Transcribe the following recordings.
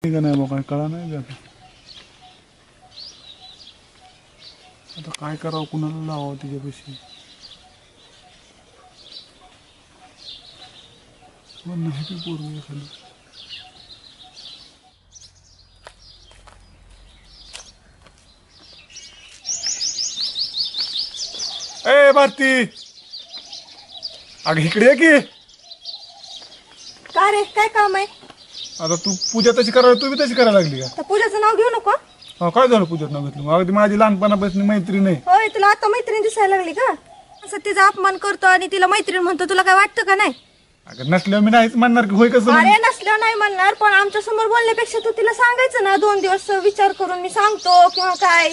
का नाही मग काय कळा नाही आता. आता काय करावं, कुणाला लावावं तिच्यापाशी. नाही ती पोरगी खाली. ए भारती, अगं इकडे ये की. का रे, काय काम आहे? आता तू पूजा तशी करायला, तू बी तशी करायला लागली का? तर पूजाचं नाव घेऊ नको. हा, काय झालं पूजात नाव घेतलं? अगदी माझी लहानपणापासून मैत्रीण आहे. होय, तुला आता मैत्रीण दिसायला लागली का? असं तिचा अपमान करतो आणि तिला मैत्रीण म्हणतो, तुला काय वाटतं का नाही? अगं नसल्यावर मी नाहीच म्हणणार की होय कसं. अरे नसल्यावर नाही म्हणणार, पण आमच्या समोर बोलण्यापेक्षा तू तिला सांगायचं ना, 2 दिवस विचार करून मी सांगतो किंवा काय.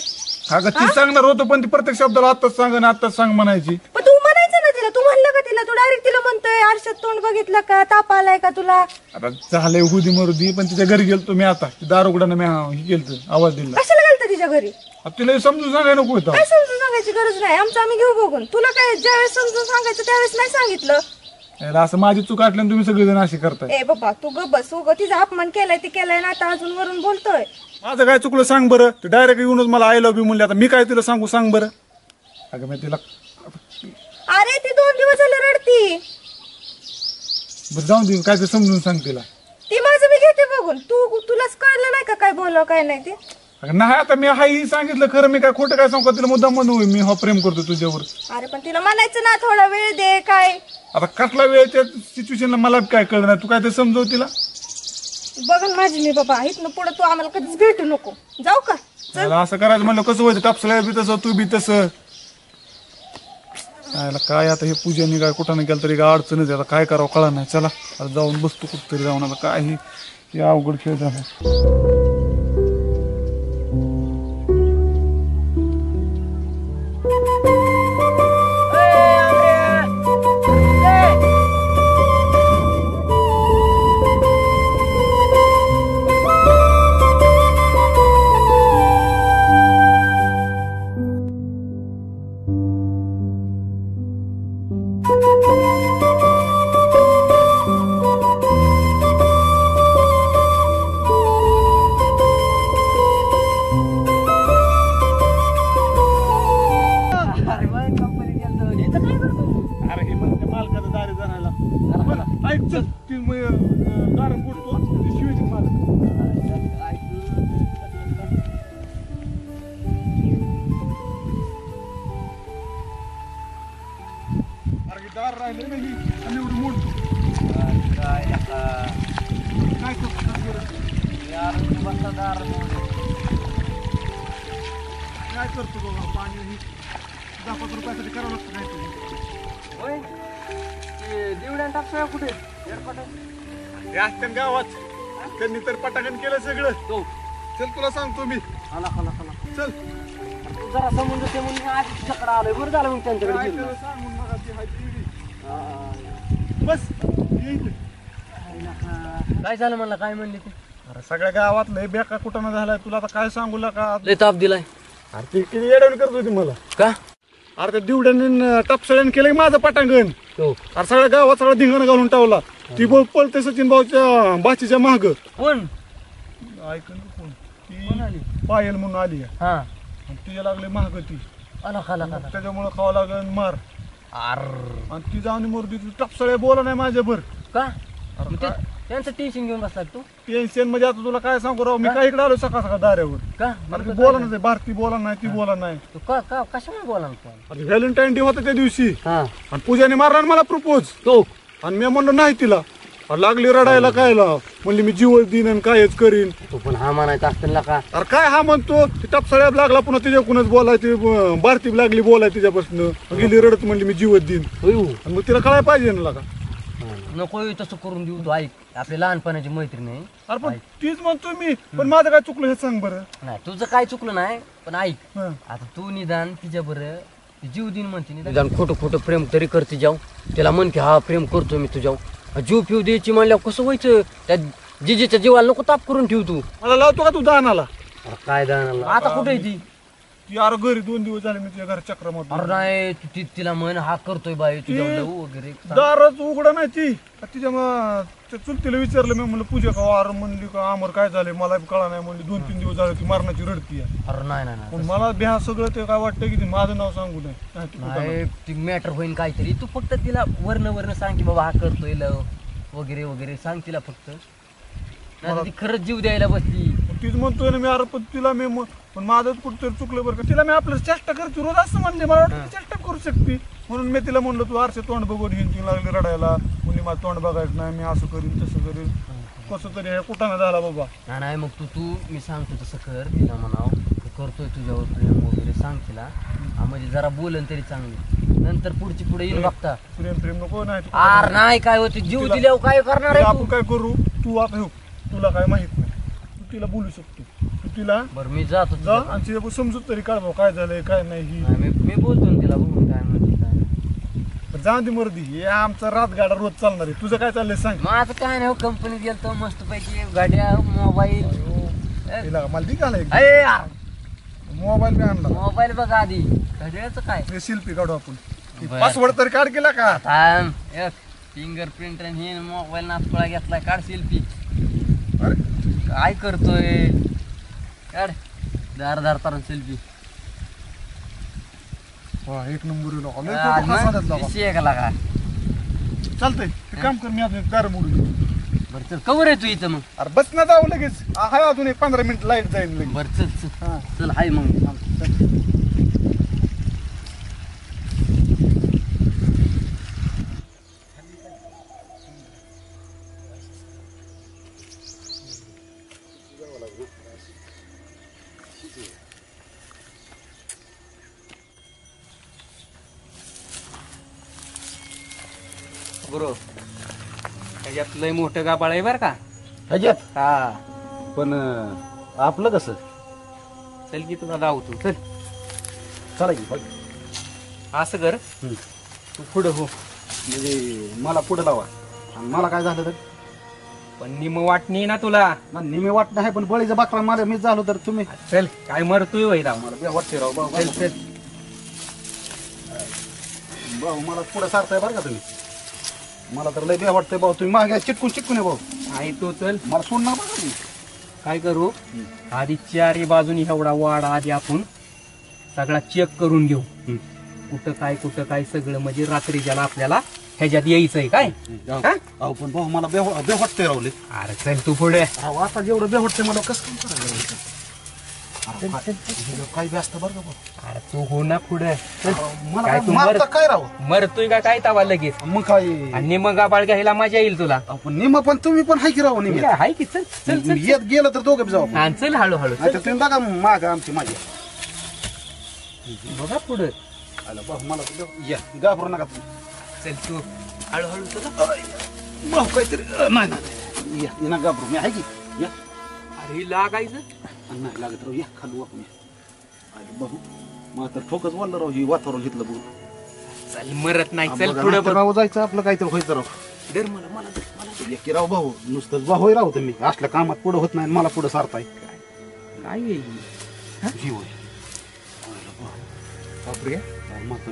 अगं ती सांगणार होतो, पण ती प्रत्येक शब्दाला आत्ताच सांग ना आत्ताच सांग म्हणायची. पण तू म्हणायचं ना तिला, तू म्हणलं का तिला? तू डायरेक्ट तिला म्हणतोय आरशात तोंड बघितलं का, ताप आलाय का तुला? आता झालंय हुदी मरुदी, पण तिच्या घरी गेलतो मी. आता दार उघडानं मी हे गेलतो, आवाज दिला. कशाला गेलता तिच्या घरी? आता तिला समजून सांगायला नको होतं. काय समजून सांगायची गरज नाही, आमचं आम्ही घेऊ बघून. तुला काय ज्यावेळेस समजून सांगायचं त्यावेळेस नाही सांगितलं? असं माझी चूक आटल्यानं तुम्ही सगळेजण अशी करताय. ए बाबा, तू ग बस. उग तिचा अपमान केलाय ते केलाय ना, आता अजून वरून बोलतोय. माझं काय चुकलं सांग बरं. तू डायरेक्ट येऊनच मला आय लव्ह यू म्हणले. आता मी काय तिला सांगू, सांग बरं. अगं मी तिला अरे ती 2 दिवस झालं रडती. जाऊन दे, काय ते समजून सांग तिला. ती माझं मी घेते बघून. तुलाच कळलं नाही का काय बोलावं काय नाही ते? अगं नाही, आता मी हाही सांगितलं खरं. मी काय खोटं काय सांगू? तिला मुद्दा म्हणू मी प्रेम करतो तुझ्यावर. अरे पण तिला म्हणायचं ना, थोडा वेळ दे काय. आता कसला वेळ त्या सिच्युएशनला मला काय कळलं नाही. तू काय ते समजव तिला. बघ माझी मी बाबा, इथनं पुढे तू आम्हाला कधीच भेटू नको. जाऊ का? असं करायचं म्हणलं कसं व्हायचं? टापसला बी तसं, तू बी तसं. काय आता हे पूजेने काय कुठं नाही गेलं तरी काय अडचणच. आता काय करावं कळा नाही. चला आता जाऊन बसतो कुठतरी जाऊन. आता काय हे अवघड खेळ झाला. काय करतो बाबा, पाणी 10-5 रुपयासाठी करावं लागतं नाही. कुठे असतं गावात त्यांनी तर पटाकन केलं सगळं. चल तुला सांगतो मी. चल जरा समजून ते म्हणून आज तुझ्याकडे आलोय. बरं झालं मग त्यांच्याकडे गेलो. बस काय झालं म्हणलं, काय म्हणले ते? अरे सगळ्या गावात लय बेका कुठं झालाय. तुला आता काय सांगू का? लय ताप दिलाय. अरे ती किती येडवण करत होती मला. का? अरे त्या दिवड्याने टपसळ्याने केलंय माझं पटांगण. अरे सगळ्या गावात सगळं धिंगाणं घालून टावला. ती बोल पळते सचिन भाऊच्या बाचीच्या माग. कोण ऐकून कोण? ती पायल म्हणून आली. हा, तिच्या लागले महाग ती. त्याच्यामुळे खावा लागल मार. आणि ती जाऊन मोरदी टपसळ्या बोला नाही माझ्यावर. का? त्यांचं टेन्शन घेऊन बसला तू? टेन्शन म्हणजे आता तुला काय सांगू राव, मी काय इकडे आलो सकाळ सकाळ दाऱ्यावर. का? बोला नाही, भारती बोला नाही, ती बोला नाही. कशामुळे बोला? व्हॅलेंटाईन डे होता त्या दिवशी. आणि पूजाने मारला मला प्रपोज. तो आणि मी म्हणलो नाही तिला. लागली रडायला. काय म्हणली मी जीवच देईन आणि कायच करीन. तू पण हा म्हणायचा असतं ना का? अरे काय हा म्हणतो? टपसळ्यात लागला, पुन्हा तिच्याकडूनच बोलायची. भारती लागली बोलाय तिच्यापासून. गेली रडत, म्हणली मी जीवच देईन. आणि मग तिला कळायला पाहिजे ना का? नको तसं करून देऊ. तू ऐक, आपली लहानपणाची मैत्रीण आहे. अरे पण तीच म्हणतो मी. पण माझं काय चुकलं हे सांग बरं. नाही, तुझं काय चुकलं नाही, पण ऐक. आता तू निदान तिच्या बरं जीव दिन म्हणते, निदान खोटं प्रेम तरी करते. जाऊ त्याला म्हण की हा प्रेम करतो मी तुझ्यावर. जीव पिऊ द्यायची म्हणल्यावर कसं व्हायचं? त्या जिजीच्या जीवाला नको ताप करून ठेव. तू मला लावतो का तू दानाला? काय दानाला? आता कुठे ती? ती अरे घरी 2 दिवस झाले मी तुझ्या घर चक्र मारतो. अरे नाही तिला म्हण हा करतोय बाई तुझ्या लव वगैरे दारच उघडा नाही ती. तिच्या चुलतीला विचारलं मी, म्हणलं पूजा का वार, म्हणली का आमर काय झालंय मला कळा नाही, म्हणली 2-3 दिवस झाले ती मरणाची रडती आहे. अरे नाही पण मला भ्या सगळं ते काय वाटतं की माझं नाव सांगू नये. ती मॅटर होईल काहीतरी. तू फक्त तिला वर्ण सांग की बाबा हा करतोय लव वगैरे वगैरे सांग तिला फक्त. नाही ती खरंच जीव द्यायला बसली. तीच म्हणतोय ना मी, अरे पण तिला मी पण माझंच कुठतरी चुकलं बरं का. तिला मी आपलं चेष्टा करते रोज असं म्हणले, मला वाटतं चेष्टा करू शकते म्हणून मी तिला म्हणलं तू आरसे तोंड बघून हिंदी लागली रडायला, मुली माझं तोंड बघायचं नाही, मी असं करीन तसं करीन. कसं तरी हे कुठं झाला बाबा. नाही मग तू मी सांगतो तसं कर. तिला म्हणाव करतोय तुझ्यावर प्रेम वगैरे सांग तिला. म्हणजे जरा बोलन तरी चांगली, नंतर पुढे येईल बघता. प्रेम नको नाही. आर नाही काय होते जीव दिल्यावर काय करणार आहे आपण काय करू. तू आता हो तुला काय माहित नाही, तू तिला बोलू शकतो. तू तिला बरं मी जातो जा आणि तिला समजूत तरी काढ भाऊ काय झालंय काय नाही. मी बोलतो ना तिला बघून काय म्हणते काय नाही. जाऊ दे मर्दी, हे आमचा रातगाडा रोज चालणार आहे. तुझं काय चाललंय सांग. माझं काय नाही, कंपनीत गेलतो मस्त पैकी गाड्या मोबाईल. मला दी घालाय मोबाईल बी आणला. मोबाईल बघा आधी घड्याळाचं काय शिल्पी काढू आपण. पासवर्ड तरी काढ केला का. फिंगरप्रिंट आणि हे मोबाईल नाचपळा घेतलाय. काढ सेल्फी. अरे काय करतोय काढ धार सेल्फी. एक नंबर का चालतंय. ते काम कर, मी अजून दार मोडून. बरं चल कवर आहे तू इथं मग. अरे बस ना जाऊ लगेच. हाय अजून 15 मिनिट लाईट जाईल लगेच. बरं चल चल हाय मग. गुरु ह्याच्यात लय मोठं गाबाळ आहे बरं का. ह्याच्यात हा पण आपलं कसं. चल की तुला दावतो. चल चला की असं कर तू पुढं हो, म्हणजे मला पुढे लावा आणि मला काय झालं तर. पण निम वाटणी ना तुला. नेहमी वाट नाही, पण बळीचा बाकरा मला मी झालो तर तुम्ही. चल काय मरतोय वय राव. मला वाटते राव भाऊ. चल चल भाऊ मला पुढे सारताय बरं का तुम्ही. मला तर लय बे वाटतंय भाऊ. तुम्ही मागे चिटकून आहे भाऊ. आहे तो. चल मला सोडणार बघा तुम्ही. काय करू आधी चारी बाजूनी एवढा वाडा आधी आपण सगळा चेक करून घेऊ. कुठं काय सगळं, म्हणजे रात्री ज्याला आपल्याला ह्याच्यात यायचंय काय. अहो पण भाऊ मला बे वाटतंय रावले. अरे चल तू पुढे. आता जेवढं बे वाटतंय मला कसं काम करायचं. काही बी असतं बरं का भाऊ. अरे तू हो ना पुढे. मला काय तू काय राव मरतोय का काय तावा लगेच. मग काय आणि मग गाबाळ घ्यायला मजा येईल तुला. आपण निम पण तुम्ही पण हाय की राव. निम हाय की. चल चल चल येत गेलं तर दोघं बी जाऊ. हा चल हळूहळू. आता तुम्ही बघा माग आमची माझी. बघा पुढे. भाऊ मला या घाबरू नका तुम्ही. चल तू हळूहळू. तुला भाऊ काहीतरी नाही या ना घाबरू मी आहे की. या अरे लागायचं नाही लागत राहू. या खाली वाकून या. भाऊ मला तर ठोकच बोललं राहू. ही वातावरण घेतलं बघू. चल मरत नाही. चल पुढे बघ. राहू जायचं आपलं काहीतरी व्हायचं राव. डर मला की राव भाऊ नुसतंच भाऊ राहू तुम्ही. असल्या कामात पुढे होत नाही मला पुढे सारताय. काय जीव बापरे. मोठा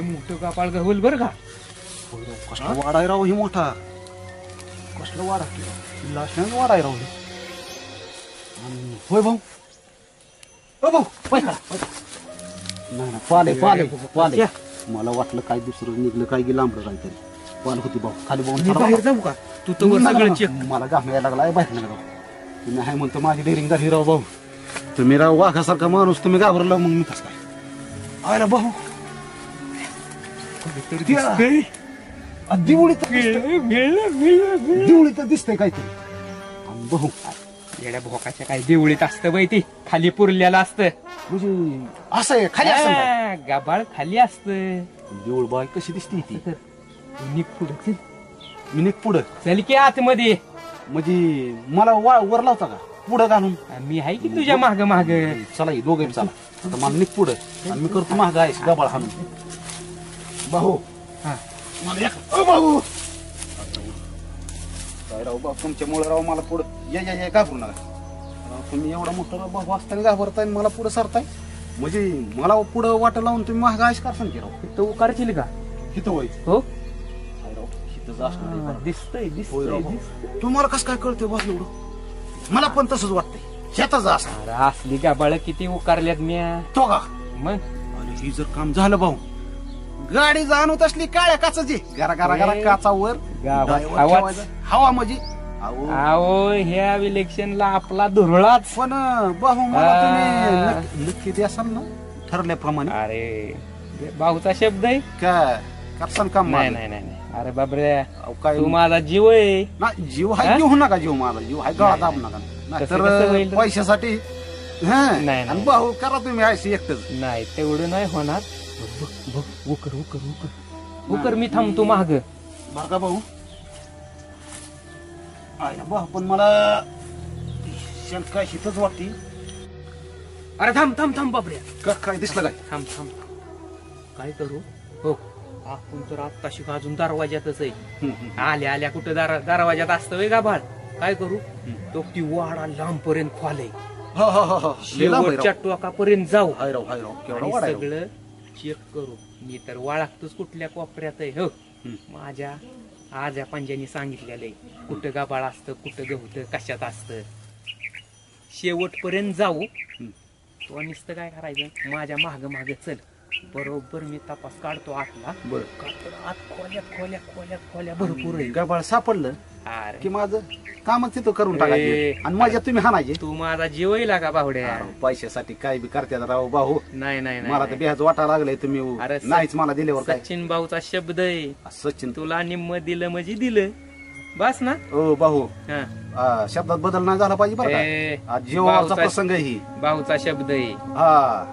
मोठं गापाळ गवल बरं का. कसला वाडा आहे राव ही मोठा. कसला वाडा लाशण्याचा वाडा आहे राव. होय भाऊ. हो भाऊ नाही पाले पाले पाले. मला वाटलं काय दुसरं निघलं काय गेलं लांबलं काहीतरी. पाल होती भाऊ खाली बाहेर जाऊ का तू तर सगळं चेक. मला घामायला लागला बाहेर नका राव. तुम्ही आहे म्हणतो माझी डेअरिंग झाली राव भाऊ. तुम्ही राव वाघासारखा माणूस तुम्ही घाबरला मग मी कसं काय. अरे भाऊ दिवळी तर दिसतंय काहीतरी. भाऊ येड्या भोकाच्या काय देवळीत असतं बाई. ते खाली पुरलेलं असतं. म्हणजे असं आहे खाली असं गाबाळ खाली असतं. देऊळ बाई कशी दिसते ती. निघ पुढे चल. मी निघ पुढं. चल की आतमध्ये. म्हणजे मला वर लावता का पुढं घालून. मी आहे की तुझ्या माग माग. चला दोघे चला. आता मला निघ पुढं आणि मी करतो महाग आहे गबाळ हाणून. भाऊ मला भाऊ काय राव बाप तुमच्यामुळे राव मला पुढं या घाबरू नका. तुम्ही एवढा मोठा राव भाऊ असताना घाबरताय मला पुढे सरताय. म्हणजे मला पुढं वाट लावून तुम्ही माझा आश करसान की राव तू करशील का हिथं होय हो हाय राव, हिथंच असणार आहे बरं. दिसतंय होय राव दिसतंय भाऊ. तुम्हाला कसं काय कळतंय बस एवढं मला पण तसंच वाटतंय शेताच असणार अरे असली गाबाळ किती उकारल्यात म्या तो का मग अरे ही जर काम झालं भाऊ गाडी जाणवत असली काळ्या काचाची घरा घरा घरा काचावर गावात डायवर आवाज. ठेवायचा. हवा म्हणजे अहो अहो ह्या इलेक्शनला आपला धुरळाच पण भाऊ मला तुम्ही नक्की द्यासाल ना ठरल्याप्रमाणे अरे भाऊचा शब्द आहे काय करसान काम नाही माझं? नाही नाही नाही. अरे बापरे अहो, काय तू माझा जीव आहे नाही जीव हाय हा? घेऊ नका जीव माझा जीव हाय गळा दाब नका नाही तसं कसं तर होईल? पैशासाठी नाही, नाही. आणि भाऊ करा तुम्ही आयशी एकटच नाही तेवढं नाही होणार बघ, बघ, बघ, उकर उकर उकर उकर मी थांबतो माग बरं का भाऊ आहे ना भाऊ पण मला शंका हितच वाटते अरे थांब थांब थांब बापऱ्या काय दिसलं काय थांब थांब काय करू हो आपण तर आत्ताशी अजून दरवाज्यातच आहे हम्म, हम्म. आल्या आल्या कुठं दरवाज्यात असतं वे गाभाळ काय करू तो ती वाडा लांब पर्यंत खोले हा, हा, हा, हा. लय लांब आहे शेवटच्या राव. टोकापर्यंत जाऊ हाय राव हाय राव केवढा आणि वाडा आहे राव. सगळं चेक करू मी तर वाळागतोच कुठल्या कोपऱ्यात आहे हो माझ्या आज्या पंजानी सांगितलेलं आहे कुठं गाबाळ असतं कुठं गवतं कशात असतं शेवटपर्यंत जाऊ तो नुसतं काय करायचं माझ्या माग माग चल बरोबर मी तपास काढतो आतला बरं का तर आत खोल्यात खोल्या खोल्यात खोल्या भरपूर आहे गबाळ सापडलं अरे की माझं कामच तिथं करून ए. टाकायचे आणि माझ्या तुम्ही हाणायचे तू माझा जीव येईल का बाहुड्या अरे, पैशासाठी काय बी करतात राव भाऊ नाही नाही मला तर नाही बिहाच वाटा लागलंय तुम्ही अरे, नाहीच मला दिल्यावर काय सचिन भाऊचा शब्द आहे सचिन तुला निम्म दिलं म्हणजे दिलं बस ना ओ भाऊ हा. शब्दात बदल नाही झाला पाहिजे बरं ए, का आज जीवाचा भाऊचा- प्रसंग आहे ही भाऊचा शब्द आहे हा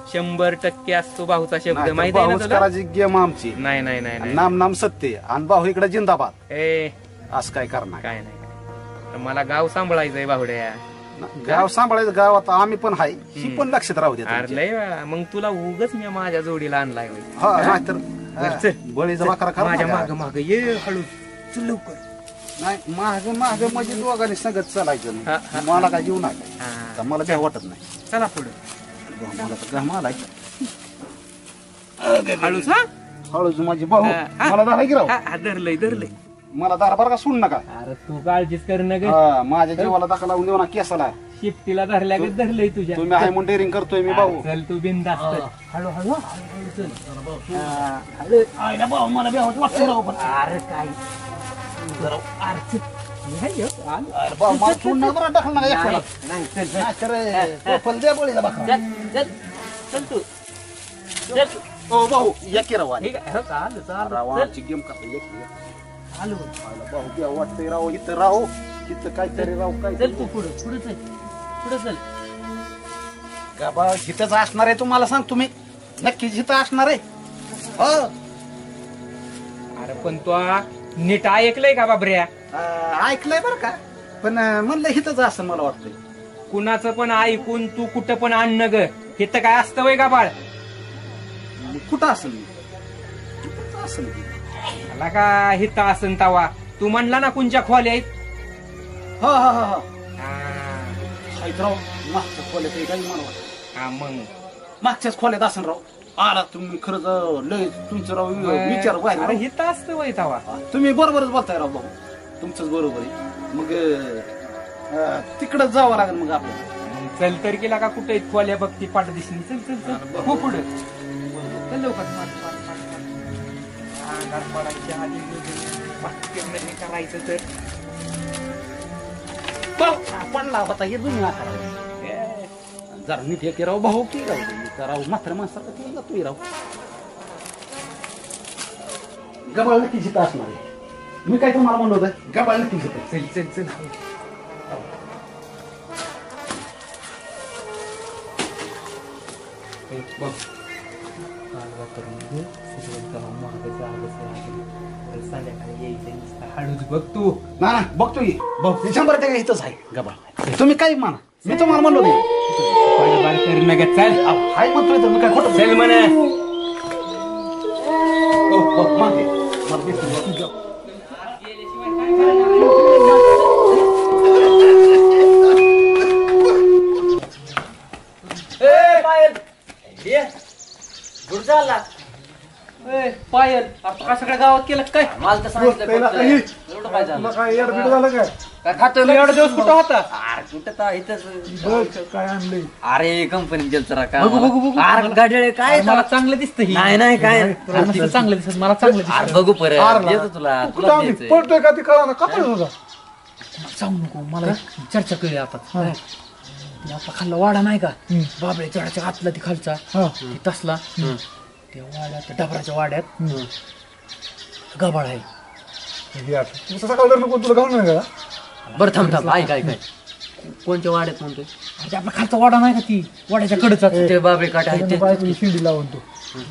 100% असतो भाऊचा शब्द नाहीतर माहिती आहे ना भाऊच तुला करायची गेम आमची नाही नाही नाही नाही नाम नाम सत्य आणि भाऊ इकडे जिंदाबाद ए असं काय करणार काय नाही तर मला गाव सांभाळायचंय बाहुड्या गाव सांभाळायचं गावात आम्ही पण आहे ही पण लक्षात राहू दे अरे लय वेळा मग तुला उगच मी माझ्या जोडीला आणलाय होय. हा नाहीतर बरं, चल. बळीचा वाकरा खरा माझ्या नका. माग माग ये हळू चल लवकर नाही माग माग म्हणजे दोघांनी संगत चालायचं हा, नाही. मला काय जीव नाही हा. तर मला काय वाटत नाही चला पुढे मला तर घाम आलाय हळूच हा हळूच माझी भाऊ हा, हा. मला दारा गिराव हा, हा, धरलंय धरलंय मला दारा बरं का सोड नका अरे तू काळजीच कर ना ग हा, माझ्या जीवाला दाखा लावून देऊ ना केसाला शिफ्टीला धरल्या ग धरलंय तुझ्या तुम्ही आहे म्हणून डेअरिंग करतोय मी भाऊ चल तू बिंदास्त हळू हळू हळू चल आईला भाऊ मला बेहत वाटतं राव पण अरे काय अरे चल. नाही, हो, आलो. अरे भाऊ मला सोड नका बरं टाकलं नका एकट्याला. नाही चल चल. नाही तर टोपल द्या बळीला बघा चल चल चल तू चल ओ भाऊ या की राव ठीक आहे हो, चाल चाल रावाची गेम करता आलो भाऊ द्या वाटतंय राव इथं राव इथं काहीतरी राव काय चल तू पुढे पुढे चल पुढे चल गाबा हिथंच असणार आहे तुम्हाला सांग तुम्ही नक्कीच हिथं असणार आहे हो अरे पण तू नीट ऐकलंय का बाबऱ्या ऐकलंय बरं का पण म्हणलं हिथंच असं मला वाटतंय कुणाचं पण ऐकून तू कुठं पण आणणं ग इथं काय असतं वय का बाळ कुठं असेल कुठं असेल मला का हिथं असन तवा तू म्हणला ना कुणच्या खोल्या आहेत हा हा हा हा हा, आहेत राव मागच्या खोल्यात आहे काही मला वाटतं हा, मग मागच्याच खोल्यात असेल राव आला तुम्ही खरंच लय तुमचं राव विचार अरे बाहेर हिथं असतं वय तवा तुम्ही बरोबरच बोलताय राव भाऊ तुमचंच बरोबर आहे मग तिकडच जावं लागेल मग आपल्याला मग चल तर गेला का कुठे खोल्या बघ ती पाठ दिसली चल चल चल हो पुढे चल लवकर अंधार पडायच्या आधी बाकी नाही करायचं तर पडला होता हे जुनी आकार जरा नीट हे राव भाऊ की राव राव मात्र माणसाला की तू राव गबाळ नक्की जिथं असणार आहे मी काय तुम्हाला म्हणलं होतं गबाळ नक्की जिथं चल चल चल बघ कालवा करून घे सगळं गाव मागं जागं संध्याकाळी यायचं नुसतं हळूच बघ तू ना ना बघतो की भाऊ 100% इथंच आहे गबाळ तुम्ही काय म्हणा मी तुम्हाला म्हणलो नाही बाळ कर नका चल हाय म्हणतोय तर मी काय खोटं चल म्हणा मागे मला दिसलं. पायल का सगळ्या गावात केलं काय? मला तर सांगितलं त्याला फक्त. काही- एवढं काय झालं? तुला काय येडबीड झालं काय काय खातोय तू एवढा दिवस कुठं होता? अरे कुठं तर इथंच. बघ काय आणलंय अरे कंपनीत गेलतो रा का बघू, बघू, बघू. अरे गाड्या काय मला चांगलं दिसतं ही. नाही नाही काय मला चांगलं दिसत, मला चांगलं दिसत. अरे बघू परत आरला. येतो तुला कुठं तुला आम्ही द्यायचंय. पळतोय का ती कळा ना का पळत होता सांगू नको मला चर्चा कळली आता. काय? ते आपला खाल्ला वाडा नाही का बाबळे चढाच्या हातला ती खालचा हा ती तसला त्या वाड्यात त्या डबराच्या वाड्यात गबाळ आहे. हे आठ. तू सकाळ धरणं कोण तुला घालून नाही का बरं थांब थांब ऐक ऐक ऐक. कोणत्या वाड्यात म्हणतोय अरे आपला खालचा वाडा नाही का ती वाड्याच्या कडचा ते बाबे काटे आहेत त्यानं ते. बायकोला शिंडी लावून तो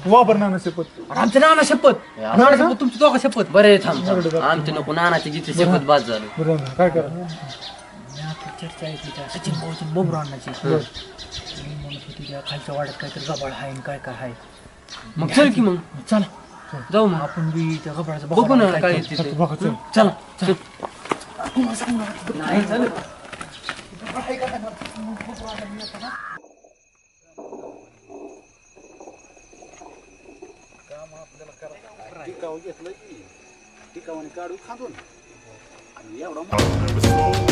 वापर नाना शपथ आमचं नाना शपथ नाना शपथ तुमची दोघा शपथ. बरे थांब थांब. आमचे नको नानाची गीते शपथ बाद झालं. बरं ना, काय करा मी आता चर्चा ऐकली त्या सचिन भाऊची बोबरू अण्णाची मी म्हणत होती त्या खालच्या वाड्यात काहीतरी गबाळ आहे आणि काय काय आहे. मग चल की मग चला जाऊ मग आपण बी त्या गबाळाचं बघू ना काय काय करू. तिथे. बघा चल चला चल. नाही चल. टिकाव घेतलं की टिकावाने काढू खांदून आणि एवढा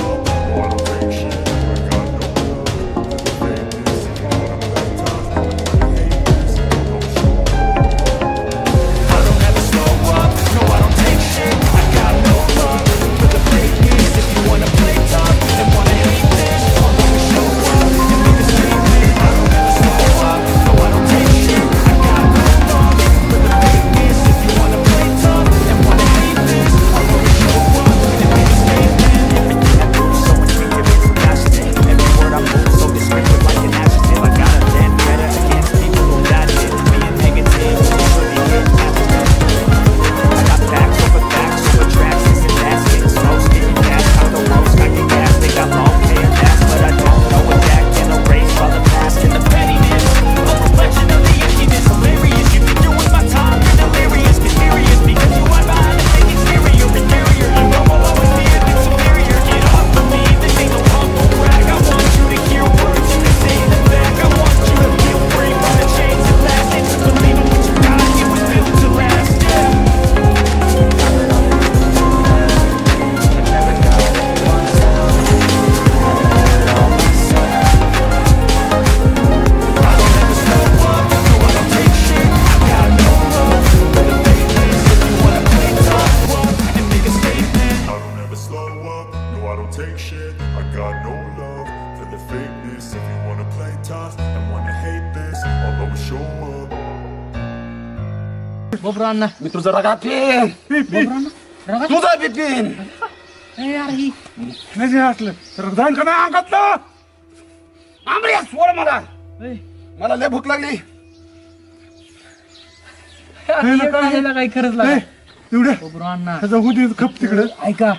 take shit. I got no love for the fakeness. If you wanna play tough and wanna hate this, I'll always show up. बोबरू अण्णा मी तुझा रगा पिन तुझा बी पिन नाही जे असलं तर जाईन का नाही अंगातलं आंबड्या सोड मला मला लय भूक लागली काही खरंच ए, लागलं एवढ्या बोबरू अण्णा त्याचा होती खप तिकडे ऐका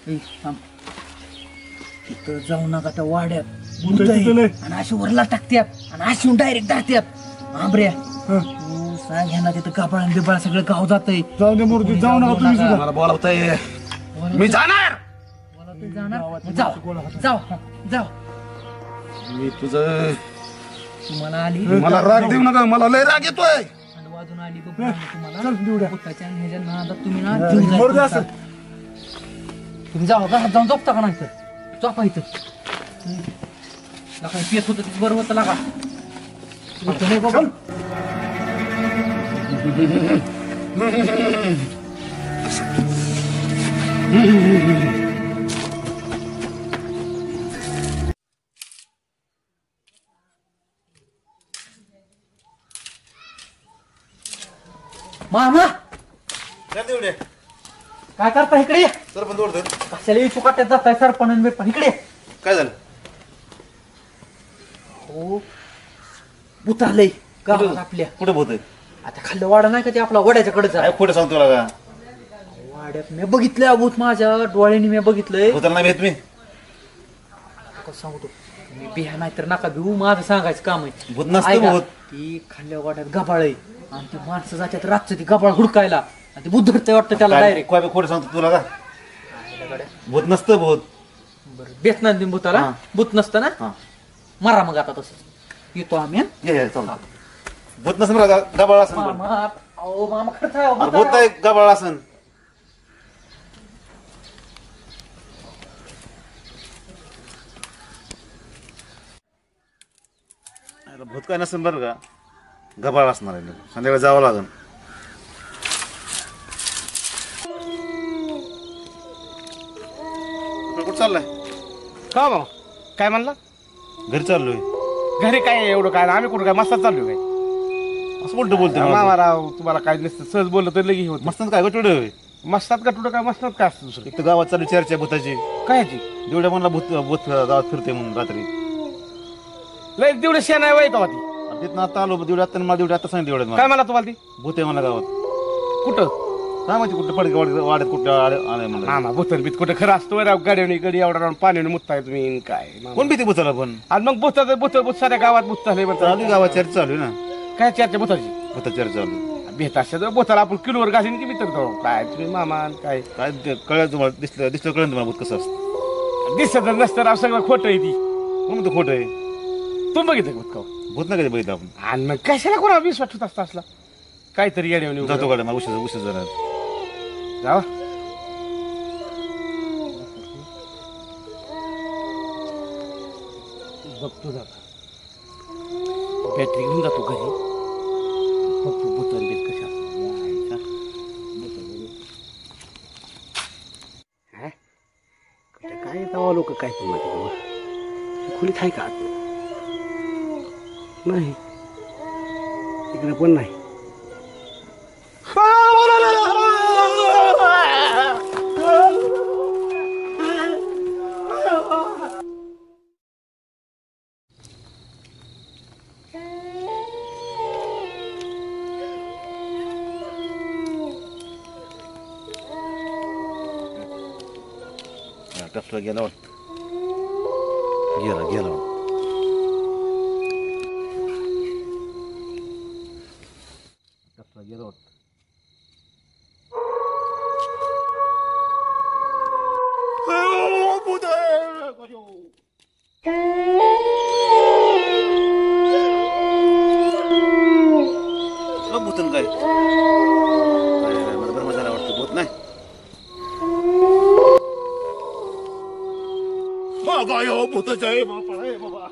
ए, थांब. तिथं जाऊ नका त्या वाड्यात भूत भूत आहे आहे. तिथं लय. आणि अशी वरला टाकत्यात आणि अशी डायरेक्ट टाकत्यात आंबऱ्या हं. तू सांग ह्यांना तिथं कापड बिबाळ सगळं गाव जातंय जाऊ दे मूर्ती जाऊ नका तुम्ही सुद्धा मला बोलावताय मी जाणार जाऊ जाऊ मी तुझं तुम्हाला आली मला राग देऊ नका मला लय राग येतोय थंड वाजून आली बघ तुम्हाला चल देवड्या भूताच्या आणि ह्याच्या नादात तुम्ही ना घेऊन जायचं मरू दे असं. तुम्ही जाऊ घरात जाऊन झोपता का नाही तर झोपा इथं लागा पेत होतं ते बरं होतं लागा उठं नाही बाबा. मामा काय करता इकडे ये. कशाला इचू काट्यात जाताय सरपण बिरपण इकडे ये. काय झालं हो भूत आलंय गावात आपल्या कुठे बोलतोय आता खाल्लं वाडा नाही का ते आपला वड्याच्या कडे काय खोटं सांगतो तुला का वाड्यात मी बघितलंय भूत माझ्या डोळ्याने मी बघितलंय भूताला नाही भेट मी कसं सांगतो मी बिहा नाही तर नका भिऊ माझं सांगायचं काम आहे भूत नसतं ऐका, भूत. ती खाल्ल्या वाड्यात गबाळ आहे आणि ती माणसं जातात रातचं ती गबाळ हुडकायला आणि ते भूत धरतंय वाटतं त्याला डायरेक्ट काय खोटं सांगतो तुला का भूत नसतं भूत बरं बेत नाही भूताला हा. भूत नसतं ना हा. मारा मग आता तसंच येतो आम्ही हं? ये चल भूत नसेल बरं का, गबाळ असेल पण. मामा अहो मामा खरंच आहे, अरे भूत नाही, गबाळ असेल. अरे भूत काय नसेल बरं का, गबाळ असणार आहे. संध्याकाळी जावं लागेल. कुठं चाललाय? का बाबा काय म्हणला? घरी चाललोय. घरी काय एवढं काय आम्ही कुठं काय मस्तात चाललो काय? असं उलट बोलते मामा राव तुम्हाला काय नसतं सहज बोललं तर लगी होत मस्त काय गटुड मस्तात का तुडं काय मस्तात काय असतं दुसरं एक तर गावात चालू चर्चा भूताची. काय ती जेवढ्या म्हणला भूत भूत गावात फिरते म्हणून रात्री. लय तेवढं शेण आहे वाईट ती आणि तिथनं आता आलो तेवढ्या आता मला तेवढ्या आता सांगितलं एवढ्यात काय मला. मला तुम्हाला ती भूत आहे मला गावात. कुठं काय माहिती कुठं पडके वाड्यात कुठं आले मला. मामा भूतन बीत कुठं खरं असतो राव गाडी गडी एवढा राहून पाण्याने मुतताय तुम्ही काय मामा. कोण भीती भूताला पण. आणि मग भूत भूत साऱ्या गावात भूत झाले म्हणतात चालू गावात चर्चा चालू आहे ना. काय चर्चा भूताची भूता चर्चा चालू. भेट असते भूताला आपण किलोवर घालीन की मित्र काय तुम्ही मामा काय काय कळलं तुम्हाला दिसलं कळलं तुम्हाला भूत कसं असतं. दिसत नसतं राव सगळं खोटं आहे ती कोण म्हणतो खोटं आहे. तुम्ही बघितलं भूत का भूत नाही कधी बघितलं आपण. आणि मग कशाला कोणा विश्वास होत असता असला काहीतरी येण्यावर जातो गाड्या मला उशीर जरा. जावा बघतो जाता बॅटरी घेऊन जातो घरी बघतो बुतन बीत कशा काय तेव्हा लोक काय पण माहिती खोलीत आहे का नाही इकडे पण नाही टफला गेला वाटतं. गेला वाटतं. टफला गेला वाटतं. भूतन काय मला बरं मजा वाटतं. भूत नाही बाबा यो भूतच आहे बाबा आहे बाबा.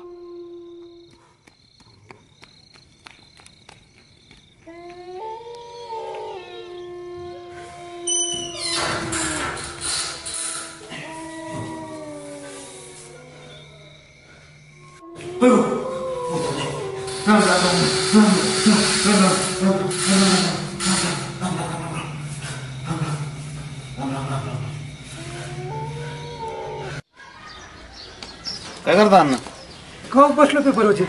काय करता अण्णा? का बसलो पेपरवरती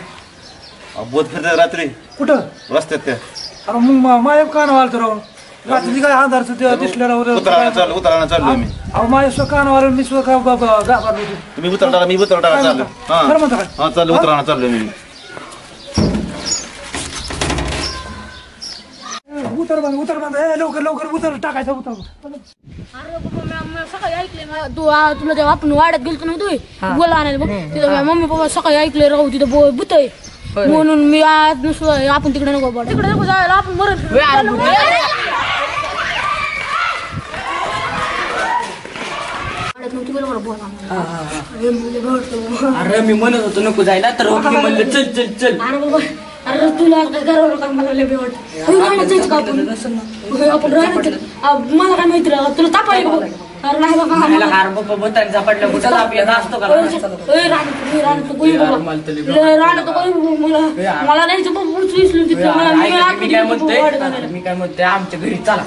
बोध फिरतात रात्री कुठं? रस्त्यात त्या अरे मग माझ्या कानावर आलं राव रात्री काय अंधारचं दिसलं राव. उतरायला चाललो मी. अहो माझ्या कानावर मी सुद्धा गाभारलो होतो. तुम्ही उतरता मी उतरता चाललो. खरं म्हणता काय? हा चाललो उतरायला चाललो मी. उतर लवकर उतर टाकायचं उतर. अरे बाबा मी सकाळी ऐकले तुला जेव्हा आपण वाड्यात गेलतो ना तू बोला आणायला बघ तिथं मम्मी पप्पा सकाळी ऐकले राहू तिथं भूत आहे म्हणून मी आज नुसतं आपण तिकडे नको तिकडे नको जायला आपण अरे मी म्हणत होतो नको जायला तर मी म्हणलं चल चल चल. अरे बाबा अरे तुला घरावर काम मला लय वाटत आपण राहण्याचं मला काय माहिती राहा तुला तापायला बघ. अरे नाही बाबा हार बाबा बोटाने झपाटल्या कुठं आपल्याला असतो का मला नाही मी काय म्हणते आमच्या घरी चला.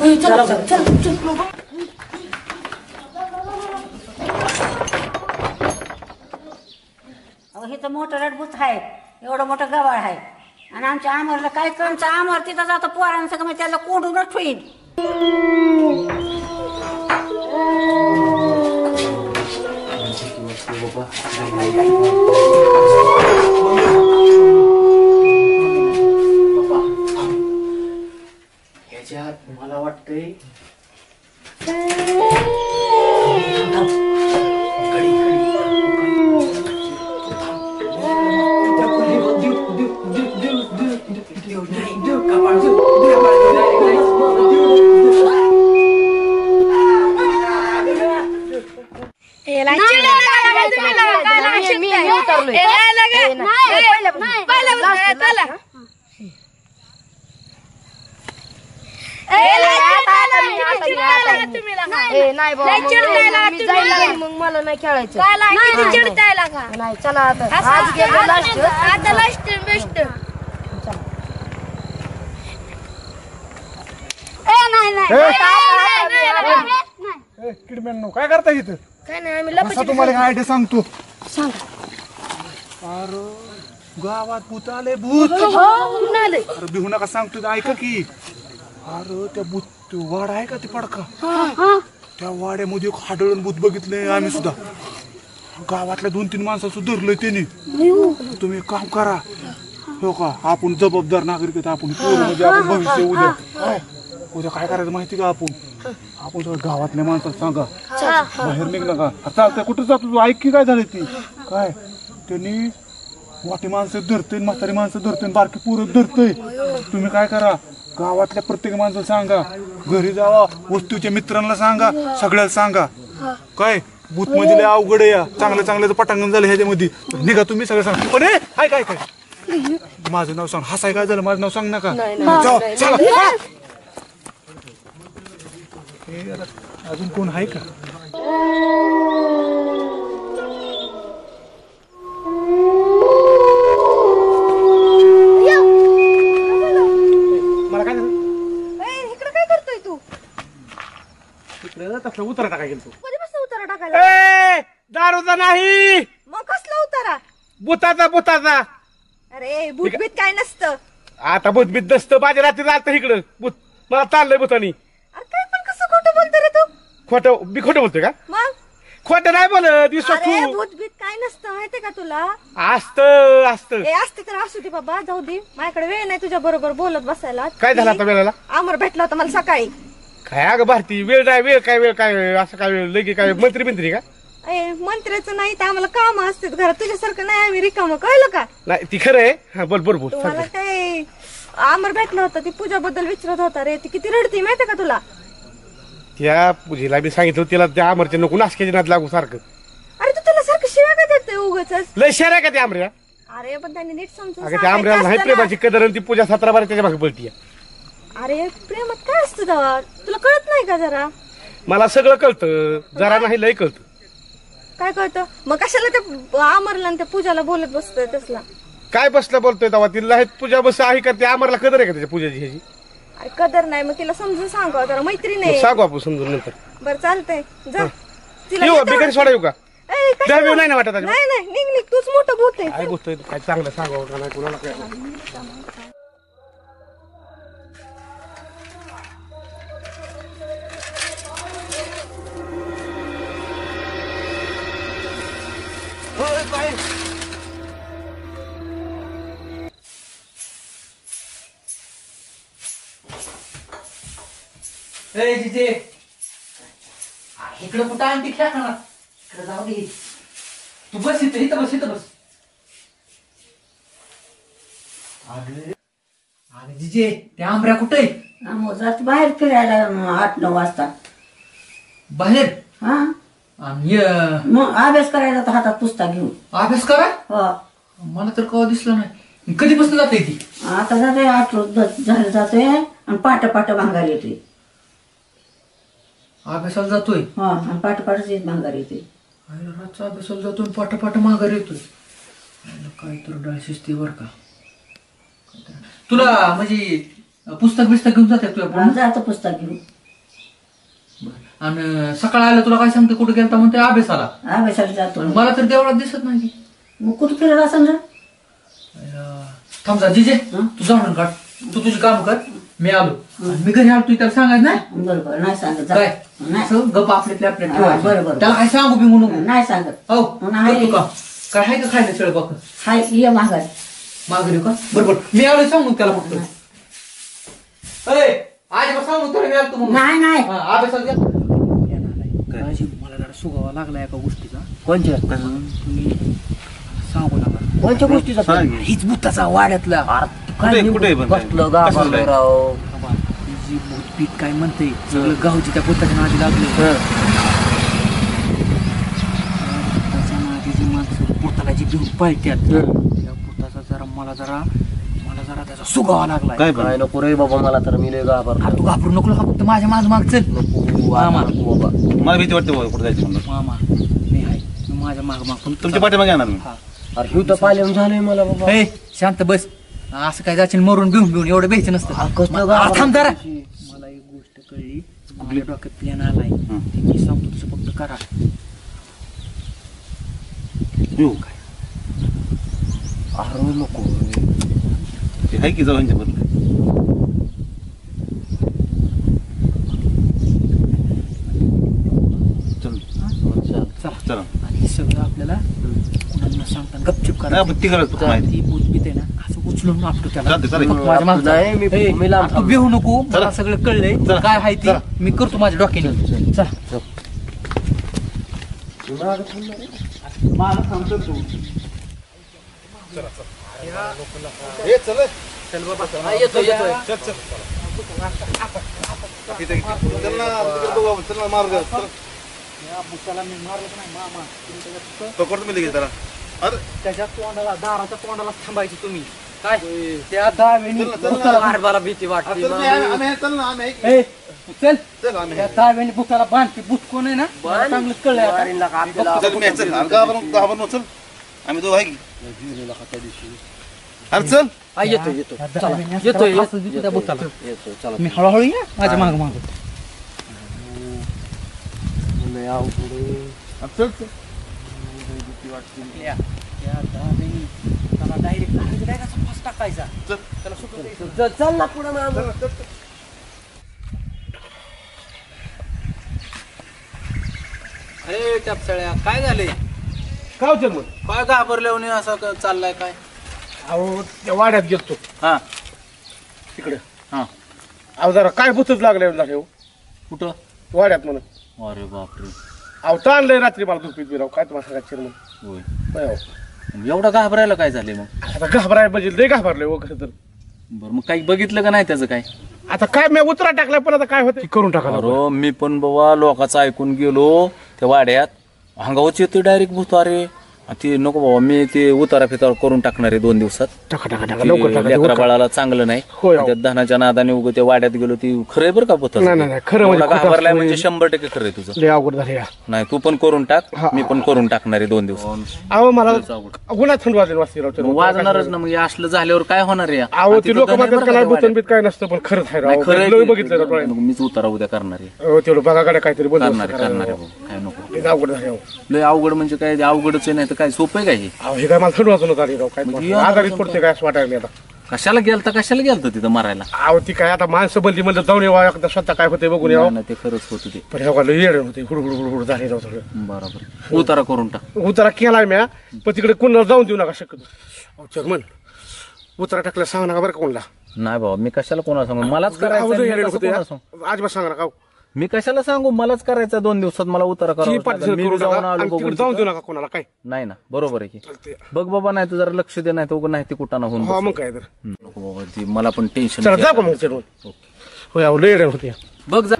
हे तर मोठं रडबूत आहे एवढं मोठं गवाळ आहे आणि आमच्या आमरला काय कणचं आमर तिथं जातं पोरांचं का त्याला कोंडूनच ठेवीन. ह्याच्यात मला वाटतंय चालू आहे. मग मला नाही खेळायचं. नाही चला आता लास्ट बेस्ट. किडमॅन काय करता इथं? काय नाही आम्ही लपाछपी तुम्हाला काय आयडिया सांगतो. सांगा. अरे गावात भूत आले भूत. कुठं आलंय? अरे बिहू नका सांगतो ऐका की. अरे त्या भूत वाडा आहे का ते पडका त्या वाड्यामध्ये एक हाडळून भूत बघितलंय आम्ही सुद्धा. गावातल्या 2-3 माणसाचं धरलंय त्याने. तुम्ही एक काम करा हो का आपण जबाबदार नागरिक आहेत आपण म्हणजे आपण भविष्य उद्या काय करायचं माहिती का आपण सगळं गावातल्या माणसाला सांगा बाहेर निघ नका. चालतंय कुठं जातो तू ऐक की काय झालं ती काय त्यांनी मोठी माणसं धरते म्हातारी माणसं धरते बारकी पोरं धरतय. तुम्ही काय करा गावातल्या प्रत्येक माणसाला सांगा घरी जावा वस्तूच्या मित्रांना सांगा सगळ्याला सांगा काय भूत म्हणजे लय अवघड आहे. चांगलं पटांगण झालं ह्याच्यामध्ये निघा तुम्ही सगळं सांगा. पण काय काय काय माझं नाव सांग. हसाय काय झालं माझं नाव सांग नका. अजून कोण आहे का? मला काय झालं इकडे काय करतोय तू? इकडे तसला उतारा टाकाय गेलो. कधीपासून उतारा टाकायला? दारूचा नाही मग कसला उतारा? बुताचा. अरे भूतभीत काय नसतं. आता भूतबीत नसतं माझ्या रात्री राहतं इकडं भूत मला चाललंय भूतानी. अरे काय पण कसं खोटं बोलतो रे तू? मी खोटं बोलतोय का? मग खोटं नाही बोलत विश्वास अरे तू. भूतभीत काय नसतं माहितीये का तुला? असतं असते तर असू दे बाबा जाऊ दे. माझ्याकडे वेळ नाही तुझ्या बरोबर बोलत बसायला. काय झालं आता वेळेला? अमर भेटला होता मला सकाळी. काय अगं भारती वेळ नाही वेळ काय असं काय वेळ लगे काय मंत्री का? मंत्र्याचं नाही तर आम्हाला काम असतात घरात. तुझ्यासारखं नाही आम्ही रिकामं कळलं का? नाही ती खरं आहे. बोल तुम्हाला काय अमर भेटला होता ती पूजाबद्दल विचारत होता रे. ती किती रडती माहितीये का तुला? त्या पूजेला मी सांगितलं तिला त्या आमरच्या नको नाशक्याची नाद लागू सारखं. अरे तू त्याला सारखं शिव्या का देतोय उगाचच? लय शेर आहे का ते आमऱ्या? अरे पण त्यांनी नीट समजून अगं त्या आमऱ्याला नाही प्रेमाची कदर आणि ती पूजा 17 बारा त्याच्या मागे पळती. अरे प्रेमात काय असतं तेव्हा तुला कळत नाही का जरा? मला सगळं कळतं जरा नाही लय कळतं. काय कळतं मग? कशाला त्या अमरला आणि त्या पूजाला बोलत बसतोय तसला? काय बसलं बोलतोय तेव्हा तिला पूजा बस आहे का ते आमरला कदर आहे का त्याच्या पूजाची ह्याची? अरे कदर नाही मग तिला समजून सांगावं जरा. मैत्री नाही सांगू आपण समजून नंतर. बरं चालतंय जा. येऊ बिकारी सोडा येऊ का? कशाला? द्यावी नाही ना वाटत अजिबात. नाही निघ तूच मोठं भूत आहे. काय गोष्ट आहे, काय चांगलं सांगावं का नाही कोणाला काय. इकडे कुठं आणखी खेळ करणार इकडे जाऊ दे. तू बस इथं बस. अरे जिजे त्या आंबऱ्या कुठे जात बाहेर फिरायला 8-9 वाजता बाहेर? हा आणि मग अभ्यास करायला तर हातात पुस्तक घेऊन. अभ्यास करा? हो मला तर कवा दिसलं नाही. कधीपासून जाते ती? आता जाते 8 रोज झालं जाते आणि पाट भांगार येते. अभ्यासाला जातोय? हा आणि पाट भांगार येते. रातचा अभ्यासाला जातोय पाठ माघार येतोय. काय तर डाळ शिस्ती बर का. तुला म्हणजे पुस्तक घेऊन जाते तुला? जातं पुस्तक घेऊन. आणि सकाळ आलं तुला काय सांगते कुठे गेलता म्हणते? अभ्यासाला जातो. मला तर देवळात दिसत नाही. मग कुठं फिरत असं थांब जा जिजे तू जाऊन काढ. तू तुझी काम कर मी आलो. मी घरी आलो तू त्याला सांगायचं नाही? बरोबर नाही सांगत. काय गप आपले बरोबर त्याला काय सांगू बी म्हणून नाही सांगत. हो काय आहे का खायला सळ बाक? हाय ये माघार मागणी का? बरोबर मी आलो सांगू त्याला फक्त. आज सांगू तुला मी आलो. नाही अभ्यासाला मला जरा सुगावा लागला एका गोष्टीचा. कोणत्या सांगू नका. कोणत्या गोष्टीचा? हीच भूताचा वाड्यातला. बसलं गावाला राव. जी भूतपीठ काय म्हणते सगळं गावची त्या भूताच्या नादी लागले. भूताच्या नादी जी माणसं पोटाला जी घेऊन पाहित्यात त्या भूताचा जरा मला जरा त्याचा सुगावा लागलाय. काय नको रे बाबा, मला तर मी लय घाबरतो. तू घाबरू नको फक्त माझ्या माग चल. मामा बाबा, मला भीती वाटते बाबा कुठे जायचं म्हणलं. मामा मी आहे, माझ्या माग पण तुमच्या पाठीमागे येणार मी. अरे हिव तर पाल्याम झालंय मला बाबा. ए शांत बस, असं काय जाशील मरून भिवून एवढं भ्यायचं नसतं. थांब जरा. मला एक गोष्ट कळली, आपल्या डोक्यात प्लॅन आलाय, मी सांगतो तसं फक्त करा. काय अरे नको, ते आहे की जाऊ यांच्या बदल. चला आणि हे सगळं आपल्याला कुणाला सांगता गपचिप करा. ती गरज फक्त माहिती. भूत बीत आहे ना असं उचलून आपटू त्याला. चालतंय, चालेल. फक्त माझ्या मागं नाही, मी ए, लांब तू भिवू नको, मला सगळं कळलंय काय आहे ते मी करतो माझ्या डोक्याने. चला येतो त्याच्या तोंडाला दाराच्या तोंडाला थांबायची तुम्ही. काय त्या दावेनी मला भीती वाटते. चल त्या दावेनी भुताला बांधते. भूत कोण आहे ना मला चांगलं कळलंय आता. आम्ही तो आहे की. अरे चल. त्या भुताला मी हळूहळू या माझ्या माग त्याला डायरेक्ट फास टाकायचा. चल ना पुढे. अरे टपसळ्या काय झाले? काय होतं मग? काय घाबरल्याने असं चाललाय काय? अहो त्या वाड्यात गेलतो हा तिकडे. हा अहो जरा काय भूतच लागले झाले हो कुठं? वाड्यात म्हणून. अरे बापरे. अहो ताणलंय रात्री मला झोपीत बिराव. काय तुम्हाला सांगायचं चेअरमन. होय. नाही हो. एवढं घाबरायला काय झाले मग? आता घाबराय म्हणजे लय घाबरले हो खरं तर. बरं मग काही बघितलं का नाही त्याचं काय? आता काय मी उतरा टाकलाय पण आता काय होतं करून टाका. अरे मी पण बाबा लोकांचं ऐकून गेलो त्या वाड्यात अंगावरच येतो डायरेक्ट भूत. अरे ते नको बाबा, मी ते उतारा फितारा करून टाकणार आहे 2 दिवसात. टाका टाका टाका ते लवकर टाका. लेकरा बाळाला चांगलं नाही. होय अहो. त्या धनाच्या नादाने उगं त्या वाड्यात गेलो ती खरंय बरं का भूत? नाही, नाही, खरं म्हणजे खोटं घाबरलाय असतं. म्हणजे 100% खरंय तुझं. लय अवघड झाले या. नाही तू पण करून टाक, हा. मी पण करून टाकणार आहे 2 दिवसात. अहो मला गुन्हा थंड वाजले वाजते राव. मग वाजणारच ना. मग हे असलं झाल्यावर काय होणार आहे? अहो आणि ती तिथं लोक धन आहे म्हणतात बरं का काय त्या भूतन वाड्यात? बीत काय नसतं पण खरंच आहे नाही राव. खरंय लय ते. बघितलं राव. मग मीच उतारा उद्या करणार आहे. अहो तेवढं बघा गाड्या काहीतरी बंद करणार आहे भाऊ, काय नको. लय अवघड झाले अहो. लय अवघड म्हणजे काय अवघडच आहे, नाही तर काय सोपं आहे काय हे? अहो हे काय मला थंड वाजून आली राव. काय म्हणजे आजारीच पडते काय असं वाटायला आता. कशाला गेलता तिथं मारायला? अहो ती काय आता माणसं बंदी म्हणलं जाऊन यावं एकदा स्वतः काय होते बघून यावं. नाही, ते खरंच होत ते. पण हे लय येड होते. हुडहुड हुडहुड झाले राव सगळं. बरोबर. उतारा करून टाक. उतारा केलाय म्या पण तिकडे कोणाला जाऊन देऊ नका शक्यतो. अहो चेअरमन उतारा टाकला सांग नका बरं का कोणाला. नाही बाबा, मी कशाला कोणाला सांगू? मलाच करायचं. अजिबात सांगा नका. मी कशाला सांगू? मलाच करायचं 2 दिवसात. मला उतारा करावा ती लागला. पाठीशी मी करू जाऊन नका आलो आणि बघून तिकडे जाऊन तिथं. देऊ नका कोणाला काय. नाही ना, बरोबर आहे की. चालतंय. बघ बाबा, नाही तर जरा लक्ष दे, नाही तर नाही ते कुठं ना होऊन हा बसेल. मग काय तर. नको बाबा, ती मला पण टेन्शन. चला जा का मग चेअरमन. होय अहो लय येड होते. बघ जा.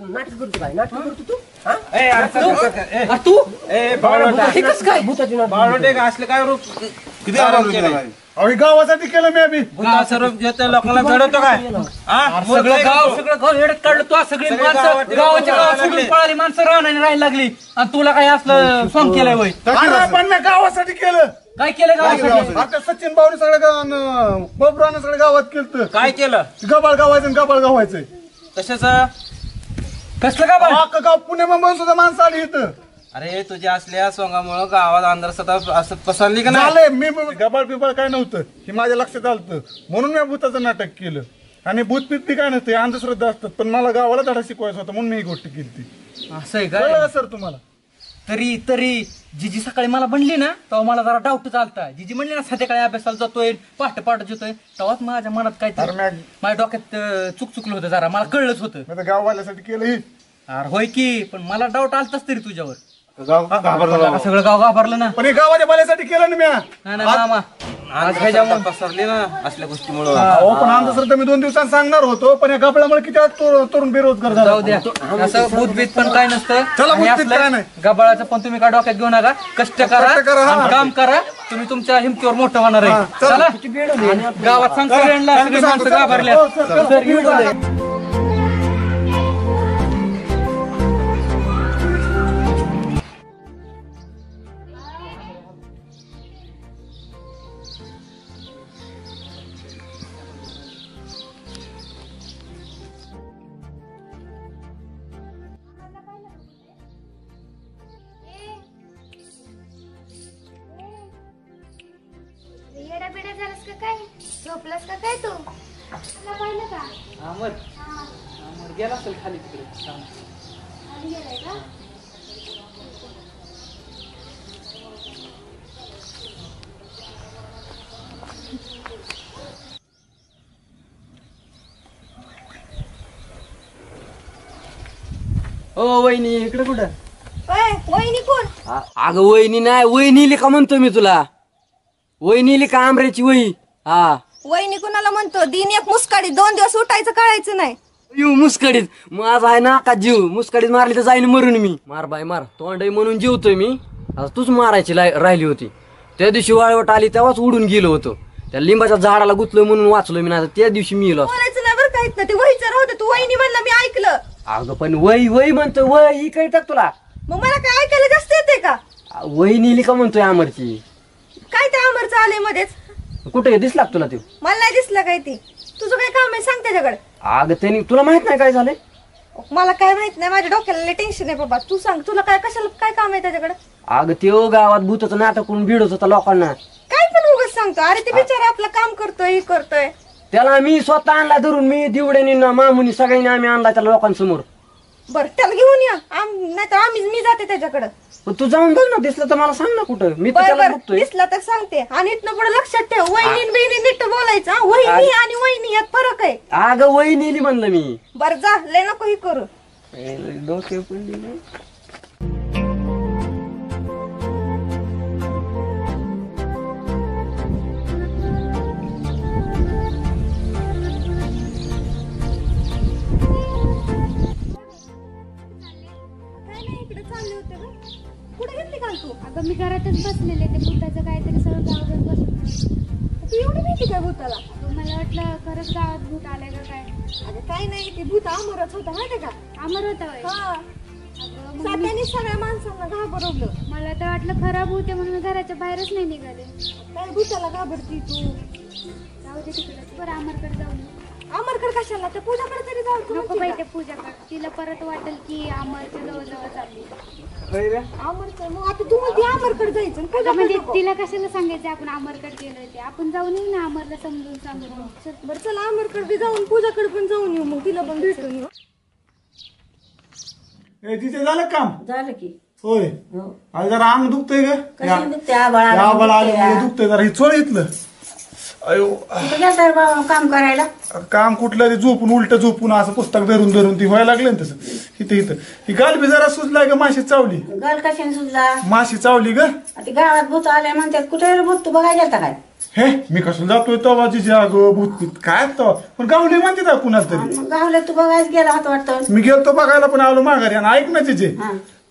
नाटक करतो काय नाटक करतो तू तू बाळोटे असले काय रूप किती आराम केला अहो गावासाठी केलं मी आम्ही सर्व लोकांना चढवतो काय सगळं गाव हेडत काढलं तू सगळी माणसं गावाच्या गावात सोडून पळाली माणसं राहण्याने राहायला लागली आणि तुला काय असलं सॉंग केलंय वय पण मी गावासाठी केलं. काय केलं गावासाठी आता सचिन भाऊने सगळ्या बबराने सगळ्या गावात केलं. काय केलं गबाळ गावायचं गबाळ गावायचंय कशाच कसलं का अख्खं गाव पुणे मुंबई सुद्धा माणसं आली इथं. अरे तुझ्या असल्या सोंगामुळे गावात अंधारसता असं पसरली का नाही झालंय मी गबाळ पिबाळ काय नव्हतं हे माझ्या लक्षात आलं म्हणून मी भूताचं नाटक केलं. आणि भूत पित्ती काय नसतं अंधश्रद्धा असतात पण मला गावाला धडा शिकवायचा होता म्हणून मी ही गोष्ट केली ती. असं आहे कळलं का सर तुम्हाला? तरी जिजी सकाळी मला म्हणली ना तेव्हा मला जरा डाऊट चालता. जिजी म्हणली ना संध्याकाळी अभ्यासाला जातोय पहाटे येतोय तेव्हाच माझ्या मनात काय माझ्या डोक्यात चुकलं होतं जरा मला कळलंच होतं. मी तर गाववाल्यासाठी केलं ही. अरे होय की पण मला डाऊट आलताच तरी तुझ्यावर घाबरला सगळं गाव घाबरलं ना. पण हे गावाच्या बाल्यासाठी केलं ना मी. नाही मामा आज ह्याच्यामुळे पसरली ना असल्या गोष्टीमुळे. हो पण अंधश्रद्धा मी 2 दिवसांत सांगणार होतो पण या गबळामुळे किती तरुण बेरोजगार झाला. जाऊ द्या असं भूतभीत पण काय नसतं. चला, आणि भूतभीत काय असलं नाही. गबाळाचं पण तुम्ही काय डोक्यात घेऊ नका. कष्ट करा आणि काम करा तुम्ही तुमच्या हिमतीवर मोठं होणार आहे. चला आणि गावात सांग सगळ्यांना सगळी माणसं घाबरल्या. येडा बेडा झालास का काय? झोपलास का काय तू? तुला पाहिलं का? अमर गेला असेल खाली तिकडे. खाली गेलाय का? ओ वहिनी इकडे कुठं? वहिनी कोण? अगं वहिनी नाही वहिनीली का म्हणतो मी तुला. वहिनीली का आमऱ्याची वही. हा वहिनी कुणाला म्हणतो? दिन एक मुस्काडी 2 दिवस उठायचं कळायचं नाही. येऊ मुस्कडीत माझा आहे ना का जीव मुस्कडीत मारली तर जाईन मरून मी. मार बाय मार तोंड म्हणून जीवतोय मी. आता तूच मारायची राहिली होती. त्या दिवशी वाळवट आली तेव्हाच उडून गेलो होतो. त्या लिंबाच्या झाडाला गुतलो म्हणून वाचलो मी. नाही त्या दिवशी मी गेलो. बोलायचं नाही बरं काहीच ना. ते वहीचं राहतं तू वहिनी म्हणला मी ऐकलं. अगं पण वही वही म्हणतो वही कळतात तुला. मग मला काय ऐकायला जास्त येते का? वही नेली का म्हणतोय अमरची. काय ते अमरचं आले मध्येच? कुठे दिसला तुला ते? मला नाही दिसलं काय ते. तुझं काय काम आहे सांग त्याच्याकडे. अगं त्यांनी तुला माहित नाही काय झालंय? मला काय माहित नाही. माझ्या डोक्याला टेन्शन आहे बाबा. तू सांग तुला काय कशाला काय काम आहे त्याच्याकडे? अगं ते गावात भूताचं नाटक करून भिडत होता लोकांना. काय पण उगाच सांगतो. अरे ते बिचारा आपलं काम करतोय हे करतोय. त्याला मी स्वतः आणला धरून मी दिवड्यानी मामुनी सगळ्यांनी आम्ही आणला त्याला लोकांसमोर. बरं त्याला घेऊन या. नाही तर मी जाते त्याच्याकडे. तू जाऊन बघ ना दिसलं तर मला सांग ना कुठं. मी तर त्याला बघतोय. दिसला तर सांगते. आणि इथनं पुढे लक्षात ठेव वहिनी बिहिणी नीट बोलायचं. वहिनी आणि वहिनी यात फरक आहे. अगं वही नेली म्हणलं मी. बरं जा लय नको ही करू. डोके पडली. अगं मी घरातच बसलेले ते भूताचं काहीतरी सगळं गावभर बसून. तू एवढी माहिती काय भूताला? मला वाटलं खरंच गावात भूत आलंय का काय. अगं काय नाही ते भूत अमरच होता माहिती का? अमर होता होय. सात्याने सगळ्या माणसांना घाबरवलं. मला तर वाटलं खराब होते म्हणून घराच्या बाहेरच नाही निघाले. काय भूताला घाबरती तू? जाऊ दे तिकडे. बरं अमरकडे जाऊन. अमरकडे कशाला? त्या पूजाकडे तरी जाऊ. नको बाई त्या पूजाकडे. तिला परत वाटेल की अमरच्या जवळ चालली. अमरचं मग आता तू म्हणते अमरकडे जायचं. म्हणजे तिला कशाला सांगायचं आपण अमरकडे गेलोय ते. आपण जाऊन येऊ ना अमरला समजून सांगून. बरं चला अमरकडे जाऊन पूजाकडे पण जाऊन येऊ. मग तिला पण भेटून येऊ. तिथे झालं काम? झालं की. होय. आज जरा अंग दुखतंय ग. कशी दुखते आबाळ आलं दुखतंय जरा. हे चोळ इथलं अयो तू गेलता रे बाबा काम करायला काम कुठलं ते झोपून उलट झोपून असं पुस्तक धरून धरून ती व्हायला लागलं ना तसं इथं ही गाल बी जरा सुजलाय ग माशी चावली गल कशाने सुचला माशी चावली ग ती गावात भूत आले म्हणतात कुठे रे भूत तू बघायला गेलता काय हे मी कसं जातोय तवा जिजे अगं भूत काय तवा पण गावली म्हणते का कुणाला तरी मग गावले तू बघायला गेला हात वाटतं मी गेलतो बघायला पण आलो माघारी आणि ऐक ना जिजे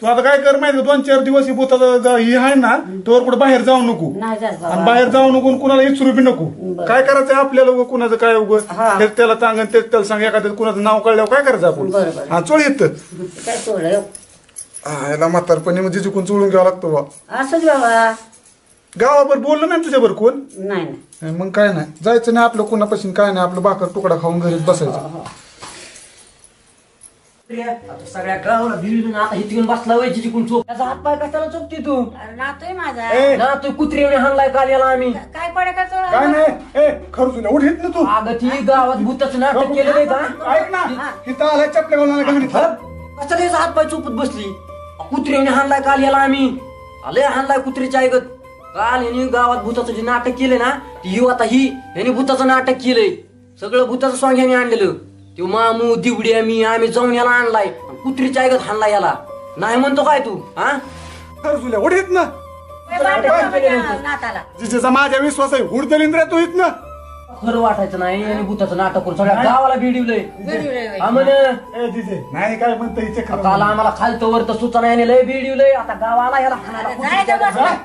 तू आता काय कर माहिती 2-4 दिवस ही भूताचा ही आहे ना तोवर कुठे बाहेर जाऊ नको नाही जात आणि बाबा बाहेर जाऊ नको कुणाला इचरू बी नको काय करायचं आपल्याला उगं कुणाचं काय उगं तेच त्याला सांग तेच त्याला सांग एखाद्या कुणाचं नाव कळल्यावर काय करायचं आपण हा चोळ येत काय चोळलं याला म्हातारपणी म्हणजे जिकून चोळून घ्यावा लागतो बा असंच बाबा गावावर बोललो नाही तुझ्यावर कोण नाही नाही मग काय नाही जायचं नाही आपलं कोणापासून काय नाही आपलं भाकर तुकडा खाऊन घरीच बसायचं सगळ्या गावाला भिडून आता इथे बसला वय जिकून चोप त्याचा हात पाय कशाला चोपते तू अरे नातोय माझा ना तू कुत्रीने हाणलाय काल याला आम्ही काय पडे का चोळा काय नाही खरंच उठ येत ना तू अगं ती गावात भूताचं नाटक केलं नाही का ऐक ना इथं आलाय चपल्या घालून घालून कसा त्याचा हात पाय चोपत बसली कुत्रीने हाणलाय काल याला आम्ही आले हाणलाय कुत्रीच्या ऐकत काल यांनी गावात भूताचं जे नाटक केलंय ना ती यांनी भूताचं नाटक केलंय सगळं भूताचं सॉंग यांनी आणलेलं तो मामू दिवड्या मी आम्ही जाऊन याला आणलाय कुत्रीच्या ऐकत हाणलाय याला नाही म्हणतो काय तू हा खरंच उठ येत ना नाताला जिजेचा माझ्या विश्वास आहे हुड दलिंद्र तू येत ना खरं वाटायचं नाही आणि भूताचं नाटक करून सगळ्या गावाला भिडवलंय जिजे नाही काय म्हणतं काल आम्हाला खालतं वर तर सूचना याने लय भिडवलंय आता गावाला याला हाणायला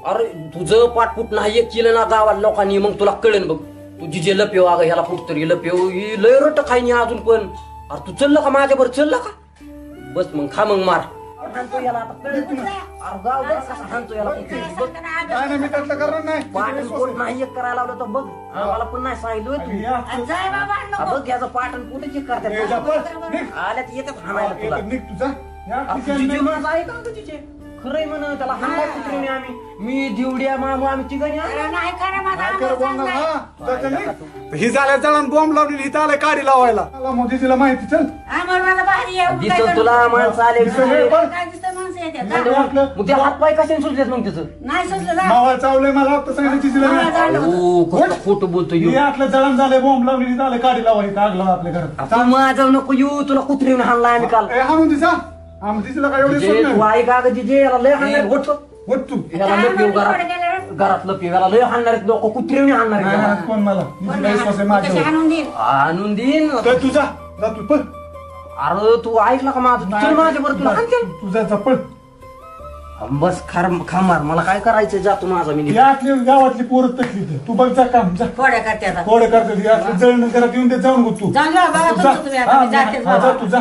अरे तुझं पाठपुट नाही एक केलं ना गावात लोकांनी मग तुला कळेल बघ तुझी जे लपेव अगं ह्याला कुठतरी लपेव ही लय रट खाईनी अजून पण अरे तू चललं का माझ्यावर चललं का बस मग खा मग मार हाणतो याला आता कळेल तुला अरे गाव बघ कसा हाणतो याला नाही मी त्यातलं करणार नाही पाटण पोट नाही एक करायला लावलं तर बघ मला पण नाही सांगितलं तू बघ याचं पाटण कुठे चेक करतात आल्यात येतात हाणायला तुला निघ तुझा खरंय म्हण त्याला हाणलाय कुत्रीने आम्ही मी दिवड्या मामू आम्ही तिघांनी नाही खरं माझा ही झाल्या जळण बॉम्ब लावलेली इथं आलाय काडी लावायला मोदी तिला माहिती चल मला भारी दिसत तुला माणसं आले काय दिसतं माणसं येतात मग ते हात पाय कशाने सुटलेत मग तिचं नाही सुचलं मावा चावलंय मला फक्त सांगितलं तिला खोटं बोलतो हे आतलं जळण झालंय बॉम्ब लावलेली झालंय काडी लावायला आग लावा आपल्या घरात माझं नको येऊ तुला कुत्रीने हाणलाय आम्ही काल हाणून दिसा तिला काय एवढी तू ऐक अगं जिजे याला लय हाणणार होत तू याला लपेव घरात लपेव याला लय हाणणार लोक कुत्रीने हाणणार कोण मला विश्वास आहे माझ्यावर आणून देईन तुझा जा तू पण अरे तू ऐकला का माझं चल माझ्यावर तुला हाणते तुझा चप्पल बस खा मार मला काय करायचं जातो माझा मी यातली गावातली पोरं तकली तू बघ जा काम जा कोड्या करते कोडे करते जळण घरात येऊन दे जाऊन तू तुझा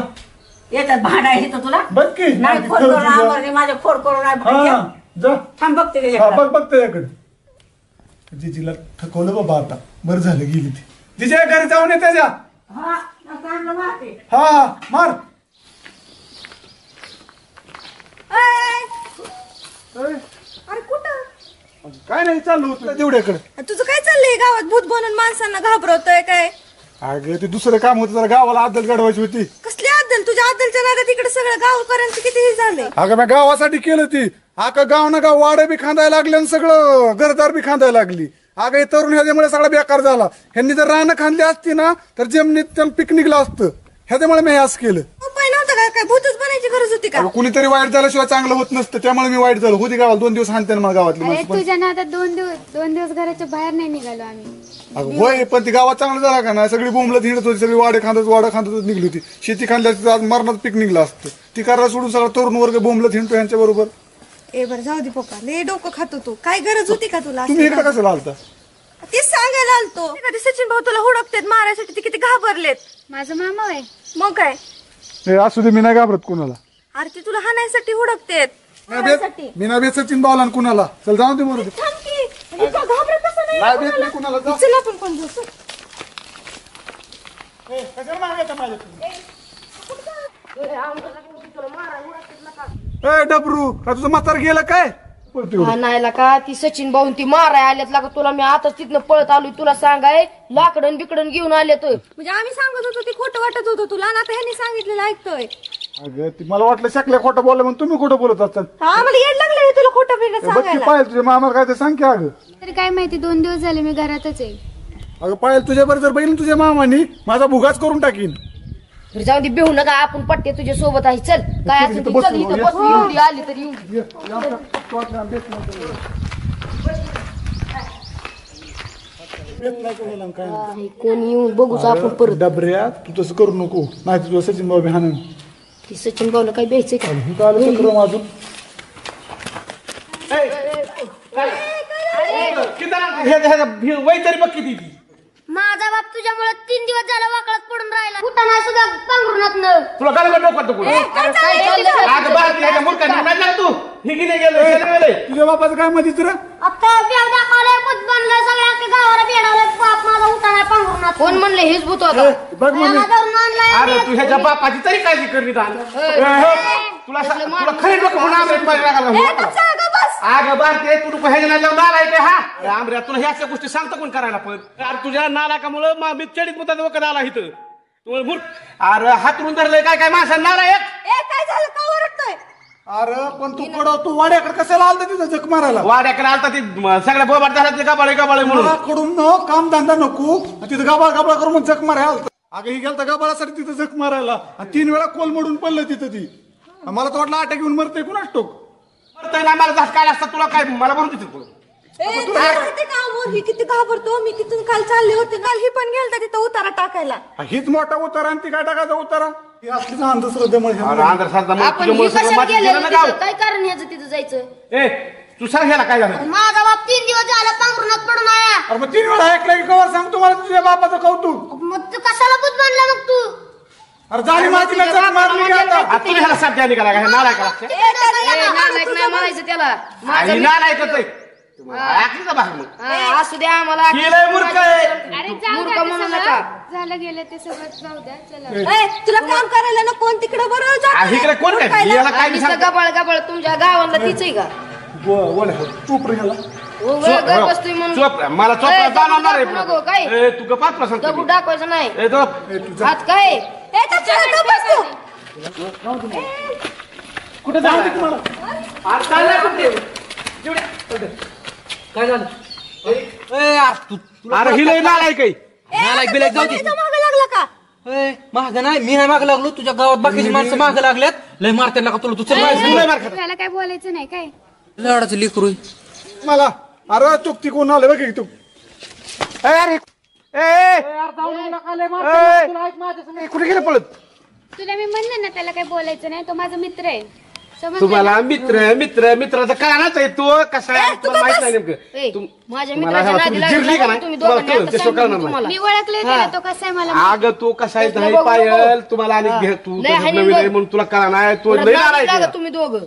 येतात भाडा येतं तुला बघ की नाही फोन करून आवडते माझे फोन करून जा थांब बघते बघ त्याच्याकडे जिजीला थकवलं बाबा आता बरं झालं गेली ती जिजा घरी जाऊन ये त्याच्या हा मार अरे कुठं काय नाही चालू होतं तेवढ्याकडे तुझं काय चाललंय गावात भूत बनून माणसांना घाबरवतोय काय अगं ते दुसरं काम होतं जरा गावाला आदल काढवायची होती कसली आदल तुझ्या आदलच्या नादात इकडे सगळं गावकऱ्यांचं किती हे झालंय अगं मी गावासाठी केलं ती आका गाव ना गाव वाडे बी खांदायला लागले आणि सगळं घरदार बी खांदायला लागली अगं हे तरुण ह्याच्यामुळे सगळा बेकार झाला ह्यांनी जर रानं खांदली असती ना तर जमिनीत त्यांना पिकनिकला असतं ह्याच्यामुळे मी हे असं केलं उपाय नव्हता काय भूतच बनायची गरज होती का कुणीतरी वाईट झाल्याशिवाय चांगलं होत नसतं त्यामुळे मी वाईट झालो होती गावाला 2 दिवस हाणते मला गावातली अरे माणसं तुझ्या नादात 2 दिवस घराच्या बाहेर नाही निघालो आम्ही होय पण ती गावात चांगलं झाला का नाही सगळी बोंबलत हिंडत होती सगळी वाडा खांदत निघली होती शेती खांदल्याची आज मरणात पिकनिकला असतं ती करायला सोडून सगळा तरुण वर्ग बोंबलत हिंडतो यांच्या बरोबर ए बरं जाऊ दे पप्पा लय डोकं खातो तू काय गरज होती का तुला तुम्ही इकडे कसं आलता तेच सांगायला आलतो कधी सचिन भाऊ तुला हुडकतेत मारायसाठी ते किती घाबरलेत माझा मामा आहे मग काय असू दे मी नाही घाबरत कुणाला अरे ते तुला हाणायसाठी हुडकतेत मी नाही बेत सचिन बावला कुणाला चल जाऊ दे बरोबर घाबरत कसं नाही नाही बेत नाही कुणाला जा. चल आपण कोण जाऊ डबरू का तुझं म्हातार गेलं काय नाही का ती सचिन भाऊन ती माराय आल्यात लागा तुला मी आताच तिथनं पळत आलोय तुला सांगाय लाकडन बिकडन घेऊन आले तर म्हणजे आम्ही सांगत होतो ती खोटं वाटत होतं तुला आणि आता ह्यांनी सांगितलेलं ऐकतोय अगं ती मला वाटलं शकल्या खोटं बोललं म्हणून तुम्ही खोटं बोलत असतात हा मला येड लागलं रे तुला खोटं बिगत बघ की सांगायला पाहिजे तुझ्या मामाला काय ते सांग की अगं तरी काय माहिती 2 दिवस झाले मी घरातच आहे अगं पायल तुझ्याबरोबर जर बहीण तुझ्या मामानी माझा भुगाच करून टाकीन. तर जाऊ दे बेहू नका आपण पट्टे तुझ्या सोबत आहे चल काय असेल ते चल इथं बस एवढी आली तरी येऊ कोणी येऊन बघूच आपण परत. डबऱ्या तू तसं करू नको नाही तुझं सचिन बाबा हाणन. ती सचिन भाऊला काय द्यायचंय का इथं आलं चक्र माझून. वय तरी बघ किती ती. माझा बाप तुझ्यामुळे 3 दिवस झाला वाकळत पडून राहिला. कुठं नाही सुद्धा पांघरुणात न. तुला काय डोकं तू तुझ्या बापाचं काय मध्ये तुला आता बेव दाखवलंय बुत बनलंय सगळ्या अख्ख्या गावाला बेडावलंय. बाप माझा उठा नाही पांघरुणात. कोण म्हणले हेच भूत होता बघ म्हणजे अरे तू ह्याच्या बापाची तरी काळजी करली तुला खरे डोकं म्हणून अगं भारतीय तू नको ह्याच्या नाल्यावर नालाय काय हा आमऱ्या तुला ह्या गोष्टी सांगतो कोण करायला पण अरे तुझ्या नालाकामुळं मी चडीत मुद्दा वखत आला इथं अरे हातरून धरलंय काय काय माणसा नालायक. काय झालं का ओरडतोय? अरे पण तू वाड्याकडे कशाला आलता तिथं जख मारायला? वाड्याकडे आलता ती सगळ्या बोबाट झाला ते गबाळे गबाळे म्हणून कडून काम धंदा नको तिथं गबाळ गबाळ करून जख मारायला आलता. अगं ही गेलता गबाळासाठी तिथं जख मारायला आणि 3 वेळा कोल मोडून पडलं तिथं ती. मला तर वाटलं आटा घेऊन मरते कुणाच टोक मरतय ना मला काय असतात तुला काय मला म्हणून तिथे किती घाबरतो मी. तिथून काल चालले होते काल ही पण गेलता तिथं उतारा टाकायला. हीच मोठा उतारा आणि ती काय टाकायचा उतारा ही असलीच अंधश्रद्धेमुळे आपण हे कशाला गेलेलं तिथं? काय कारण ह्याचं तिथं जायचं? ए तू सांग ह्याला काय झालं. माझा बाप 3 दिवस झाला पांघरुणात पडून आया. अरे मग 3 वेळा ऐकलं की कवर सांग तुम्हाला तुझ्या बापाचं कौतुक. मग तू कशाला बुत बनला मग तू? अरे झाली मातीला जरा मारली आता तुम्ही ह्याला साथ द्या निघाला काय नालाय का नालायक नाही म्हणायचं त्याला. नालायकच आहे असू द्या आम्हाला मूर्ख आहे. मूर्ख म्हणू नका. झालं गेलं ते सगळं जाऊ द्या. चला तुला काम करायला ना कोण तिकडे बरोबर इकडे कोण काय याला काय नुसतं गबाळ गबाळ तुमच्या गावाला तीच आहे का? चूप रे ह्याला बसतोय म्हणून मला नको काय तू गपात दगड दाखवायचं नाही हात काय कुठे काय झालं अरे हि लय नालायक काही नालायक बिलायक जाऊ दे. लागला का? माग नाही मी नाही माग लागलो तुझ्या गावात बाकीची माणसं माग लागल्यात लय मारते का तुला तू त्याला काय बोलायचं नाही काय. लढाचं लिकरू मला अरे चुकती कोण आलं बघ तू अरे कुठे गेलं पळत. तुला मी म्हणलं ना त्याला काय बोलायचं नाही. तो माझा मित्र आहे. तुम्हाला मित्र मित्र मित्राचा कानाच आहे तो कसा आहे तुम्हाला माहित नाही नेमकं. माझ्या मित्राच्या नादी लागला तुम्ही दोघांनी मी ओळखले त्याला. तो कसा आहे मला अगं तो कसा आहे नाही पायल तुम्हाला आणि तू नवीन आहे म्हणून तुला कळा नाही तो लय नालायक तुम्ही दोघं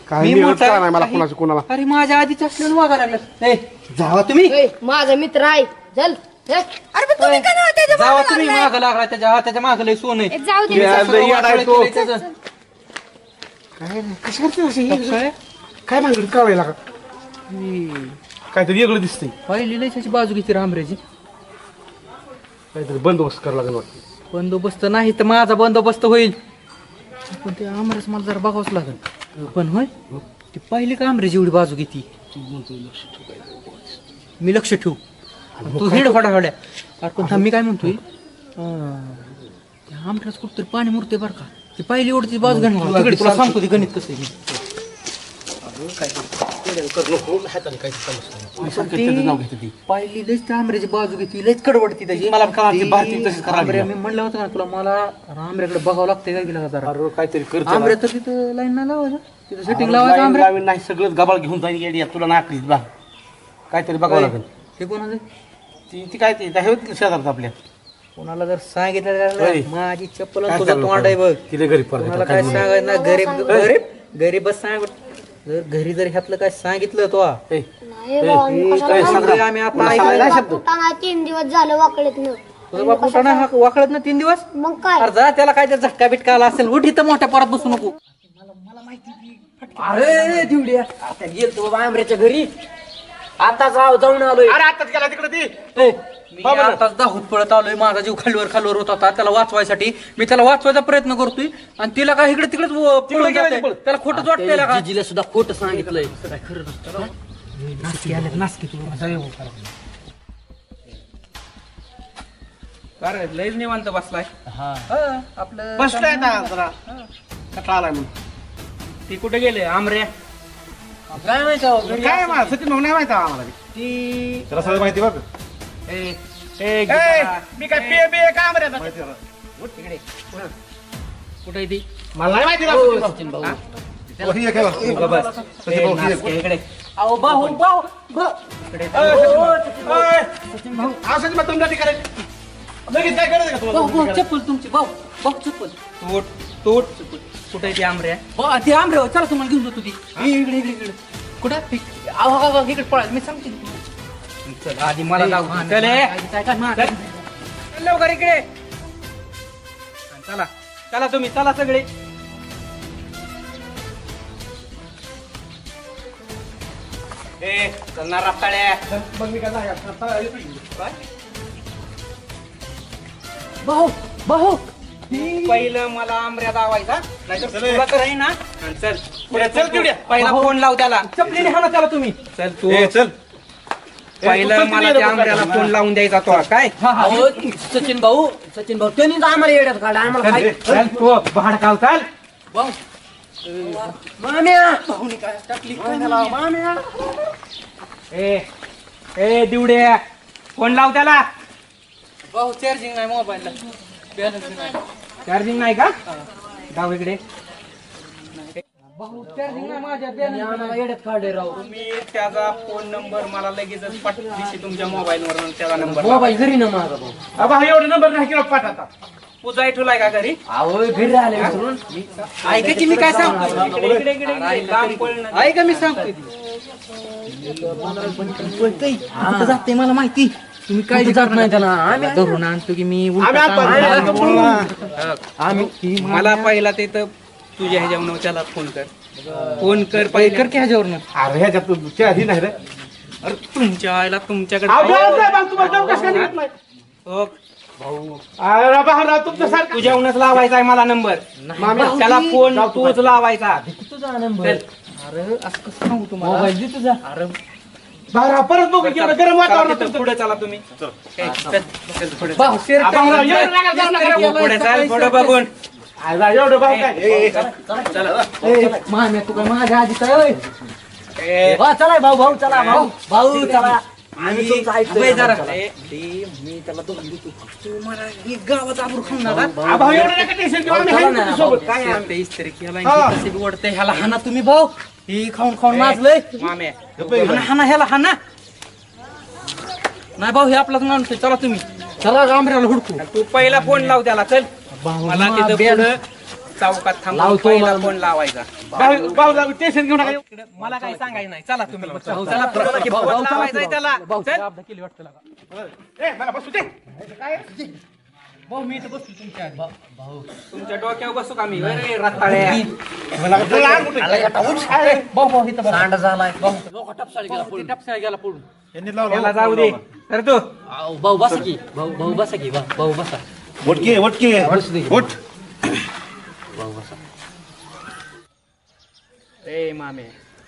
काही कळा नाही मला कोणाचं कोणाला. अरे माझ्या आधीच असलेलं वागायला लागलं जावा तुम्ही माझा मित्र आहे चल जावा तुम्ही माग लागला त्याच्या माग लय सोन आहे. जाऊ दे. काय मागणी कळायला का काहीतरी वेगळं दिसतंय. पहिली लय त्याची बाजू घेते रामरेची. काहीतरी बंदोबस्त करावं लागेल वाटतं. बंदोबस्त नाही तर माझा बंदोबस्त होईल. पण ते आमरेच मला जरा बघावंच लागेल. पण होय ती पहिली का आमरेची एवढी बाजू घेते. मी लक्ष ठेवू तू हिड फडाफड्या. पण मी काय म्हणतोय आमच्याच कुठतरी पाणी मुरते बरं का. ती पहिली एवढी बाजू घेणार तुला सांगतो ती गणित कसं आहे. पहिली लयच आंबऱ्याची बाजू घेतली लयच कडवडती त्याची. मला मी म्हणलं होतं ना तुला मला आंबऱ्याकडे बघावं लागतंय काय गेला जरा काहीतरी कर. आंबऱ्या तर तिथं लाईन नाही लावायचं तिथं सेटिंग लावायचं आंबऱ्या नाही सगळं गबाळ घेऊन जाईल तुला नाकलीच बा काहीतरी बघावं लागेल. हे कोणाचं ती काय ते शेजारच आपल्या कोणाला जर सांगितलं माझी चप्पल तुझं तोंड आहे बघ. तिथे गरीब कोणाला काय सांगायचं ना गरीब गरीब गरीबच सांग. जर घरी जर ह्यातलं काय सांगितलं तो आम्ही आता 3 दिवस झालं वाकळत न. तुझा बाप उठा ना वाकळत ना 3 दिवस. मग काय जा त्याला काय त्या झटका बिटका आला असेल उठ इथं मोठ्या परत बसू नको. अरे दिवड्या आता गेलतो बाबा आंबऱ्याच्या घरी आता जाऊन आलोय. अरे आताच गेला तिकडे ती मी आताच दाखवत पळत आलोय. माझा जीव खालवर होत होता त्याला वाचवायसाठी. मी त्याला वाचवायचा प्रयत्न करतोय आणि तिला काय इकडे तिकडेच त्याला खोटंच वाटतंय. जिजीला सुद्धा खोटं सांगितलंय काय खरं नसतं. नासकी आले नासकी तुला अरे लयच निवांत बसलाय. आपलं बसलाय ना जरा कटाळा आलाय म्हणून. ती कुठे गेले आमऱ्या? काय माहिती अहो, घरी काय मला सचिन भाऊ नाही माहिती आम्हाला. ती त्याला सगळं माहिती बघ. मी काय पे बे काम रे तिकडे कुठे आहे ती? मला नाही माहिती हो, सचिन भाऊ. हो, ही एक आहे बघ. तू बस. सचिन भाऊ, ही एक. इकडे अहो भाऊ भाऊ इकडे. सचिन भाऊ असं मग तुमच्या ठिकाणी लगेच काय करायचं का तुम्हाला? चप्पल तुमची भाऊ भाऊ चप्पल तोट कुठे आहे ती आमऱ्या? ते आमरे हो चला तुम्हाला घेऊन जातो ती इकडे इकडे इकडे कुठं अहो इकडे पळा मी सांगते चल आधी मला जाऊ. चल लवकर इकडे. चला चला तुम्ही चला सगळे. चलणार रस्ताळ्या. मग मी काय भाऊ भाऊ पहिलं मला आमऱ्या दावायचा नाहीतर तुला तर आहे ना. चल पुढे चल तेवढ्या. पहिला फोन लाव त्याला. चपलीने हाणा त्याला तुम्ही. चल तू चल. पहिलं मला त्या आमऱ्याला फोन लावून द्यायचा तो काय. अहो, सचिन भाऊ त्यांनी आम्हाला येड्यात काढा आम्हाला काय चल तू भाड काव चाल. माम्या ए दिवड्या फोन लाव त्याला. भाऊ चार्जिंग नाही मोबाईलला चार्जिंग नाही का? जाऊ इकडे. भाऊ चार्जिंग नाही माझ्या आम्हाला येड्यात काढे राव. तुम्ही त्याचा फोन नंबर मला लगेचच पाठवली तुमच्या मोबाईल वर त्याचा नंबर. मोबाईल घरी ना माझा भाऊ. अबा एवढा नंबर नाही किंवा पाठवता. पूजा ठेवलाय का घरी? अहो घरी राहिले विसरून. ऐका की मी काय सांगतो इकडे इकडे इकडे लांब पळणं. ऐका मी सांगतोय जाते मला माहिती तुम्ही काय जात नाही त्याला आम्ही धरून आणतो की मी आम्ही मला पहिला ते तर तुझ्या ह्याच्यावर त्याला फोन कर पहिले कर की ह्याच्यावरनं. अरे ह्याच्यात चहा नाही रे. अरे तुमच्या आईला तुमच्याकडे हो, तुझ्याहूनच लावायचा आहे मला नंबर. त्याला फोन तूच लावायचा. तुझा नंबर. अरे असं कसं सांगू तुम्हाला मोबाईल दे तुझा. अरे परत बघू की एवढं गरम वातावरण. पुढे चला तुम्ही. चल पुढे. भाऊ शर्ट पुढे चाल पुढे बघून. एवढं भाऊ काय माम्या तू काय माझ्या आधी काय चला भाऊ भाऊ चला भाऊ चला. आम्ही तुमचं ऐकतोय जरा चला. मी त्याला दोन देतो तू मला ही गावात आबरू खाऊन नका. भाऊ एवढं नका टेन्शन घेऊ. आम्ही आहे ना तुझ्यासोबत. काय आमच्या इस्त्री केला कसे बी ओढते ह्याला हाना तुम्ही भाऊ. ही खाऊन खाऊन माजलंय मामे हाना ह्याला हाना नाही भाऊ हे आपलाच माणूस आहे. चला तुम्ही चला आमऱ्याला हुडकू. तू पहिला फोन लाव त्याला. चल मला तिथं पुढं चौकात थांबून पहिला फोन लावायचा. भाऊ टेन्शन घेऊ नका. मला काही सांगायचं नाही. चला तुम्ही चला फोन लावायचा त्याला. चल केली वाटतं मला बसू दे. भाऊ मी इथं बसतो तुमच्या आधी. भाऊ तुमच्या डोक्यावर बसू का मी? रताळ्या भाऊ भाऊ इथं बस. सांड झालाय. टपसाळ गेला पडून. त्याला जाऊ दे. तर तू भाऊ बसा की भाऊ बसा की भाऊ बसा. वटके वट. भाऊ बसा. ए मामे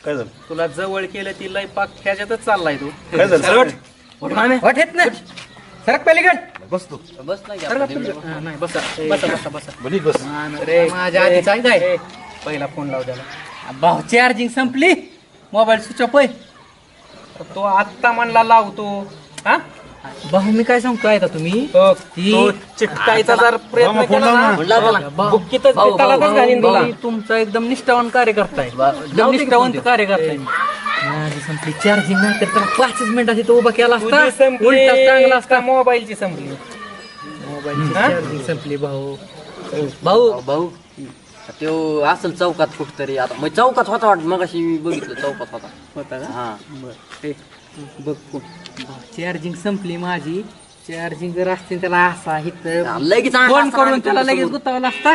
काय झालं? तुला जवळ केलं ती लय पाक ह्याच्यातच चाललाय तू. काय झालं? चल, उठ. मामे वाट येत ना सरक पलीकड बस तू. बस नाही का सरक आपण? तुमचं. नाही बसा बसा बसा बसा. बनी बस. रे माझ्या आधी काय काय पहिला फोन लाव त्याला. भाऊ चार्जिंग संपली मोबाईल स्विच ऑफ आहे. तो आत्ता म्हणला लावतो. हा भाऊ मी काय सांगतो ऐका तुम्ही तो चिटकायचा जर प्रयत्न केला ना म्हणला त्याला. बुक्कीतच भाऊ, त्यालाच भाऊ, घालीन तुला. मी तुमचा एकदम निष्ठावान कार्यकर्ता आहे एकदम निष्ठावंत कार्यकर्ता आहे. माझी संपली चार्जिंग नाही तर त्याला 5 मिनिटाची तो उभा केला असता तुझी संपली उलटा चांगला असता. का मोबाईलची संपली? मोबाईलची चार्जिंग संपली भाऊ. भाऊ तो असेल चौकात कुठतरी. आता मग चौकात होता वाटत मग अशी बघितलं चौकात होता. होता का हा ते बघ चार्जिंग संपली माझी. चार्जिंग जर असते त्याला असा इथं लगेच फोन करून त्याला लगेच गुतावला असता.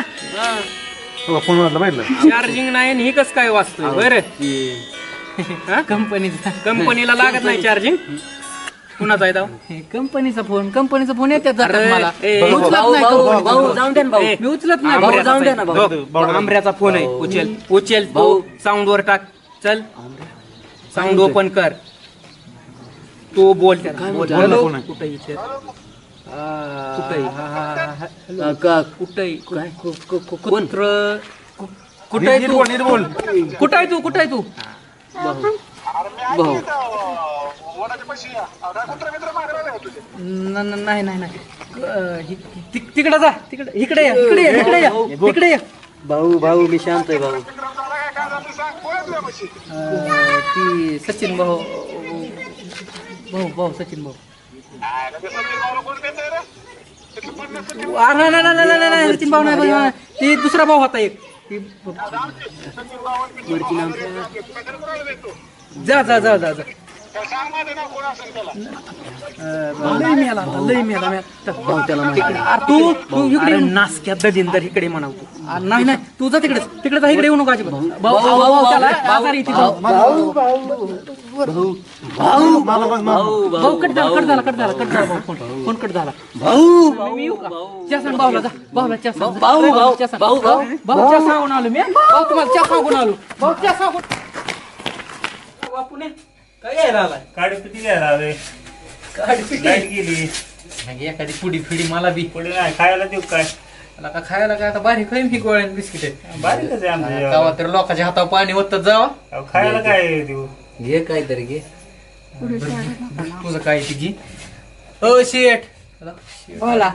फोन वाजला पाहिजे. चार्जिंग नाही आणि ही कस काय वाचतोय बरं? कंपनीचा कंपनीला लागत नाही चार्जिंग. कुणाचा आहे तो? कंपनीचा फोन येतात जातात मला. ए, मी उचलत भाऊ नाही भाऊ कंपनी. भाऊ जाऊन दे ना भाऊ. मी उचलत नाही भाऊ भाऊ. जाऊन दे ना भाऊ. आंब्याचा फोन आहे. उचल उचल भाऊ. साऊंड वर टाक. चल साऊंड ओपन कर. तो बोल त्याला. हॅलो कुठे कुठे तू नाही तिकडे जा इकडे या भाऊ मी शांत आहे भाऊ. ती सचिन भाऊ सचिन भाऊ. नाही सचिन भाऊ नाही ती दुसरा भाऊ होता एक. जा लय मेला तू इकडे नासक्या दजिंदर इकडे म्हणावतो. नाही तू जा तिकडे जा इकडे येऊ नको अजिबात. कट झाला फोन कट झाला. मी येऊ का चहा भाऊला जा भाऊला चहा भाऊ चहा सांगून आलो मी. भाऊ तुम्हाला चहा सांगून आलो. भाऊ चहा सांगून काय घ्यायला आलाय? काडीपिटी घ्यायला आलोय. लाईट गेली. एखादी पुडी फिडी मला बी. पुढे नाही खायला देऊ काय? का खायला काय आता बारीक खाईन मी गोळ्या बिस्किट आहे. बारीकच आहे आमच्या. गावात तर लोकांच्या हातावर पाणी होत जावा. खायला काय देऊ? घे काहीतरी घे. तुझं काय ती घे. ओ शेठ बोला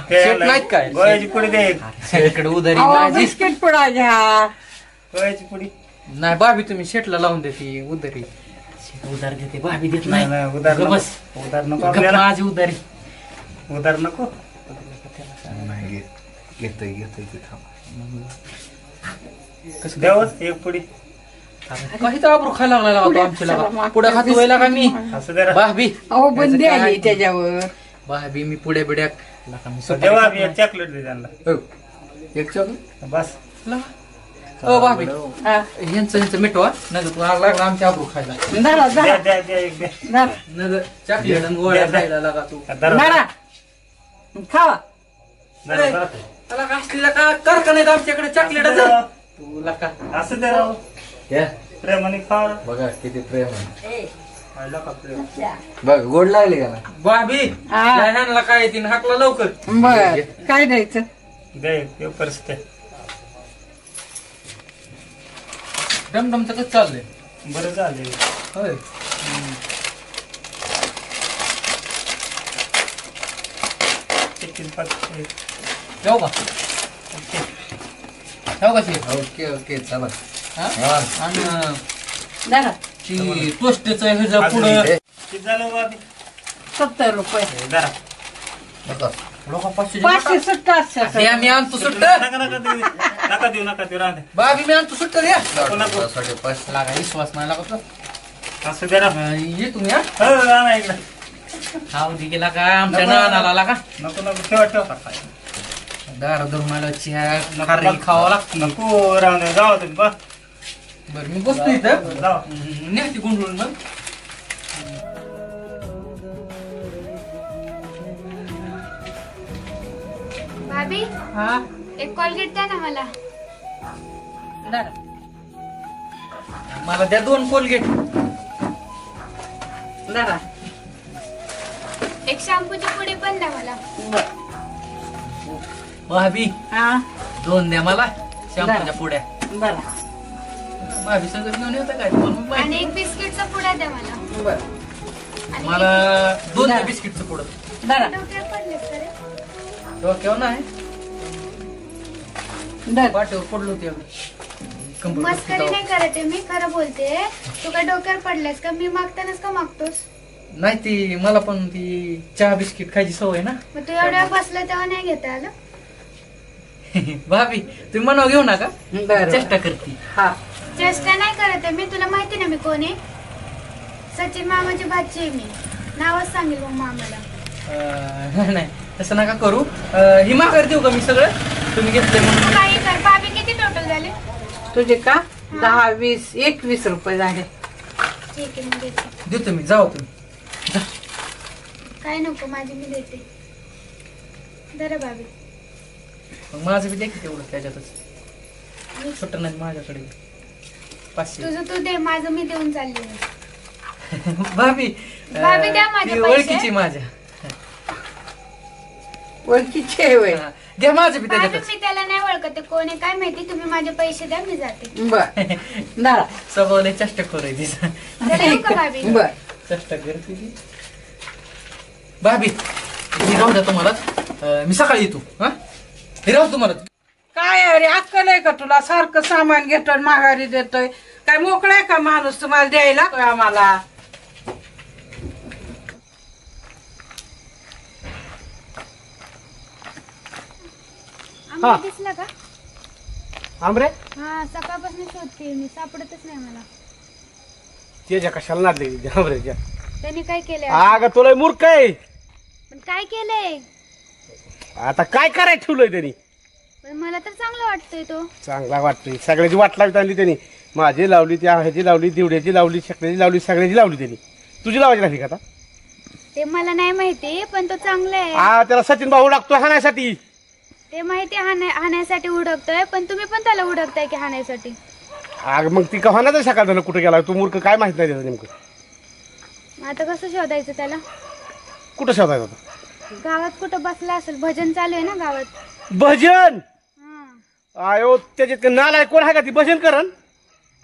शेठ नाही काय गोळ्याची पुडी दे. शेठकडे उधारी बिस्किट पुडा घ्या. गोळ्याची पुडी नाही भाभी तुम्ही शेठला लावून देते उधारी. उधार देते भाभी देत नाही. उधार बस उधार नको आपल्याला. माझी उधारी उधार नको. घेतोय कसं द्यावं एक पुडी? काही तर आबरू खायला लागला आमच्या पुढे खातो व्हायला का मी. असं दे भाभी बंदी आहे त्याच्यावर. भाभी मी पुढे बिड्या देवा एक चॉकलेट दे त्यांना. एक चॉकलेट बस. ओ भाभी ह्यांचं मिठवा नाही तू आग लागला आमच्या आबरू खायला. चॉकलेट गोळ्या खायला लागा तू. खावा त्याला असलेला का कारखान्यात आमच्याकडे चॉकलेट तुला का असं दे राव. प्रेमाने खा. बघा किती प्रेम आहे. बघ गोड लागले का? भाभी ह्यांना काय येतील हाकला लवकर. बर काय द्यायचं? दे पेपर्स ते. डमडमचं कसं चाललंय? बरं चाललंय. होय जाऊ का ओके चला. आणि ती टोस्टचं ह्याच्या पुढं किती झालं बाबी? 70 रुपये. जरा लोक 570. मी आणतो सुट्ट. नका देऊ राहते. बाबी मी आणतो सुट्ट द्या. 550 लागा विश्वास नाही लागत. असं दे ना. ये तुम्ही हा इकडे खाऊ दे गेला का आमच्या नानाला लागा. नको ठेवा. दार धरून आला चहा खारी खावा लागते. नको राहून दे. जाऊ तुम्ही बस. बरं मी बसतो इथं. जाऊ नेहती गुंडळून मग. भाभी एक कोलगेट द्या ना मला. मला द्या 2 कोलगेट. एक शॅम्पूची पुडी पण द्या मला. भाभी 2 द्या मला शॅम्पूच्या पुड्या. भाभी सगळं घेऊन येतं काय? आणि एक बिस्किटचा पुडा द्या मला. मला 2 द्या बिस्किटचं पुडं. डोक्यात पडलेत का रे? डोक्यावर नाही पाठीवर पडलो होते. मस्करी नाही करत आहे मी, खरं बोलते. तू काय डोक्यावर पडलास का? मी मागतानाच का मागतोस? नाही ती मला पण ती चहा बिस्किट खायची सवय ना. मग तू एवढ्या बसला तेव्हा नाही घेता आलं? भाभी तुम्ही मनाव घेऊ नका. चेष्टा करते. चेष्टा नाही करत आहे मी. तुला माहिती ना मी कोण आहे? सचिन मामाची भाची आहे मी. नावच सांगेल मग मामाला. नाही तसं नका करू. ही माघार देऊ का मी सगळं तुम्ही घेतलंय म्हणून? काही कर. भाभी किती टोटल झाले तुझे का? 10, 20, 21 रुपये झाले. ठीक आहे मी देते. देतो मी. जाऊ तुम्ही. काय नको माझी मी देते. जरा भाभी मग माझं बी देखील तेवढं त्याच्यातच सुट्ट नाही माझ्याकडे. 500 तुझं तू दे, माझं मी देऊन चालली. भाभी भाभी द्या माझे ती पैसे. ओळखीची माझ्या ओळखीची आहे होय. घ्या माझं बी भाभी त्याच्याकडे. मी त्याला नाही ओळखत आहे. कोण आहे काय माहिती. तुम्ही माझे पैसे द्या, मी जाते. बर दादा स्वभाव लय चष्ट खोर तिचा. चला येऊ का भाभी? बर चष्ट करते ती. भाभी मी राहू द्या तुम्हाला. मी सकाळी येतो. हा हे राहू तुम्हाला. काय अरे अक्कल आहे का तुला? सारखं सामान घेतोय माघारी देतोय. काय मोकळा आहे का माणूस तुम्हाला द्यायला आम्हाला? आम्हाला दिसला का? आमरे हा, सकाळपासून शोधते मी, सापडतच नाही मला. त्याच्या कशाला नादले आमरेच्या? त्यांनी काय केलंय? अगं तुला मूर्ख आहे. पण काय केलंय? आता काय करायचं ठेवलंय त्यांनी? पण मला तर चांगलं वाटतंय तो. चांगला वाटतोय. सगळ्याची वाट लावत आणली त्यांनी. माझी लावली, त्या ह्याची लावली, दिवड्याची लावली, शकल्याची लावली, सगळ्याची लावली त्यांनी. तुझी लावायची नाही का आता? ते मला नाही माहिती, पण तो चांगला आहे. त्याला सचिन भाऊ लागतोय हाणायसाठी. ते माहिती हाणायसाठी उडकतोय, पण तुम्ही पण त्याला उडकताय की हाणायसाठी. मग ती का होणार सकाळ झालं कुठे गेला? तू मूर्ख काय माहित नाही त्याचं नेमकं. आता कसं शोधायचं त्याला? कुठं शोधायचं होता? गावात कुठं बसला असेल. भजन चालू आहे ना गावात. भजन? आयो त्याच्यात नालाय कोण आहे का ती भजन करन?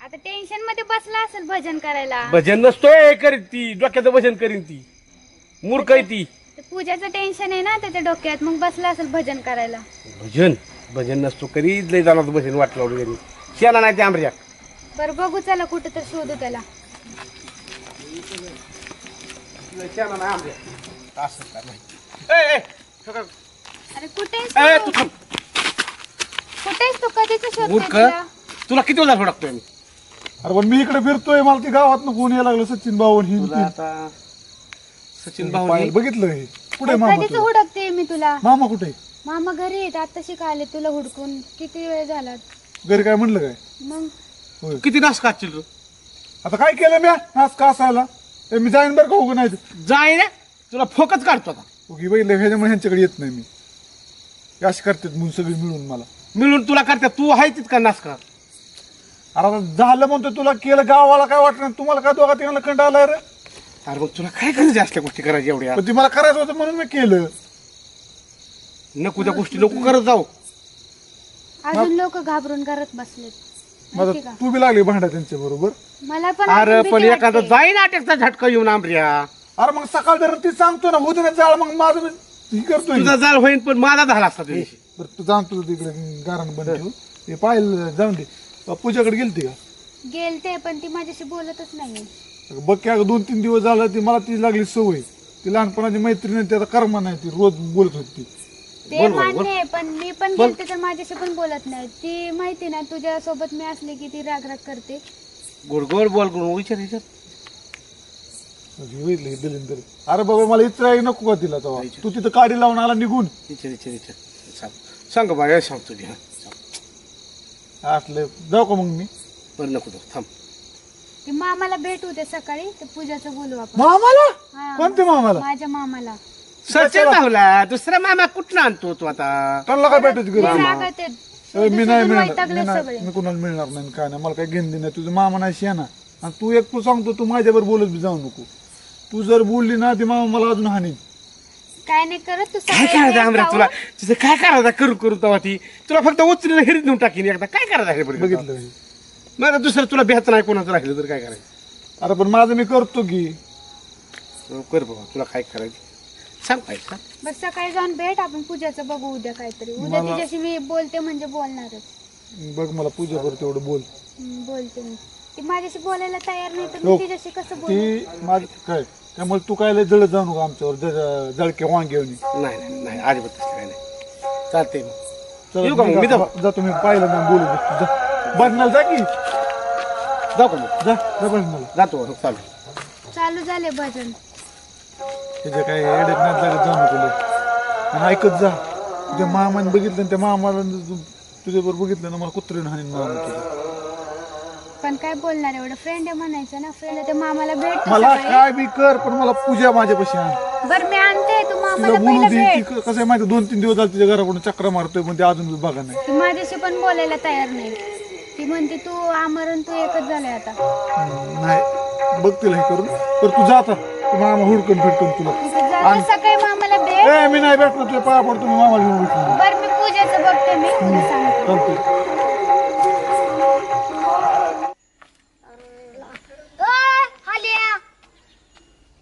आता टेन्शन मध्ये बसला असेल भजन करायला. भजन नसतोय करीत ती. डोक्याचं भजन करीन ती. मूर्ख आहे ती. पूजाचं टेन्शन आहे ना त्याच्या डोक्यात, मग बसला असेल भजन करायला. भजन नसतो करीत. लय जाणार भजन वाट लावली त्यांनी. शेणा नाही ते आंबऱ्या. बरं बघू चला कुठं तर शोधू त्याला. अरे कुठे कुठेस तू? कधीच मूर्ख शोधतोय? तुला किती वेळा सोडतोय मी? अरे पण मी इकडे फिरतोय, मला ती गावात कोण यायला लागलं. सचिन भाऊ आणि तुला आता सचिन भाऊ बघितलं हे कुठे मामा? कधीच हुडकते मी तुला. मामा कुठे? मामा घरी येत. आता शिकायले तुला हुडकून किती वेळ झाला. घरी काय म्हणलं काय? मग किती नाश काढशील तू? आता काय केलं मी नाच का असायला? मी जाईन बरं का? उगं नाही जाईन तुला फोकच काढतो आता. उगी बैल ह्याच्यामुळे ह्यांच्याकडे येत नाही मी. अशी करतात म्हणून सगळी मिळून मला. मिळून तुला करतात. तू आहे तितका नाश का? अरे आता झालं म्हणतो तुला केलं. गावाला काय वाटणार? तुम्हाला काय दोघा तिघांना कंड आलाय रे? अरे मग तुला काय करायचं असल्या गोष्टी करायच्या एवढ्या? पण ती मला करायचं होतं म्हणून मी केलं. नको त्या गोष्टी नको करत जाऊ. अजून लोक घाबरून करत बसलेत. माझा माहिती का? तू बी लागली भांडा त्यांच्या बरोबर. मला पण अरे अजून पण भीती एखादा वाटते. जाईन अटॅकचा झटका येऊन आंबऱ्या. अरे मग सकाळ जर ती सांगतो ना होतं ना जाळ, मग माझं मी करतोय. तुझा जाळ होईन पण माझा झाला असता तुझी. बरं तू जाणतो तिकडे गारण बंद ठेवून. ते पाहिलं जाऊन दे. पूजाकडे गेलती का? गेलते पण ती माझ्याशी बोलतच नाही. बघ की 2-3 दिवस झालं ती मला ती लागली सवय. ती लहानपणाची मैत्रीण आहे, त्याचा कर्म नाही. ती रोज बोलत होती. ते मान्य आहे, पण मी पण गेलते तर माझ्याशी पण बोलत नाही. ती माहिती ना तुझ्या सोबत मी असले की ती राग राग करते. गोड गोड बोल करून विचार विचार. अरे बाबा मला इतर नको का तिला तेव्हा? तू तिथं काडी लावून आला निघून. विचार विचार विचार सांग बाय सांगतो तुझ्या. असले जाऊ का मग मी? बरं नको थांब. ती मामाला भेटू दे सकाळी. तर पूजाचं बोलू आपण. मामाला? हा, कोणत्या मामाला? माझ्या मामाला. सचिन भाऊला. दुसरा मामा कुठला आणतो तू आता? त्यांना काय भेटायची ते गरज रागात आहेत. नाही? मी नाही शोधून मिळणार. वैतागले सगळे. मी कुणाला मिळणार नाही काय नाही. मला काय घेणं नाही. तुझं मामा नाही शेणा. आणि तू एक तू सांगतो तू माझ्यावर बोलत बी जाऊ नको. तू जर बोलली ना ती मामा मला अजून हानी. काय नाही करत तू काय सकाळी करायचं आमऱ्या जाऊ. तुला? तुझं काय करायचं करू करू तेव्हा ती तुला फक्त उचलून हिरीत नेऊन टाकीन एकदा. काय करायचं आहे बरं? बघितलं हे. मग दुसरं तुला भ्याच नाही कोणाचं राहिलं तर काय करायचं? अरे पण माझं मी करतो की. कर बाबा तुला काय करायचं सांग पाहिजे. बस सकाळी जाऊन भेट. आपण पूजाचं बघू उद्या काहीतरी. उद्या तिच्याशी मी बोलते म्हणजे बोलणारच. बघ मला पूजा कर तेवढं बोल. बोलते मी. ती माझ्याशी बोलायला तयार नाही तर मी तिच्याशी कसं बोलू? ती माझ काय त्यामुळे तू काय लय जळत जाऊ नको आमच्यावर. जळके वांग घेऊन ये. नाही नाही अजिबात तसं काय नाही. चालते चला, येऊ का मग? मी जातो मी पाहिलं ना बोलू बघणार जा की. जाऊ का मग? जा बघणार जातो चालू. चालू झाले भजन. त्याच्या काय एडकण्यात जागत जाऊ नको लय. आणि ऐकत जा. तुझ्या मामाने बघितलं आणि त्या मामाला तुझ्याबरोबर बघितलं ना मला कुत्रीने हाणीन मामा तुझं. पण काय बोलणार एवढं? फ्रेंड आहे म्हणायचं ना. फ्रेंड आहे ते मामाला भेट. मला काय बी कर पण मला पूजा माझ्यापाशी आण. बरं मी आणते. तू तिला मामाला बोलू पहिलं दे. भेट. ती कसं आहे माहिती 2-3 दिवस झाले तिच्या घराकडून चक्र मारतोय पण ते अजून बघा नाही. ती माझ्याशी पण बोलायला तयार नाही. ती म्हणते तू आमरण तू एकच झाले आता. नाही बघ तिला हे करून तर तू जा आता तू मामा हुडकून फिरकून तुला जाता सकाळी मामाला भेट. ए मी नाही भेटणार तुझ्या पाया पडतो मी मामाला घेऊन भेटणार. बरं मी पूजेचं बघते मी तुला सांगते. चालतंय.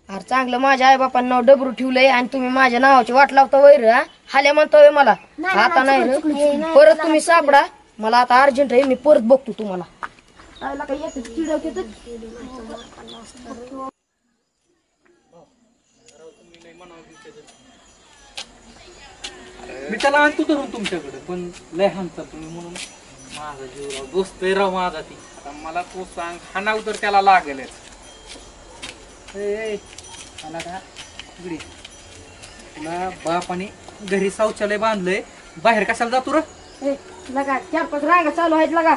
अरे चांगलं माझ्या आई बापांना नाव डबरू ठेवलंय आणि तुम्ही माझ्या नावाची वाट लावता वैर हाल्या म्हणतोय मला. आता नाही रे परत तुम्ही सापडा मला आता अर्जंट आहे मी परत बघतो तुम्हाला. मी त्याला आणतो धरून तुमच्याकडे पण लय हानता तुम्ही म्हणून माझा जीव राव दोस्त आहे राव माझा ती. आता मला तू सांग हाणाव तर त्याला लागेलच. मला का इकडे तुला बापाने घरी शौचालय बांधलंय बाहेर कशाला जातो रे. लगा 4-5 रांगा चालू आहेत लगा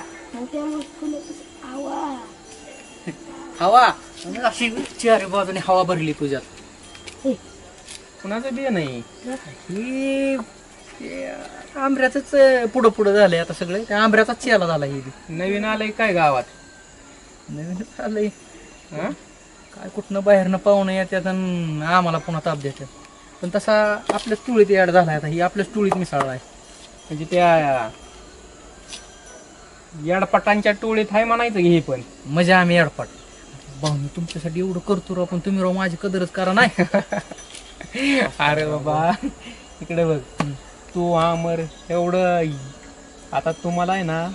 हवा अशी चारी बाजूने हवा भरली तुझ्यात. कुणाचं बी नाही हे आंब्याच पुढं पुढं झालंय आता सगळं त्या आंब्याचाच चेला झाला. हे नवीन आलंय काय गावात नवीन आलंय हा काय कुठनं बाहेरनं पाहुणं येतात आणि आम्हाला पुन्हा ताप देतात. पण तसा आपल्याच टोळीत ॲड झालाय आता ही आपल्याच टोळीत मिसळला आहे. म्हणजे त्या याडपटांच्या टोळीत आहे म्हणायचं की हे पण म्हणजे आम्ही याडपट भाऊ मी तुमच्यासाठी एवढं करतो राव पण तुम्ही राव माझी कदरच करा नाही. अरे बाबा इकडे बघ तू आमर एवढं आता तुम्हाला आहे ना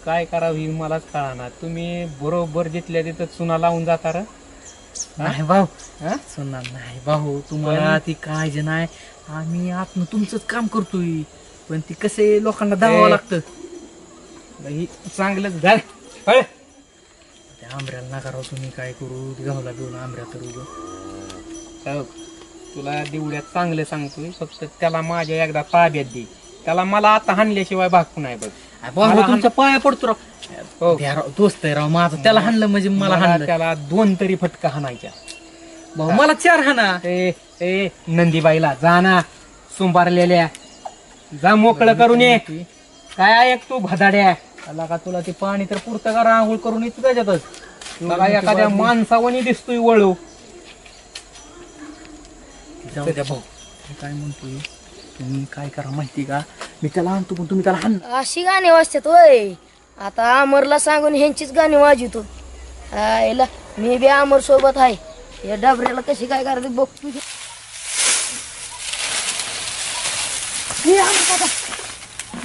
काय करावं ही मलाच कळणार. तुम्ही बरोबर जिथल्या तिथं चुना लावून जाता र. नाही भाऊ सुना नाही भाऊ तुम्हाला ती काळजी नाही. आम्ही आतून तुमचंच काम करतोय पण ती कसे लोकांना दावावं लागतं. चांगलंच घाल त्या आंब्याला नका राव तुम्ही काय करू गावला घेऊन आंब्या तर उगं तुला देवड्यात चांगलं सांगतोय फक्त त्याला माझ्या एकदा ताब्यात दे. त्याला मला आता हाणल्याशिवाय भाग नाही बघ. तुमच्या पाया पडतो राव दोस्त आहे राव माझा. त्याला हाणलं म्हणजे मला हाणलं त्याला 2 तरी फटका हाणायच्या भाऊ मला 4 हाणा. ए नंदीबाईला जा ना सुंबारलेल्या जा मोकळं करून ये. काय ऐक तू भदाड्या आला का तुला ते पाणी तर पुरतं का आंघोळ करून येतो त्याच्यातच. तुला एखाद्या माणसावानी दिसतोय वळू. जाऊ द्या भाऊ काय म्हणतोय तुम्ही काय करा माहिती का मी त्याला आणतो पण तुम्ही त्याला हाण. अशी गाणी वाजतात होय. आता अमरला सांगून ह्यांचीच गाणी वाजवतो. याला मी बी अमर सोबत आहे. या डबऱ्याला कशी काय करते बघ तुझी.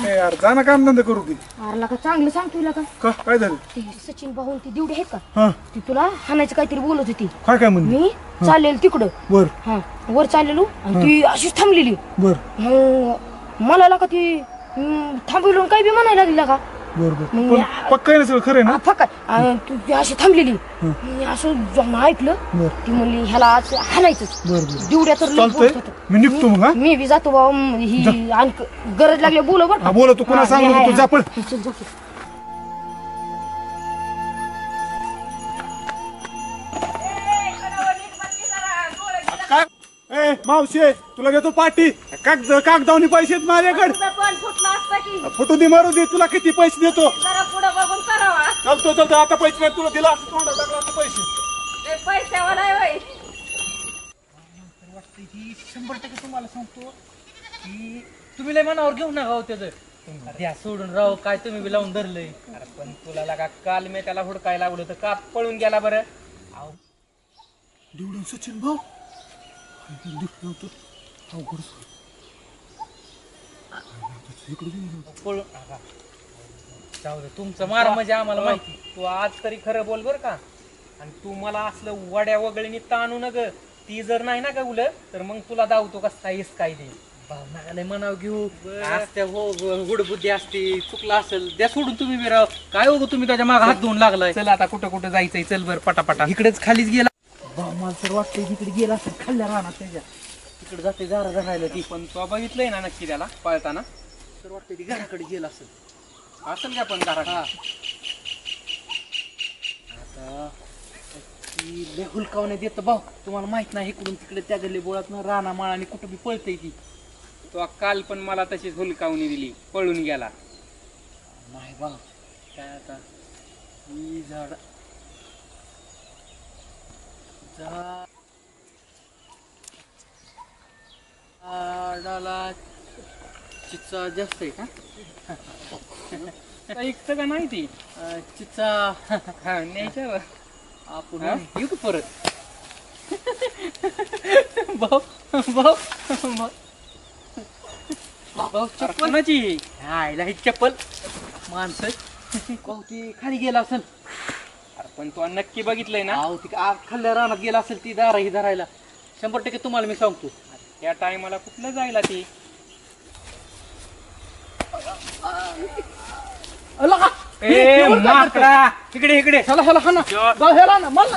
यार जा ना काम धंदा करू की. अरे का चांगलं सांग तुला का काय झालं. ती सचिन भाऊ ती दिवडी आहेत का हा ती तुला हाणायचं काहीतरी बोलत होती. काय म्हणली. मी चाललेलो तिकडं बर हा वर चाललेलो आणि ती अशीच थांबलेली. बर मला का ती थांबवलं काय बी म्हणायला लागली का. बर पक्का नसेल खरं ना. पक्का तू ती अशी थांबलेली मी असं ऐकलं ती म्हणली ह्याला आज हाणायचंच. दिवड्या तर मी निघतो मग. मी बी जातो बाबा ही गरज लागली बोल बरं. बोला तू कोणा सांगू तू जा पण. ए मावशी तुला घेतो पाठी कागदावनी पैसे आहेत माझ्याकडे. फुटू दे मारू दे तुला किती पैसे देतो. चालतो आता पैसे नाही तुला दिला तोंडात लागला आता पैसे. पैशावाला आहे 100% तुम्हाला सांगतो की तुम्ही लय मनावर घेऊ नका हो त्याचं द्या सोडून राव काय तुम्ही बी लावून धरलंय. अरे पण तुला लागा काल मी त्याला हुडकायला लावलं तर का पळून गेला बरं. दिवडून सचिन भाऊ जाऊ दे तुमचं मार म्हणजे आम्हाला माहिती. तू आज तरी खरं बोल बर का. आणि तू मला असलं वड्या वगळीने ताणू नग. ती जर नाही ना का तर मग तुला दावतो कसा येस काय दे भावनाला मनाव घेऊ असते हो गुडबुद्धी असते चुकला असेल द्या सोडून तुम्ही बी राव काय हो तुम्ही त्याच्या मागे हात धुवून लागलाय. चल आता कुठं कुठं जायचंय चल बरं पटापटा. इकडेच खालीच गेला भाऊ मला तर वाटतंय तिकडे गेला असेल खाल्ल्या राहणार त्याच्या तिकडे जाते जरा राहिलं ती. पण तो बघितलंय ना नक्की त्याला पळताना तर वाटतंय ती घराकडे गेला असेल का पण घराकडे. आता ती लय हुलकावणे देत भाऊ तुम्हाला माहित नाही इकडून तिकडे त्या गल्ली बोळात ना राणा माळाने कुठं बी पळतय ती. तो काल पण मला तशीच हुलकावणी दिली पळून गेला. नाही भाऊ काय आता ही झाडाला चिचा जास्त आहे का? ऐकतं का नाही ती चिचा न्यायच्या आपण येऊ का परत? भाऊ भाऊ भाऊ चप्पलाची आईला ही चप्पल माणसं ती खाली गेला असेल. अरे पण तू नक्की बघितलंय ना? ती खाल्ल्या रानात गेला असेल ती दारा ही धरायला 100% तुम्हाला मी सांगतो. त्या टायमाला कुठलं जायला ती इकडे इकडे ह्याला ह्याला हा ना ह्याला ना मला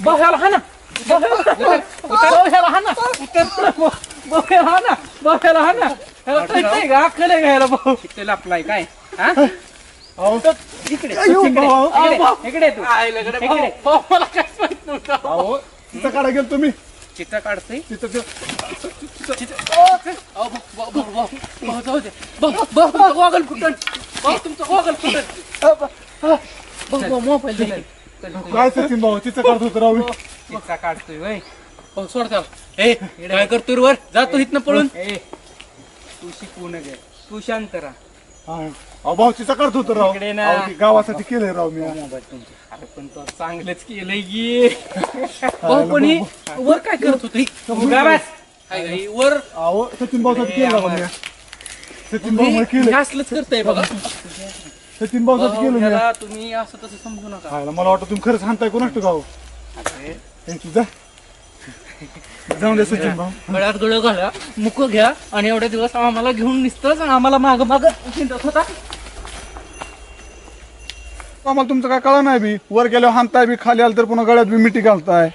ह्याला हा ना ह्याला हा ना ह्याला हा ना अक्कल आहे घ्यायला भाऊ इथे लपलाय काय हा इकडे इकडे तू मला काय माहित नव्हतं. चित्ता काढा गेलो तुम्ही चित्ता काढतोय गोगल फुटन तुमचं गोगल फुटन मोबाईल काय सचिन भाऊ चित्ता काढत होतो राहू चित्ता काढतोय वय सोड त्याला ए काय करतोय वर जातो इथनं पळून तू शिकवू नये तू शांत राहा भाऊ चित्ता काढत होतो राव गावासाठी केलंय राव मी. अरे पण तो चांगलंच केलंय की पण वर काय करत होती वर सचिन भाऊ साठी केलं सचिन भाऊ केलं असलंच करताय बघा सचिन भाऊ साठी केलं तुम्ही असं तसं समजू नका. मला वाटतं तुम्ही खरंच सांगताय कोणाष्ट गाव तुझा जाऊन दे सचिन भाऊ गळ्यात गळ घाला मुख घ्या आणि एवढ्या दिवस आम्हाला घेऊन निसतच आम्हाला माग माग चिंतत होता. आम्हाला तुमचं काय कळलं नाही बी वर गेल्यावर हाणताय बी खाली आलं तर पुन्हा गळ्यात बी मिठी घालताय.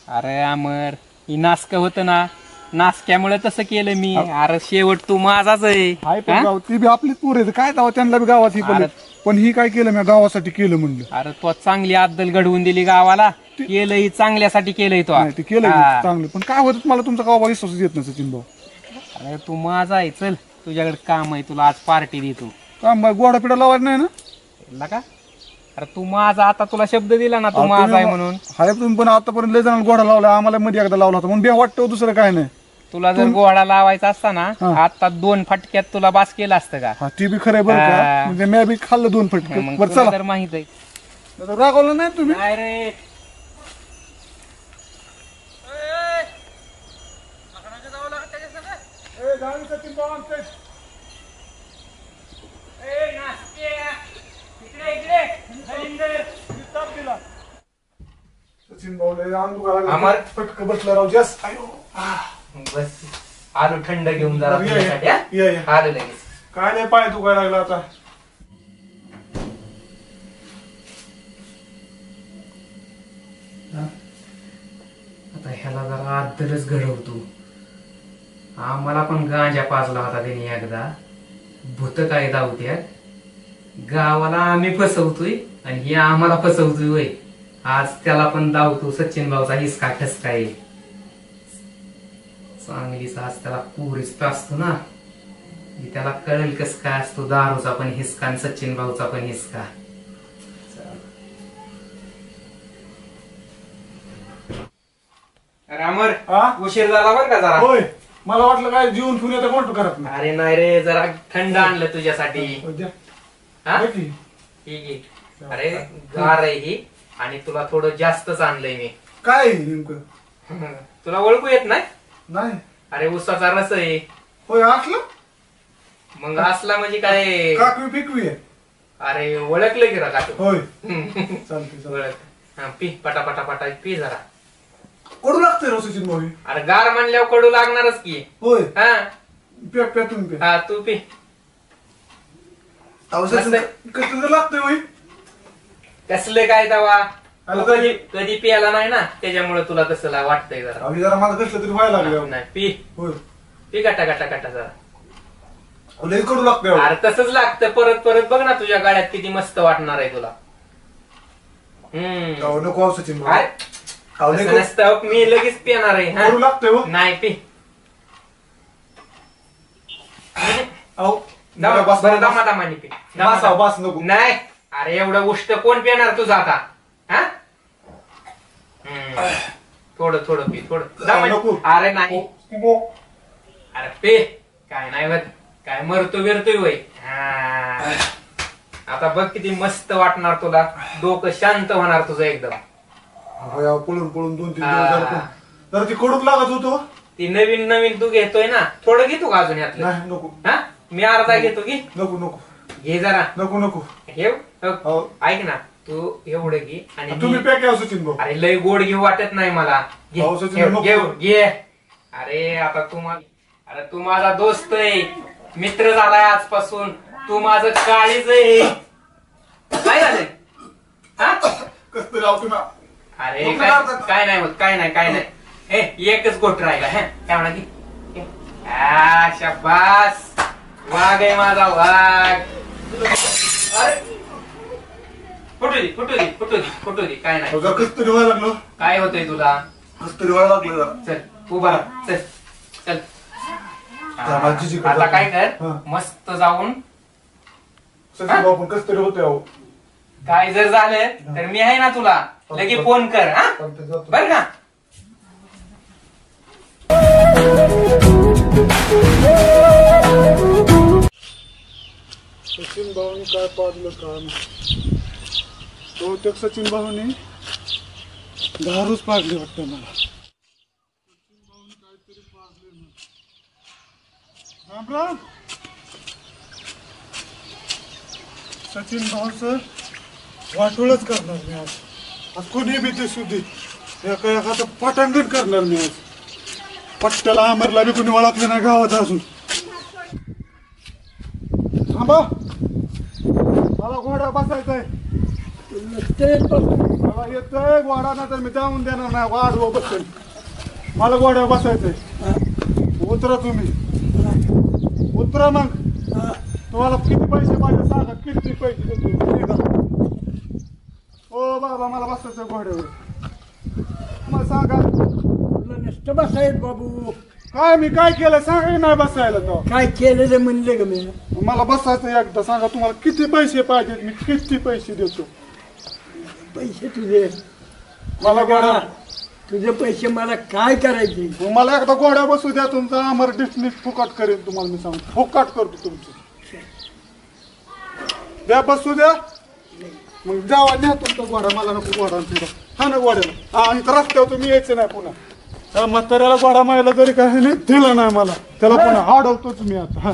अरे अमर ही नासक होत ना नासक्यामुळे तसं केलं मी. अरे शेवट तू माझाच आहे ती बी आपलीच पोर आहे काय दावा त्यांना बी गावात ही पण ही काय केलं मी गावासाठी केलं म्हणलं. अरे तो चांगली अद्दल घडवून दिली गावाला केलंय चांगल्यासाठी केलंय तो केलं चांगलं पण काय होत मला तुमचा गावा विश्वास येत नाही सचिन भाऊ. अरे तू माझा आहे चल तुझ्याकडे काम आहे तुला आज पार्टी देतो. काम गोडा पिढा लावायला नाही ना का? अरे तू माझा आता तुला शब्द दिला ना तू माझा आहे म्हणून. हाय तुम्ही पण आतापर्यंत लय जणांना गोडा लावला आम्हाला मध्ये एकदा लावला होता म्हणून बे वाटतं दुसरं काय नाही. तुला जर गोडा लावायचा असता ना आता 2 फटक्यात तुला बास केलं असतं का? ती बी खरं बरं का म्हणजे मी बी खाल्लं 2 फटके तर माहित आहे रागवलं नाही तुम्ही. नाही रे सचिन भाऊ सचिन भाऊ फटक बसला राव जास्त बस आलू थंड घेऊन जरा आलं लगेच. काय नाही पाय तू काय लागला आता आता ह्याला जरा आदरच घडवतो. आम्हाला पण गांजा पाजला होता त्याने एकदा भूत काय दावत्यात गावाला आम्ही फसवतोय आणि हे आम्हाला फसवतोय वय. आज त्याला पण दावतो सचिन भाऊचा हिसका ठसका येईल चांगलीच. आज त्याला पुरीच असतो ना त्याला कळेल कस काय असतो दारूचा पण हिसका आणि सचिन भाऊचा पण हिसका. रामर उशीर झाला बरं का जरा. होय मला वाटलं काय जीवन फिरून येतं कोण करत नाही. अरे नाही रे जरा थंड आणलं तुझ्यासाठी. अरे गार आहे ही आणि तुला थोडं जास्तच आणलंय मी. काय नेमकं तुला ओळखू येत नाही? नाही. अरे उसाचा रस आहे. होय असलं मग असला म्हणजे काय काकवी पिकवी आहे. अरे ओळखलं की रा होय ओळख पी पटापटा पटा पी जरा. कडू लागतंय रो सचिन भाऊ. अरे गार म्हणल्यावर कडू लागणारच की. होय हा प्या तुम्ही प्या. हा तू पी. कसलं लागतंय होय कसले काय दवा कधी प्यायला नाही ना त्याच्यामुळे तुला तसं वाटतंय जरा. जरा माझं कसलं तरी व्हायला लागलं. नाही पी होय पी गटा गटा गटा जरा. लई कडू लागतंय. अरे तसंच लागतं परत परत बघ ना तुझ्या गाड्यात किती मस्त वाटणार आहे तुला. नको सचिन भाऊ नसतं मी लगेच पिणार आहे. लागतंय नाही पी. बरं दमादमाने पे. नाही अरे एवढं उष्ट कोण पिणार तुझा आता? हा थोडं थोडं पी थोडं. अरे नाही अरे पे काय नाही बघ काय मरतो विरतोय वय. आता बघ किती मस्त वाटणार तुला. डोकं शांत होणार तुझं एकदम. पळून पळून 2-3 दिवस जरा ती कडूक लागत होतो. ती नवीन नवीन तू घेतोय ना. थोडं घेतो का अजून यातलं? नको. हा मी अर्धा घेतो की. नको नको घे जरा. नको नको ऐक ना तू एवढं घे आणि तुम्ही पॅक आहे सचिन भाऊ. अरे लय गोड घेऊ वाटत नाही मला. घे. अरे आता अरे तू माझा दोस्त आहे मित्र झालाय आजपासून. तू माझं काळीज आहे. काय झालंय? अरे काय नाही होत काय नाही एकच गोष्ट राहिला. काय म्हणा की शाबास वाघ आहे माझा वाघ. फुटू दे काय नाही. कस्तुरी व्हायला लागलो. काय होतंय तुला? कस्तुरी व्हायला लागलो. चल उभा चल. आता काय कर मस्त जाऊन कस्तुरी होते. काय जर झालं तर मी आहे ना तुला लगे फोन कर. हा बर का? सचिन भाऊनी काय पाडलं काम. बहुतेक सचिन भाऊनी दारूच पाडली वाटतं मला. राम राम. सचिन भाऊचं वाटोळच करणार मी आज कोणी बी ते सुधी एखादं पटांगण करणार मी आज. पट्ट्याला आमरला बी कोणी ओळखलं नाही गावात अजून. थांबा मला घोडा बसायचंय. मला येतोय घोडा ना तर मी जाऊन देणार नाही. वाढव बसेल मला घोड्या बसायचंय. उतरा तुम्ही उतरा. मग तुम्हाला किती पैसे पाहिजे सांगा. किती पैसे देतो. हो बाबा मला बसायचं घोड्यावर. मला सांगा. नुसतं बसायत बाबू. काय मी काय केलं सांगा. नाही बसायला तो काय केलं रे म्हणले ग मी. मला बसायचं एकदा सांगा. तुम्हाला किती पैसे पाहिजेत मी किती पैसे देतो. पैसे तुझे मला घोडा तुझे पैसे मला काय करायचे. मला एकदा घोड्या बसू द्या. तुमचा अमर डिस्मिस फुकट करेन तुम्हाला मी सांगतो. फुकट करतो तुमचं. द्या बसू द्या. मग जावा द्या तुमचा घोडा. मला नको घोडा तुझा. हा ना घोड्याला. हा इथं रस्त्यावर तुम्ही यायचं नाही पुन्हा. त्या म्हाताऱ्याला घोडा मायला जरी काही नाही दिला नाही मला त्याला पुन्हा अडवतोच मी आता. हा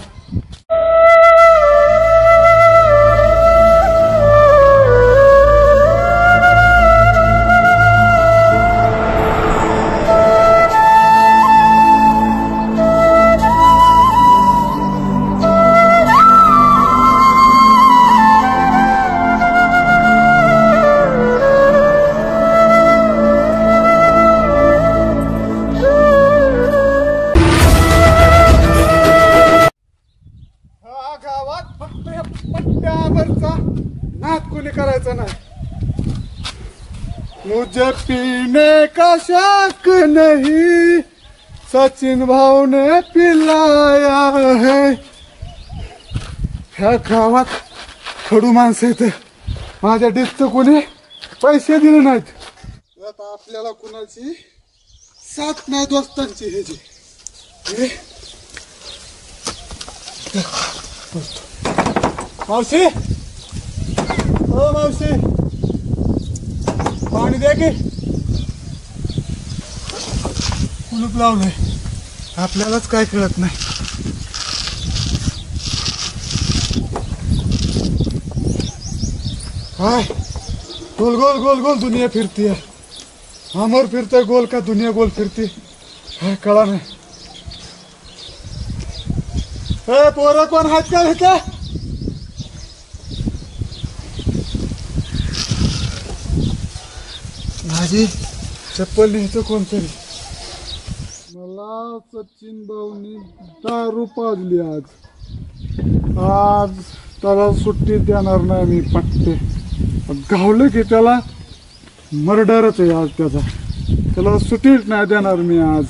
करायचं नाही. मुझे पीने का शौक नहीं सचिन भाऊ ने पिलाया है. ह्या गावात खडू माणसं येते. माझ्या डिस्कचं कोणी पैसे दिले नाहीत. आता आपल्याला कुणाची साथ नाही दोस्तांची. ह्याची मावशी हो मावशी पाणी द्या की. कुलूप लावलंय. आपल्यालाच काय कळत नाही. काय गोल गोल गोल गोल दुनिया फिरती है. अमर फिरतोय गोल का दुनिया गोल फिरती काय कळा नाही. पोरं कोण हात का घेतला. माझी चप्पल न्यायचं कोणतरी. मला सचिन भाऊनी दारू पाजली आज त्याला सुट्टी देणार नाही मी. पट्टे गावलं की त्याला मर्डरच आहे आज. त्याला सुट्टीच नाही देणार मी आज.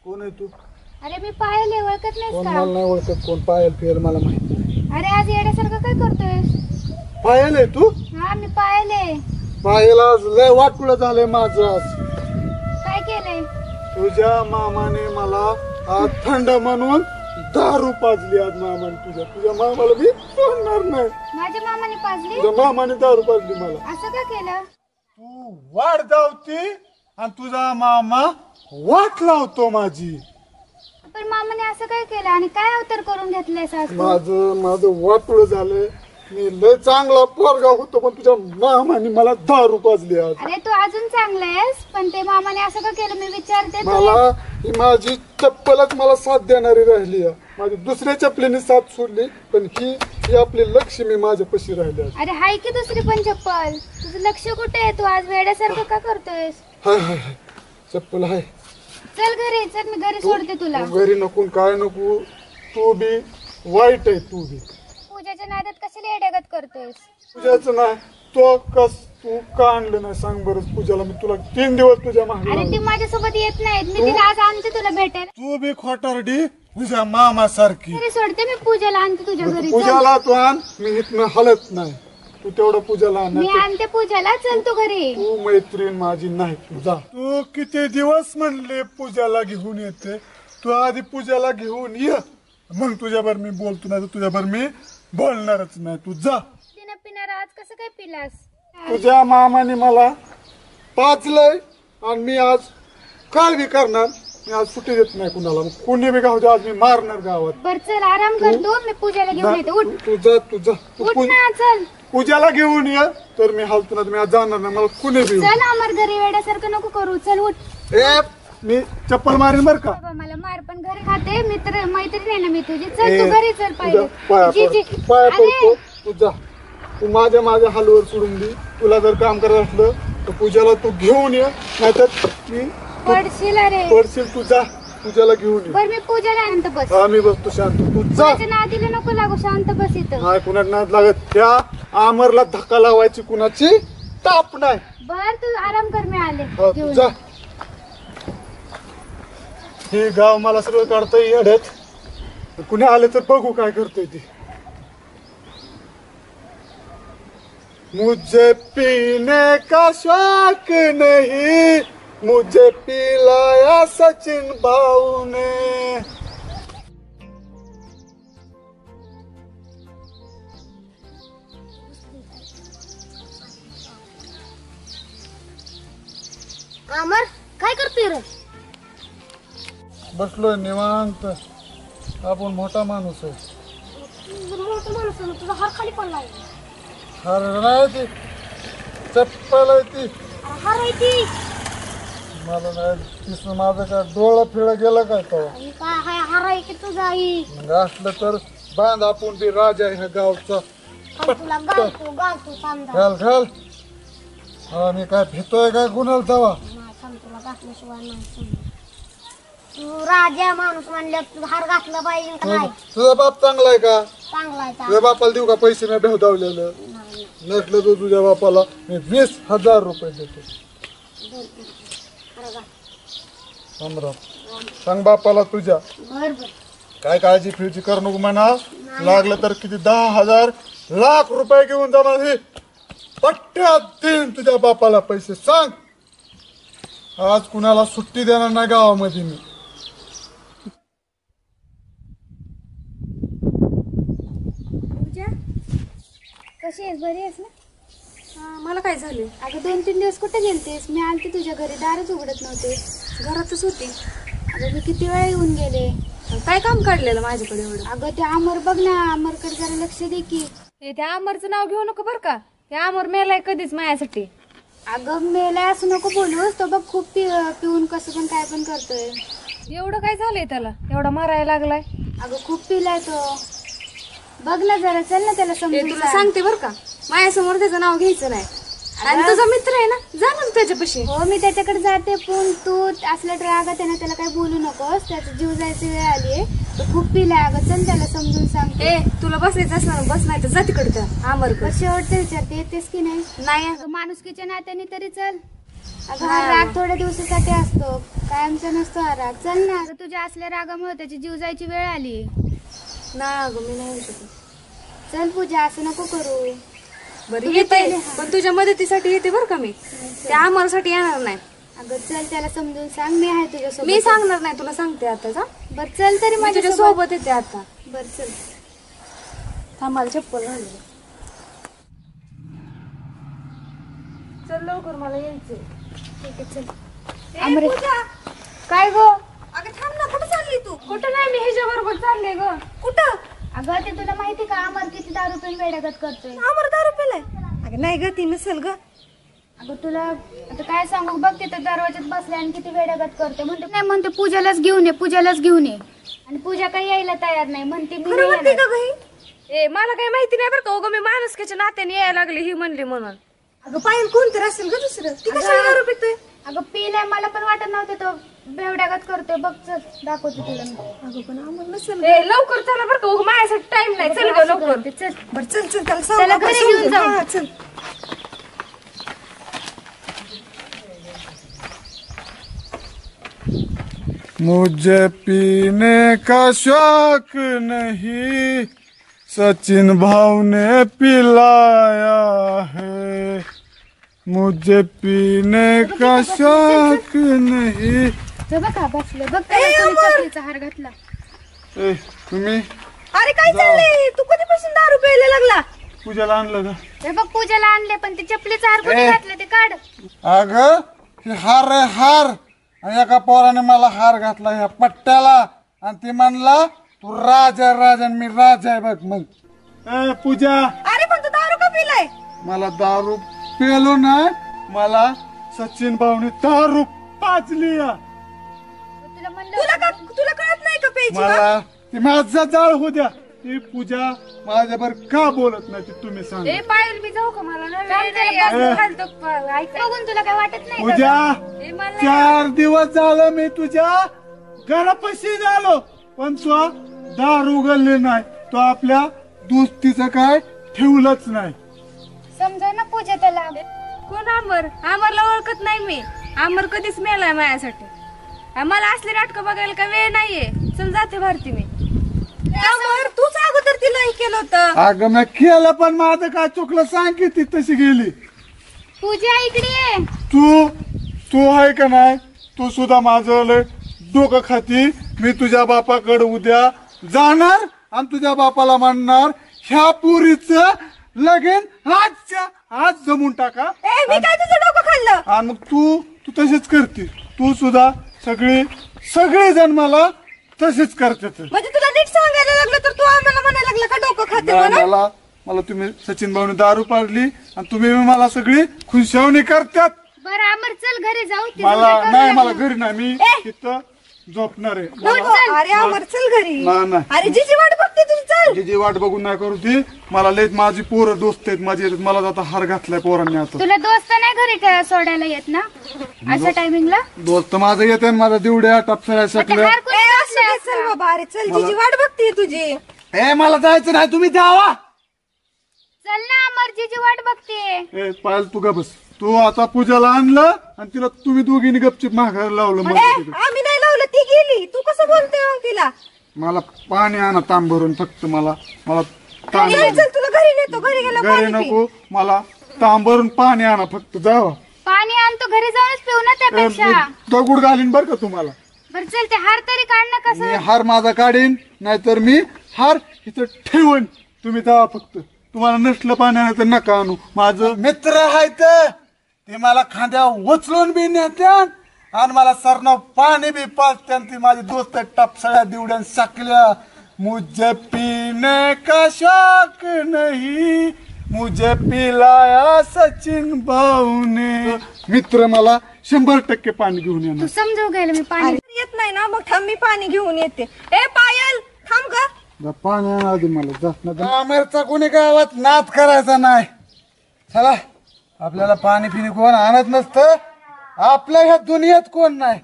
कोण आहे तू. अरे मी पायल आहे, ओळखत नाहीस कोण का? मला नाही ओळखत, कोण पायल फियल मला माहिती नाही. अरे आज येड्यासारखं काय करतोय? पायल आहे तू? हा मी पायल आहे. पायला आज लय वाटुळं झालंय माझं आज. काय केलंय? तुझ्या मामाने मला आज थंड म्हणून दारू पाजली. आज मामाने तुझ्या मामाला मी सोडणार नाही. माझ्या मामाने पाजली? तुझ्या मामाने दारू पाजली मला. असं का केलं? तू वाट जावती आणि तुझा मामा वाट लावतो माझी. पण मामाने असं काय केलं आणि काय अवतार करून घेतलंय सासू? माझं वाटुळं झालंय. मी लय चांगला पोरगा होतो पण तुझ्या मामाने मला दारू पाजली आज. अरे तू अजून चांगला आहेस पण ते मामाने असं का केलं मी विचारते. मला ही माझी चप्पलच मला साथ देणारी राहिली. माझी दुसऱ्या चप्पलीने साथ सोडली पण ही आपली लक्ष्मी माझ्यापाशी राहिली. अरे हाय की दुसरी पण चप्पल. तुझं लक्ष कुठे आहे? तू आज वेड्यासारखं का करतोयस? हाय हाय हाय चप्पल हाय. चल घरी चल, मी घरी सोडते तुला. तू घरी नको काय नको. तू बी वाईट आहे. तू बी पूजाच्या नादात कशाला येड्यागत करतोयस? पूजाचं नाही तू का आणलं नाही सांग बरं पूजाला. मी तुला 3 दिवस तुझ्या मागे. अरे ती माझ्यासोबत येत नाहीत. मी तिला आज आणते तुला भेटायला. तू बी खोटारडी तुझ्या मामा सारखी. घरी सोडते मी पूजाला आणते तुझ्या घरी. चल. पूजाला तू आण. मी इथनं हलत नाही. तू तेवढं पूजाला आण. मी आणते पूजाला. चल तू घरी. तू मैत्रीण माझी नाही. तू जा. तू किती दिवस म्हणले पूजाला घेऊन येते. तू आधी पूजाला घेऊन ये मग तुझ्यावर मी बोलतो. नाही तर तुझ्यावर मी बोलणारच नाही. तू जा. तिनं पिणार आज कसं काय पिलास? तुझ्या मामाने मला पाचलंय आणि मी आज काय बी करणार. मी आज सुट्टी देत नाही कुणाला. कोणी बी गाव आज मी मारणार गावात. बर चल आराम कर तू. मी पूजाला घेऊन येते. उठ तू जा. उठ ना चल. पूजाला घेऊन ये तर मी हालतो ना. मी आज जाणार नाही. मला कुणी बी चल आमर घरी वेड्यासारखं नको करू. चल उठ. मी चप्पल मारीन बर का. बाबा मला मार पण घरी खाते. मित्र मैत्रीण आहे ना मी तुझी. चल तू घरी चल पाया पहिले. पडतो. तू जा. तू माझ्या हलवर सोडून दे. तुला जर काम करायचं असलं तर पूजाला तू घेऊन ये. नाहीतर मी पडशील. अरे पडशील. तू जा पूजाला घेऊन ये. बर मी पूजाला आणत बस. आम्ही बसतो शांत. तू जा. नादीला नको लागू. शांत बस इथं. नाही कुणा नाद लागत. त्या आमरला धक्का लावायची कुणाची ताप नाही. बर तू आराम कर. मी आले तू घेऊन. जा. हे गाव मला सगळं काढतंय येड्यात. कुणी आले तर बघू काय करतोय ती. मुझे पीने का शौक नहीं मुझे पिलाया सचिन भाऊ ने. अमर काय करतोय रे? बसलोय निवांत. आपण मोठा माणूस आहे. मोठा माणूस आहे, तुझा हार खाली पडलाय. अरे नाही ती चप्पल आहे ती. हार आहे ती. मला नाही तिथं माझं काय डोळा फिळा गेला काय तेव्हा. काय हाय हार आहे की तुझा आई? मग असलं तर बांध. आपण बी राजा आहे ह्या गावचा. तुला घालतो समजा. घाल. हा मी काय भितोय काय कुणाला तेव्हा. तुला घातल्याशिवाय नाही समजा. तू राजा माणूस म्हणलं तू हार घातला पाहिजे का नाही? तुझा बाप चांगला आहे का? चांगला आहे. तुझ्या बापाला देऊ का पैसे? मी भेवदावलेलं नसलं तर तुझ्या बापाला मी 20,000 रुपये देतो. सांग बापाला तुझ्या. काय काळजी फिरची कर नको म्हणा. लागलं तर किती 10,000 लाख रुपये घेऊन जा. माझे पट्ट्यात देईन तुझ्या बापाला पैसे. सांग आज कुणाला सुट्टी देणार नाही गावामध्ये मी. कशी आहेस? बरी आहेस ना? मला काय झालं? अगं 2-3 दिवस कुठे गेलतेस? मी आलते तुझ्या घरी. दारच उघडत नव्हते. घरातच होते. अगं मी किती वेळा येऊन गेले. काय काम काढलेलं माझ्याकडे एवढं? अगं ते अमर बघ ना. अमरकडे जरा लक्ष दे की. त्या अमरचं नाव घेऊ नको बर का. त्या अमर मेलाय कधीच माझ्यासाठी. अगं मेलाय असं नको बोलूस. तो बघ खूप पिऊन कसं पण काय पण करतोय. एवढं काय झालंय त्याला? एवढा मारायला लागलाय. अगं खूप पिलाय तो. बघ ना जरा. चल ना त्याला समजून तुला सांगते बर का. माझ्यासमोर त्याचं नाव घ्यायचं नाही. आणि तुझा मित्र आहे ना, जा ना त्याच्यापाशी. हो मी त्याच्याकडे जाते पण तू असल्या रागात आहे ना त्याला काही बोलू नकोस. त्याचा जीव जायची वेळ आलीये. तो खूप पिलाय. अगं चल त्याला समजून सांग. तुला बसायचं असणार बस. नाही तर जाती कडे अमर शेवटचं विचारते येतेस की नाही? नाही. माणुसकीच्या नात्याने तरी चल. अगं हा राग थोड्या दिवसासाठी असतो, कायमचा नसतो हा राग. चल ना, अगं तुझ्या असल्या रागामुळे त्याची जीव जायची वेळ आली. नाही अगं मी नाही येऊ शकत. चल पूजा, असं नको करू. बरं येते, पण तुझ्या मदतीसाठी येते बरं का मी, त्या आम्हासाठी येणार नाही. अगं चल, त्याला समजून सांग, मी आहे तुझ्यासोबत. मी सांगणार नाही तुला, सांगते आता जा. बर चल तरी माझ्या तुझ्या सोबत येते आता. बर चल. थांबाल चप्पल घालून. चल लवकर, मला यायचंय. ठीक आहे चल. अमरे काय ग? अगं थांब ना, कुठं चालली तू? कुठं नाही, मी ह्याच्या बरोबर चालले ग. कुठं? अगं ते तुला माहिती का, अमर किती दारू पिऊन वेड्यागत करतोय. अमर दारू पिलाय? अगं नाही ग, ती नसेल ग. अगं तुला आता काय सांगू, बघ तिथं दरवाज्यात बसले आणि किती वेड्यागत करते. म्हणते पूजालाच घेऊन ये, पूजालाच घेऊन ये. आणि पूजा काही यायला तयार नाही, म्हणते मी खरं म्हणते का गं? ए मला काही माहिती नाही बरं का, उगा मी माणुसकीच्या नात्याने यायला लागले ही म्हणली म्हणून. अगं पायल कोणतरी असेल ग दुसरं, ती कशाला दारू पितोय? अगं पिलाय, मला पण वाटत नव्हतं तो बेवड्यागत करतोय. बघ चल, दाखवते तुला मी. अगं पण आम्हाला नसेल. ए लवकर चला बरं का, उगा माझ्यासाठी टाइम नाही. चल ग लवकर. चल बरं चल चल, त्याला घरी घेऊन जाऊ. चल. मुझे पीने का शौक नहीं, सचिन भाव ने पिलाया है. मुझे पीने का शौक नहीं. बघा बसले, बघ चपलीचा हार घातला. तुम्ही अरे काय चाललंय? तू कधीपासून दारू प्यायला लागला? पूजाला आणलं का? हे बघ पूजाला आणले, पण ते चपलीचा हार कुठे घातला ते काढ. अगं हे हार आहे हार. आणि एका पोराने मला हार घातला ह्या पट्ट्याला आणि ती म्हणला तू राजा राजा, मी राजा आहे बघ. मग पूजा, अरे पण तू दारू का पिलाय? मला दारू पेलो नाही, मला सचिन भाऊने दारू पाजली. तुला कळत नाही का प्यायची? मला ती माझा जाळ होऊ द्या. ती पूजा माझ्यावर का बोलत नाही ते तुम्ही सांगा. ए पायल मी जाऊ का? मला ना बघून तुला काय वाटत नाही का? पूजा 4 दिवस झालं मी तुझ्या घरापाशी झालो, पण तू दारू उघडले नाही. तो आपल्या दोस्तीचं काय ठेवलंच नाही. समजा ना पूजा त्याला. कोण आमर? आमरला ओळखत नाही मी. आमर कधीच मेलाय माझ्यासाठी. मला असले नाटकं बघायला काय वेळ नाहीये. चल जाते भारती मी. आमर तूच अगोदर तिला हे केलं होतं. अगं मी केलं, पण माझं काय चुकलं सांग की ती तशी गेली. पूजा इकडे ये. तू आहे का नाही, तू सुद्धा माझं लय डोकं खाती. मी तुझ्या बापाकडे उद्या जाणार आणि तुझ्या बापाला म्हणणार ह्या पुरीचं लगीन आजच्या आज जमून टाका. मी काय तुझं डोकं खाल्लं? आणि मग तू तशीच करते. तू सुद्धा सगळे जण मला तसेच करतात. म्हणजे तुला नीट सांगायला लागलं तर तू आम्हाला म्हणायला लागला का डोकं खाते म्हणून? मला तुम्ही सचिन भाऊने दारू पाडली आणि तुम्ही मला सगळी खुशावणी करतात. बरं अमर चल घरी जाऊ. मला नाही, मला घरी नाही, मी तिथं झोपणार आहे. अरे अमर चल घरी. नाही. अरे जीजी वाट बघते तुझी, चल. जीजी वाट बघून नाही करू ती. मला लय माझी पोरं दोस्त आहेत माझी, मला आता हार घातलाय पोरांनी. आता तुला दोस्त नाही घरी सोडायला येत ना अशा टायमिंगला? दोस्त माझं येते, माझा दिवड्या टपसळ्या शकल्या. चल बाबा, अरे चल, जीजी वाट बघते तुझी. मला जायचं नाही, तुम्ही जावा. चल ना अमर, जीजी वाट बघते. पायल तू का बस. तू आता पूजाला आणलं आणि तिला तुम्ही दोघींनी गपचिप माघार लावलं. आम्ही नाही लावलं, ती गेली. तू कसं बोलतोय मग तिला? मला पाणी आणा तांब भरून, फक्त मला तांब. चल तुला घरी नेतो, घरी गेलो घरी नको, मला तांब भरून पाणी आणा फक्त. जावा. पाणी आणतो, घरी जाऊनच पिऊ ना त्यापेक्षा. दगड घालीन बर का तुम्हाला. बरं चल, ते हार तरी काढ ना. कसं मी हार माझा काढीन, नाहीतर मी हार इथं ठेवून. तुम्ही जावा फक्त. तुम्हाला नसलं पाणी आणायचं नका आणू. माझं मित्र आहेत ते मला खांद्या उचलून बी नेत्यान आणि मला सरनाव पाणी बी पाजत्यान. ती माझी दोस्त टपसळ्या दिवड्यान साकल्या. मुझे पीने का शौक नहीं, मुझे पिलाया सचिन भाऊने. मित्र मला 100% पाणी घेऊन येणार. तू समजव गेलं मी पाणी येत नाही ना, मग थांब मी पाणी घेऊन येते. ए पायल थांब ग. पाणी आणा आधी मला. जात नाही आमरचा कोणी गावात नाद करायचा नाही. चला, आपल्याला पाणी पिणी कोण आणत नसतं. आपल्या ह्या दुनियेत कोण नाही.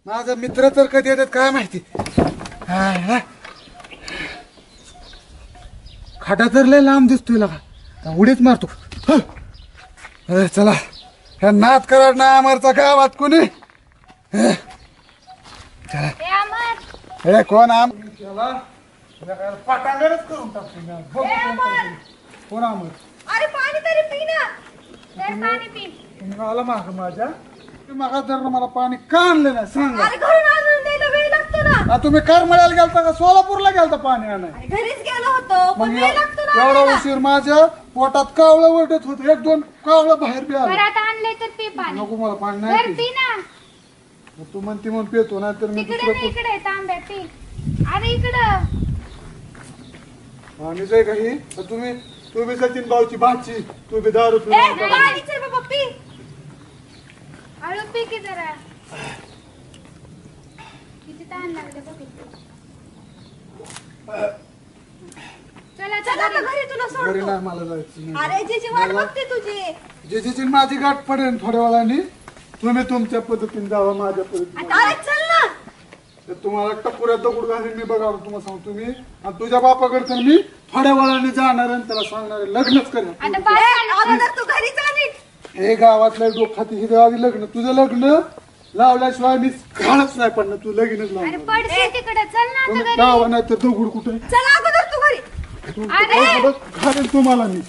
माझा मित्र तर कधी येतात काय माहिती. खाटा तर लय लांब दिसतोय लगा, उडीच मारतो. चला ह्या नात कराड ना अमरचा गावात कोणी हे कोण पाटांगरच करून टाकतो कोण अमर अरे पाणी तरी पी ना पाणी पी तुम्ही आला माग माझ्या मागा जर मला पाणी का आणलं नाही सांगा अरे घरून आणून द्यायला वेळ लागतो ना तुम्ही करमळ्याला गेलता का सोलापूरला गेलता पाणी आणाय घरीच गेलो होतो पण वेळ लागतो ना एवढा उशीर माझ्या पोटात कावळं ओरडत होत एक दोन कावळं बाहेर बी आलं आता आणलंय तर पी पाणी नको मला पाणी तर नाही पी ना पी. तू म्हणती म्हणून पितो ना तर मी तिकडे नाही इकडे तांब्या पी अरे इकडं पाणीच आहे काही तू बी सचिन भाऊची भाची तू बी दारू पाणीच आहे बाबा पी हळू पी की जरा किती ताण लागले बघ चला चला आता घरी तुला घरी सोडतो नाही मला जायचं अरे जीजी वाट बघते तुझी जेजीची माझी गाठ पडेल थोड्या वेळाने तुम्ही तुमच्या पद्धतीने जावा माझ्या पद्धतीने अरे चल ना तर तुम्हाला टपुऱ्या दगड घालून मी बघा तुम्हाला सांगतो मी आणि तुझ्या बापाकडे तर मी थोड्या वेळाने जाणार आणि त्याला सांगणार आहे, लग्नच करेन अगोदर तू घरी जा नीट हे गावातल्या डोखाती ही आधी लग्न तुझं लग्न लावल्याशिवाय मी घालच नाही पडणार तू लगीनच लावणार पडसे तिकडे चल ना आता तुम्ही घरी गावा नाही तर दगड कुठे चल अगोदर तू घरी घालेल तुम्हाला मी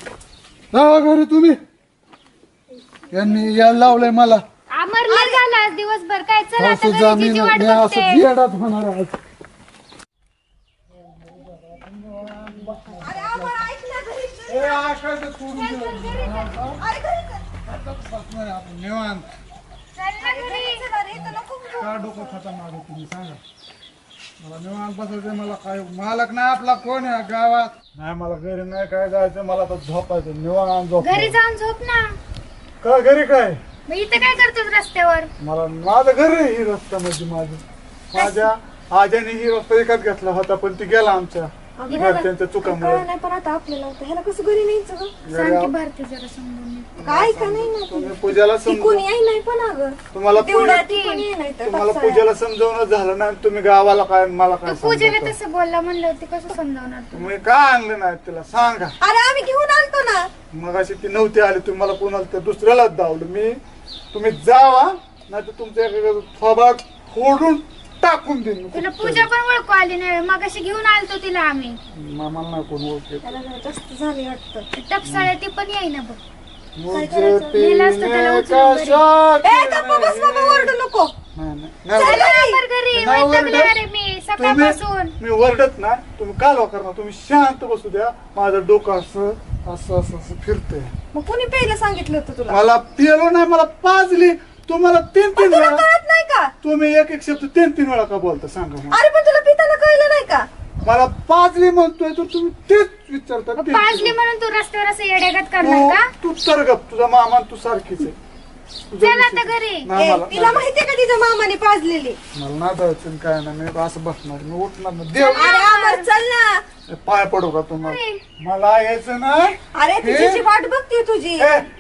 जावा घरी तुम्ही यांनी यायला लावलंय मला अमरला झाला आज दिवसभर काय चल आता असं घरी जीजी वाट मी असं बघते येडात होणार आज अरे आम्हाला ऐक ना घरी चल. ए, आकाशात सोडून चल, दे. चल, घरी चल. अरे घरी चल. आता बसणार आहे आपण निवांत चल ना घरी चल, अरे इथं नको बसू. का डोकं खाता मागे तुम्ही सांगा मला निवांत बसायचं मला काय मालक नाही आपला कोण आहे गावात नाही मला घरी नाही काय जायचं मला तर झोपायचं निवांत झोप घरी जाऊन झोप ना का घरी काय मग इथं काय करतोस रस्त्यावर मला माझं घर आहे ही रस्ता म्हणजे माझ्या आज्याने ही रस्ता विकत घेतला होता पण ती गेला आमच्या घरच्यांच्या चुकामुळे नाही पण आता आपल्याला होतं ह्याला कसं घरी न्यायचं गं? सांग की भारती जरा समजून काय का नाही ना तुम्ही पूजाला ती कोणी आई नाही पण अगं तुम्हाला तेवढ्या ती कोणी आहे नाही तर तुम्हाला टाकसाळ्या. पूजेला समजवणं झालं नाही तुम्ही गावाला काय मला काय तू पूजेला समजवता? तसं बोलला म्हणलं होती कसं समजावणार तू तुम्ही का आणलं नाही तिला सांगा अरे आम्ही घेऊन आणतो ना मग अशी ती नव्हती आली तुम्ही मला कोणाला तर दुसऱ्यालाच दावलं मी तुम्ही जावा नाही तर तुमच्या थोबाड फोडून टाकून देईन तुला पूजा पण ओळखू आली नाही मग अशी घेऊन आलतो तिला आम्ही मला नाही कोण ओळखेल त्याला जरा जास्त झाली वाटतं टपसाळ्या ती पण येईना बघ मुझे नेलं असतं त्याला पीने उचलून का घरी. शौक ए गप्पा बस बाबा ओरडू नको नाही. चल लवकर घरी नाही वैतागले ओरडत. अरे मी सकाळपासून मी ओरडत ना तुम्ही का लवकर ना तुम्ही शांत बसू द्या माझं डोकं असं असं असं असं फिरतंय मग कोणी पहिलं सांगितलं होतं तुला मला पिलो नाही मला पाजली तुम्हाला तीन पण तुला वेळा कळत नाही का तुम्ही एक शब्द तीन वेळा का बोलता सांगा मला. अरे पण तुला पिताना कळलं नाही का मला पाजली म्हणतोय तर तुम्ही तेच विचारता मग तीन पाजली म्हणून तू रस्त्यावर असं येड्यागत करणार का तू तर गप तुझा मामा तू सारखीच आहे तुझा चल विषय- आता घरी नाही, ए, मला तिला माहितीये का तिच्या मामाने पाजलेली मला नाही जायचं काय नाही मी असं बसणार मी उठणार ना देव अरे अमर चल ना पाय पडू का तुम्हाला मला यायचं नाही अरे तुझी वाट बघते तुझी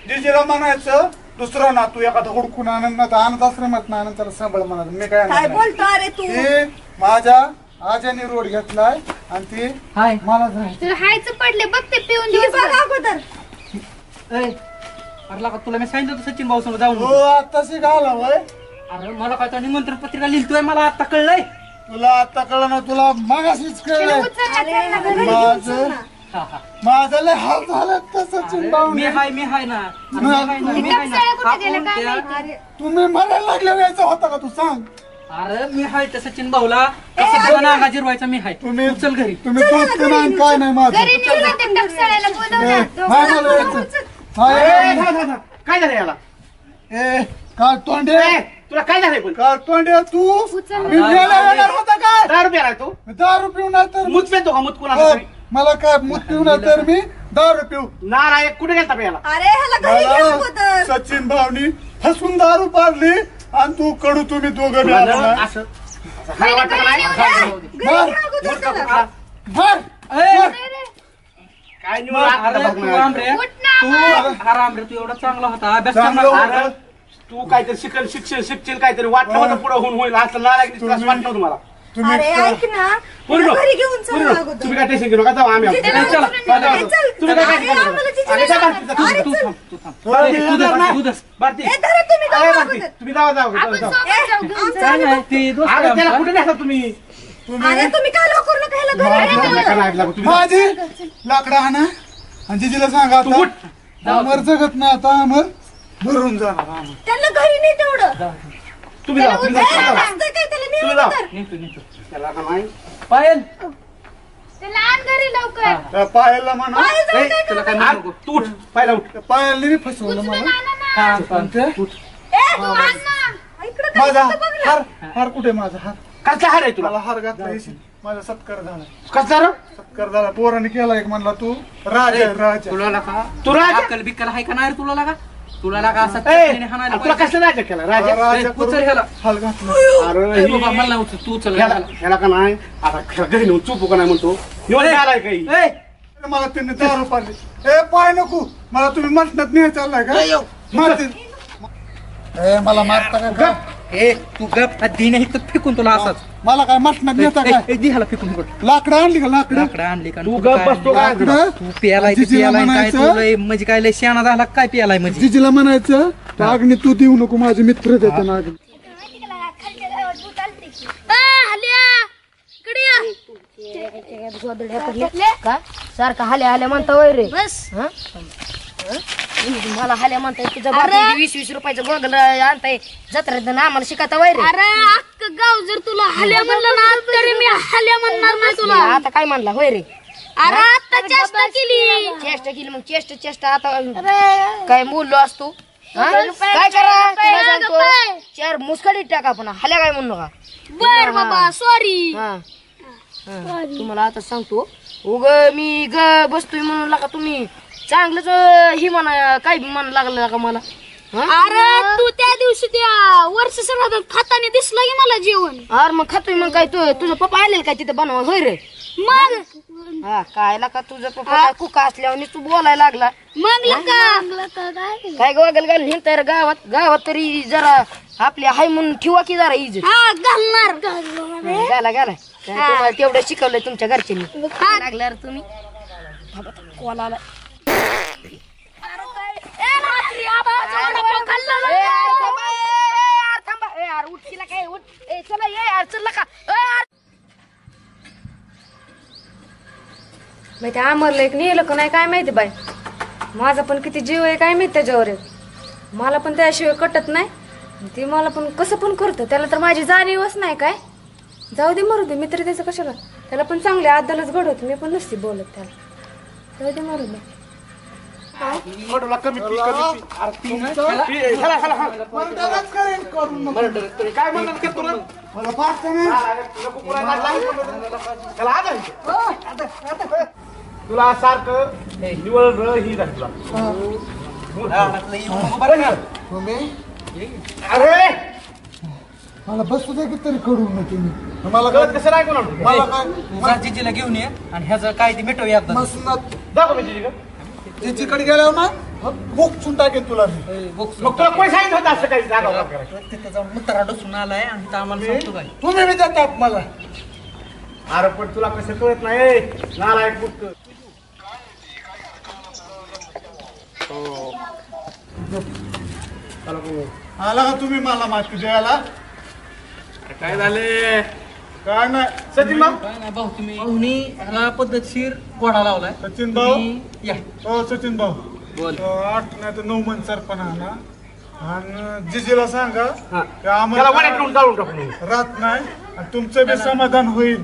जिजीला म्हणायचं दुसरा ना तू एखादा हुडकून आनंद ना आनंद आश्रमात ना आनंद त्याला सांभाळ म्हणायचं मी काय काय नाही. बोलतो अरे तू ती माझ्या आज्याने रोड घेतलाय आणि ती मला जायचं तुला हायचं पडले बघ ते पिऊन ही बघ दिवस अगोदर अरे लागा तुला मी सांगितलं होतं सचिन भाऊ समोर जाऊन हो आताशी घाला वय अरे मला काय निमंत्रण पत्रिका लिहितोय मला आता कळलंय तुला आता कळलं ना तुला मागाशीच कळलंय माझं लय हाल झालं तर सचिन भाऊ मी हाय ना तुम्ही म्हणायला लागल्या यायचा होता का तू सांग अरे मी हाय त्या सचिन भाऊला कसं त्याला नागा जिरवायचा मी हाय तुम्ही चल घरी तुम्ही दोस्त नाही काय नाही माझं घरी नेऊन ते टपसाळ्याला बोलव ना. नाही मला यायचं. काय झालं याला ए काल तोंडे तुला काय झालंय पण काल तोंडे तू उचल. मी गेला येणार होता काय 10 रुपये तू दारू पिऊ नाही तर मूत पेतो का मूत कोणाला तरी? मला काय मूत पिऊ नाही तर मी दारू पिऊ नारायण कुठे गेलता प्यायला अरे ह्याला घरी घे अगोदर सचिन भावनी हसून दारू पाडली आणि तू कडू तुम्ही दोघं बी आला ना. असं काय वाटतं का नाही? घरी घे अगोदर त्याला. मार. काय निवड आता बघ ना. तू एवढा चांगला होता अभ्यास चांगलं करणार होतं. अरे, तू काहीतरी शिक्षण काहीतरी वाटलं होतं पुढे होऊन होईल असं नारायण वाटलं होतं मला तुम्ही अरे ऐक ना पूर्ण घरी घेऊन चल पूर्ण अगोदर तुम्ही काय टेन्शन घेऊ नका जाऊ आम्ही तिथे आहोत. चल चल तुम्ही काय काळजी करू नका. अरे जा भारती, जा. अरे तू चल. थांब, तू थांब. भारती, तू जा ना. धस. भारती. ए, धरा तुम्ही अरे जाऊ भारती, अगोदर. तुम्ही जावा जावा आपण जावा. सोबत जाऊ घेऊन काय नाही ते दोस्त आहे अरे त्याला आमचा. कुठे नेता तुम्ही अरे तुम्ही काय लवकर नका ह्याला घरी तुम्ही आणा. काय नाही लागू, तुम्ही जा. माझी लाकडं आणा आणि जिजीला सांगा तू उठ. आता अमर जगत नाही आता अमर भरून जाणार अमर. त्यांना घरी नाही तेवढं तुम्ही जा, तुम्ही जा, ए, तुम्ही जा. वाजतंय काय त्याला तुम्ही नेऊन जा. तर. नेतो. त्याला का नाही पायल त्याला आण घरी लवकर. त्या पायाला म्हणा पाय जाऊ ए, काय त्याला काय करू? म्हणू नको. तू उठ पहिला उठ त्या पायाला मी फसवलं मला आणि ते ए, तू आण ना. इकडं काय माझा दिसतं बघ ना. हार कुठे माझा हार कसला हार आहे तुला मला हार घातला येशील. माझा सत्कार झाला कसला रे? सत्कार झाला पोराने केला एक म्हणला तू राजा राजा तुला लागा तू राजा अक्कल बिक्कल आहे का नाही रे तुला लागा तुला लागा असा ए, चटणीने हाणायला तुला पाहिजे. कसला राजा केला राजा राजा उचल ह्याला. हाल घातला अरे ए, बाबा मला उचल तू उचल ह्याला ह्याला. ह्याला का नाही आता घरी नेऊन चुपू का नाही म्हणतो निवड आलाय काही ए, मला त्यांनी दारू पाडली ए पाय नको मला तुम्ही म्हणतात नाही चाललाय का मारतील. ए मला मारता का ए तू गप दिने इथं फेकून तुला असाच मला काय म्हटणार नेता काय दी ह्याला फेकून बघ लाकडं आणली का लाकडं लाकडं आणली का तू गप बसतो का लाकडं तू प्यालाय जिजीला प्यालाय काय म्हणायचं, तू लय म्हणजे काय लय शाणा झाला काय प्यालाय म्हणजे जिजीला म्हणायचं त्या अग्नी तू देऊ नको माझे मित्र देते ना अग्नी का सारखा हाल्या हाल्या म्हणता वय रे हं? हं? मला हाल्या म्हणताय तुझ्या बापाने 20-20 रुपयाचं गोगल आणताय जत्रेत आम्हाला शिकायचा वय रे अरे अख्खं गाव जर तुला हल्या म्हणलं ना तरी मी हल्या म्हणणार नाही तुला आता काय म्हणला होय रे अरे आता चेष्टा केली मग चेष्टा आता काय बोललो असतो हं? काय करा तुला सांगतो 4 मुसकाडी टाका आपण हल्या काय म्हणू नका बर बाबा सॉरी हा तुम्हाला आता सांगतो उग मी ग बसतोय म्हणून लागा तुम्ही चांगलंच ही म्हणा काय म्हणा लागलं का मला हं? अरे तू त्या दिवशी त्या वर्ष श्राद्धात खाताना दिसलं की मला जेवण अरे मग खातोय मग काय तू तुझं पप्पा आलेल काय तिथे बनवा होय रे मग हा काय का तुझं पप्पा काय कुका असल्यावर तू बोलायला लागला मग काय गोगल घालून हिंडताय रे गावात तरी जरा आपली हाय म्हणून ठेवा की जरा इज हा घालणार गाला गाला तुम्हाला तेवढं शिकवलंय तुमच्या घरच्यांनी लागला रे तुम्ही कॉल आला माहिती अमरला एक नेलं का नाही काय माहिती बाई माझा पण किती जीव आहे काय माहिती त्याच्यावर एक. मला पण त्याशिवाय कटत नाही ती मला पण कसं पण करतं त्याला तर माझी जाणीवच नाही काय जाऊ दे मरू दे मित्र त्याचं कशाला त्याला पण चांगले आदलच घडवत मी पण नसते बोलत त्याला जाऊ दे मरू दे मडूला कमी पी आरती काय म्हणणार का तुला मला पाहता तुला सारखं निवळ ही झाली तुला अरे मला बसू दे की तरी करू नये तुम्ही मला कळत कसं नाही कोणा मला काय जा जिजीला घेऊन ये आणि ह्याचं काय ते मिटवूया एकदा मसनात दाखव मी तिची का तिच्याकडे गेल्यावर ना बोकसून टाकेन तुला मी मग तुला कोणी सांगितलं होतं असं काही जागा करायचं तिथं जाऊन मुतारा डोसून आलाय आणि इथं आम्हाला सांगतो काय तुम्ही बी देतात मला अरे पण तुला कसं कळत नाही नालायक बुटक आला का तुम्ही मला माहिती द्यायला काय झाले काय नाही सचिन भाऊ काय नाही भाऊ तुम्ही ह्याला पद्धतशीर गोडा लावलाय सचिन भाऊ तुम्ही या हो सचिन भाऊ बोल 8 नाही तर 9 मन सरपण ना आणि जिजीला सांगा की त्याला आम्हाला वड्याकडून जाळून टाकून राहत नाही आणि तुमचं बी समाधान होईल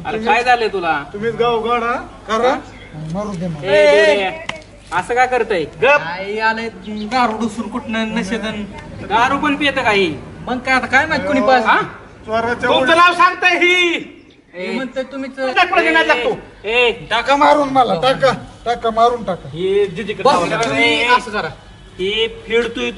अरे काय झालंय तुला तुम्हीच गाव गाडा करा मारू दे मला. असं काय करताय काय आलंय दारू डुसून कुठनं नशेदन दारू पण पियत काही मग काय आता काय माहित कोणी पास चोराच्या तुमचं नाव सांगताय ही म्हणतोय तुम्ही टाका मारून मला टाका मारून टाका असं करा हे फेडतोय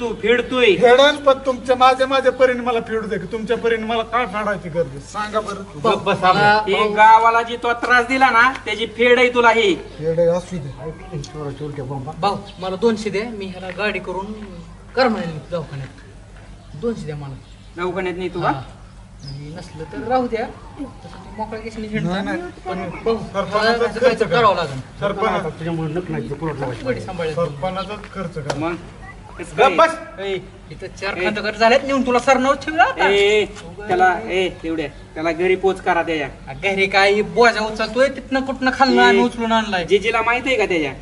फेडन पण तुमच्या माझ्या परीने मला फेडू दे तुमच्या परीने मला काय फेडायची गरज आहे? सांगा बरं हे गावाला जी तो त्रास दिला ना त्याची फेड आहे तुला हे फेड असू दे भाऊ मला 200 द्या मी ह्याला गाडी करून कर म्हणे दवाखान्यात 200 द्या मला दवाखान्यात नाही तुला आणि नसलं तर राहू द्या तसं तू मोकळ्या केसनी नाही, नाही. पण सरपणाचाच खर्च करा. करावं लागेल तुझ्यामुळे नक नाही पुरवठा गडी सांभाळायचं. सरपणाचाच खर्च करा. मग बस इथं 4 खांदकर झालेत नेऊन तुला सरनावर ठेवला त्याला घरी पोच करा त्याच्या घरी काय बोजा उचलतोय तिथनं कुठनं खाल्लं आणि उचलून आणलाय जिजीला माहिती आहे का त्याच्या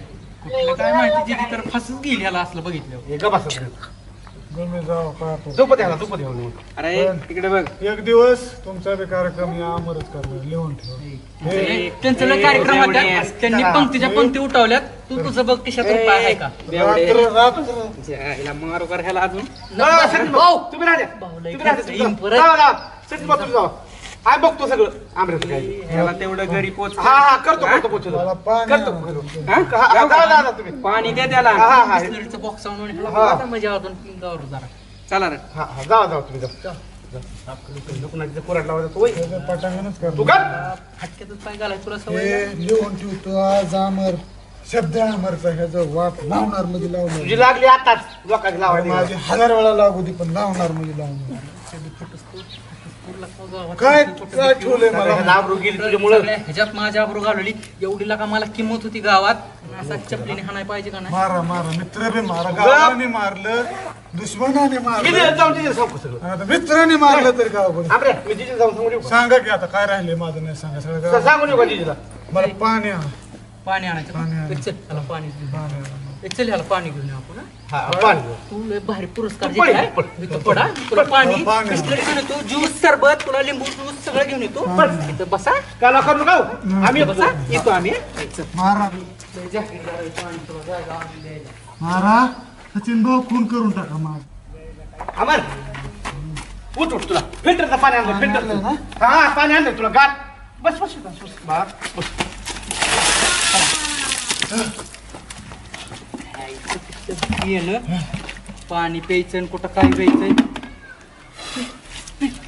कुठलं काय माहिती जिथे तर फसच गेली ह्याला असलं बघितलं गमे जाऊ काय झोपत याला झोपत येऊन अरे तिकडे बघ एक दिवस तुमचा बी कार्यक्रम या अमरच करणार लिहून ठेव. त्यांचं लय कार्यक्रम होत्या त्यांनी पंक्तीच्या पंक्ती उठवल्यात तू तुझं बघ खिशात रुपया आहे का हिला मारू कर ह्याला अजून तुम्ही राजा आय बघतो सगळं आमरे ह्याला तेवढं घरी पोच हा करतो पोच मला पाणी तुम्ही पाणी दे त्याला बिस्लरीचं बॉक्स आणून ह्याला मजा अजून गावर जरा चला रे जावा तुम्ही कोराट लावायचा पटांगणच कर. तू कर हटक्यातच पाय घालाय तुला हे सवय लिहून ठेवतो आज अमर शब्द अमरचा ह्याचा वाप लावणार मध्ये लावणार तुझी लागली आताच लोकांची लावायची माझी 1000 वेळा लागू दे पण लावणार मध्ये लावणार. काय काय ठेवलंय मला आबरू गेली तुझ्यामुळे ह्याच्यात माझ्या आबरू घालवली एवढी लागा मला किंमत होती गावात असा चपलीने हाणाय पाहिजे का नाही मारा मित्र बी मारा गावाने मारलं दुश्मनाने मारलं जाऊन तिथे सांगू सगळं आता मित्राने मारलं तरी गाव आमरे मी जिथे जाऊन सांगू सांगा की आता काय राहिले माझं नाही सांगा सगळं सांगू नका जिजीला मला पाणी आण. पाणी आणायचं चल ह्याला पाणी चल ह्याला पाणी घेऊन येऊ आपण तू लय भारी पुरस्कार जिंकलाय. इथं पडा तुला पाणी बिस्लरी घेऊन येतो ज्यूस सरबत तुला लिंबू ज्यूस सगळं घेऊन येतो इथं बसा काला करू नका आम्ही बसा येतो आम्ही मारा सचिन भाऊ खून करून टाका माझ अमर उठ तुला फिल्टरचं पाणी आणलं फिल्टरचं हा पाणी आणलं तुला गाठ बस पाणी प्यायचं आणि कुठं काय प्यायचंय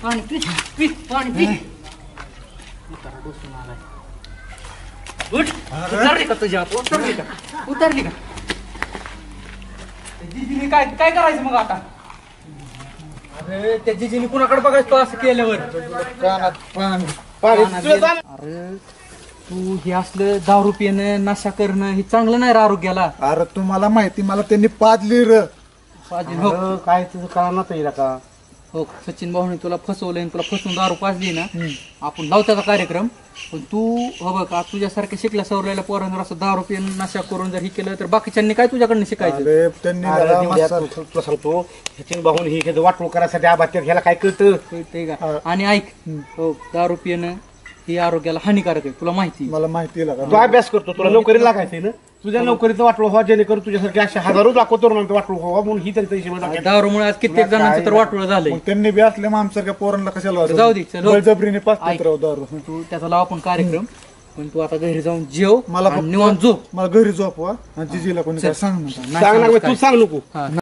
पाणी डोसून आलाय उतरली का तुझ्या उतरली का जिजीने काय करायचं मग आता अरे त्या जिजीने कुणाकडे बघायचं असं केल्यावर कानात पाणी अरे तू हे असलं दारू पिणं नशा करणं हे चांगलं नाही रे आरोग्याला. अरे तुम्हाला माहिती मला त्यांनी पाजली र काय तुझं कळणार येईल का हो सचिन भाऊने तुला फसवलंय तुला फसवून दारू पाजली ना आपण लावू त्याचा कार्यक्रम पण तू हो बघ तुझ्यासारख्या शिकल्या सवरलेल्या पोरांवर असं दारू पिऊन नशा करून जर ही केलं तर बाकीच्यांनी काय तुझ्याकडनं शिकायचं. तुला सांगतो सचिन भाऊन ही वाटोळ करायसाठी आबाद ह्याला काय कळतंय का. आणि ऐक हो दारू पिणं ही आरोग्याला हानिकारक आहे तुला माहिती मला माहिती तू अभ्यास करतो तुला नोकरी लागायचंय ना तुझ्या नोकरीचं वाटलं व्हा जेणेकरून तुझ्यासारखे अशा हजारो लाखो तरुणांचं वाटलं व्हावं म्हणून ही तरी दारूमुळे आज कित्येक जणांचं तर वाटोळ झालंय. त्यांनी बी असले मग आमसारख्या पोरांना कशाला जाऊ दे चल बळजबरीने पाजतात राव दारू. तू त्याचा लाव आपण कार्यक्रम पण तू आता घरी जाऊन जेव मला निवांत झोप मला घरी झोपवा आणि जिजीला कोणी काय सांग तू सांग नको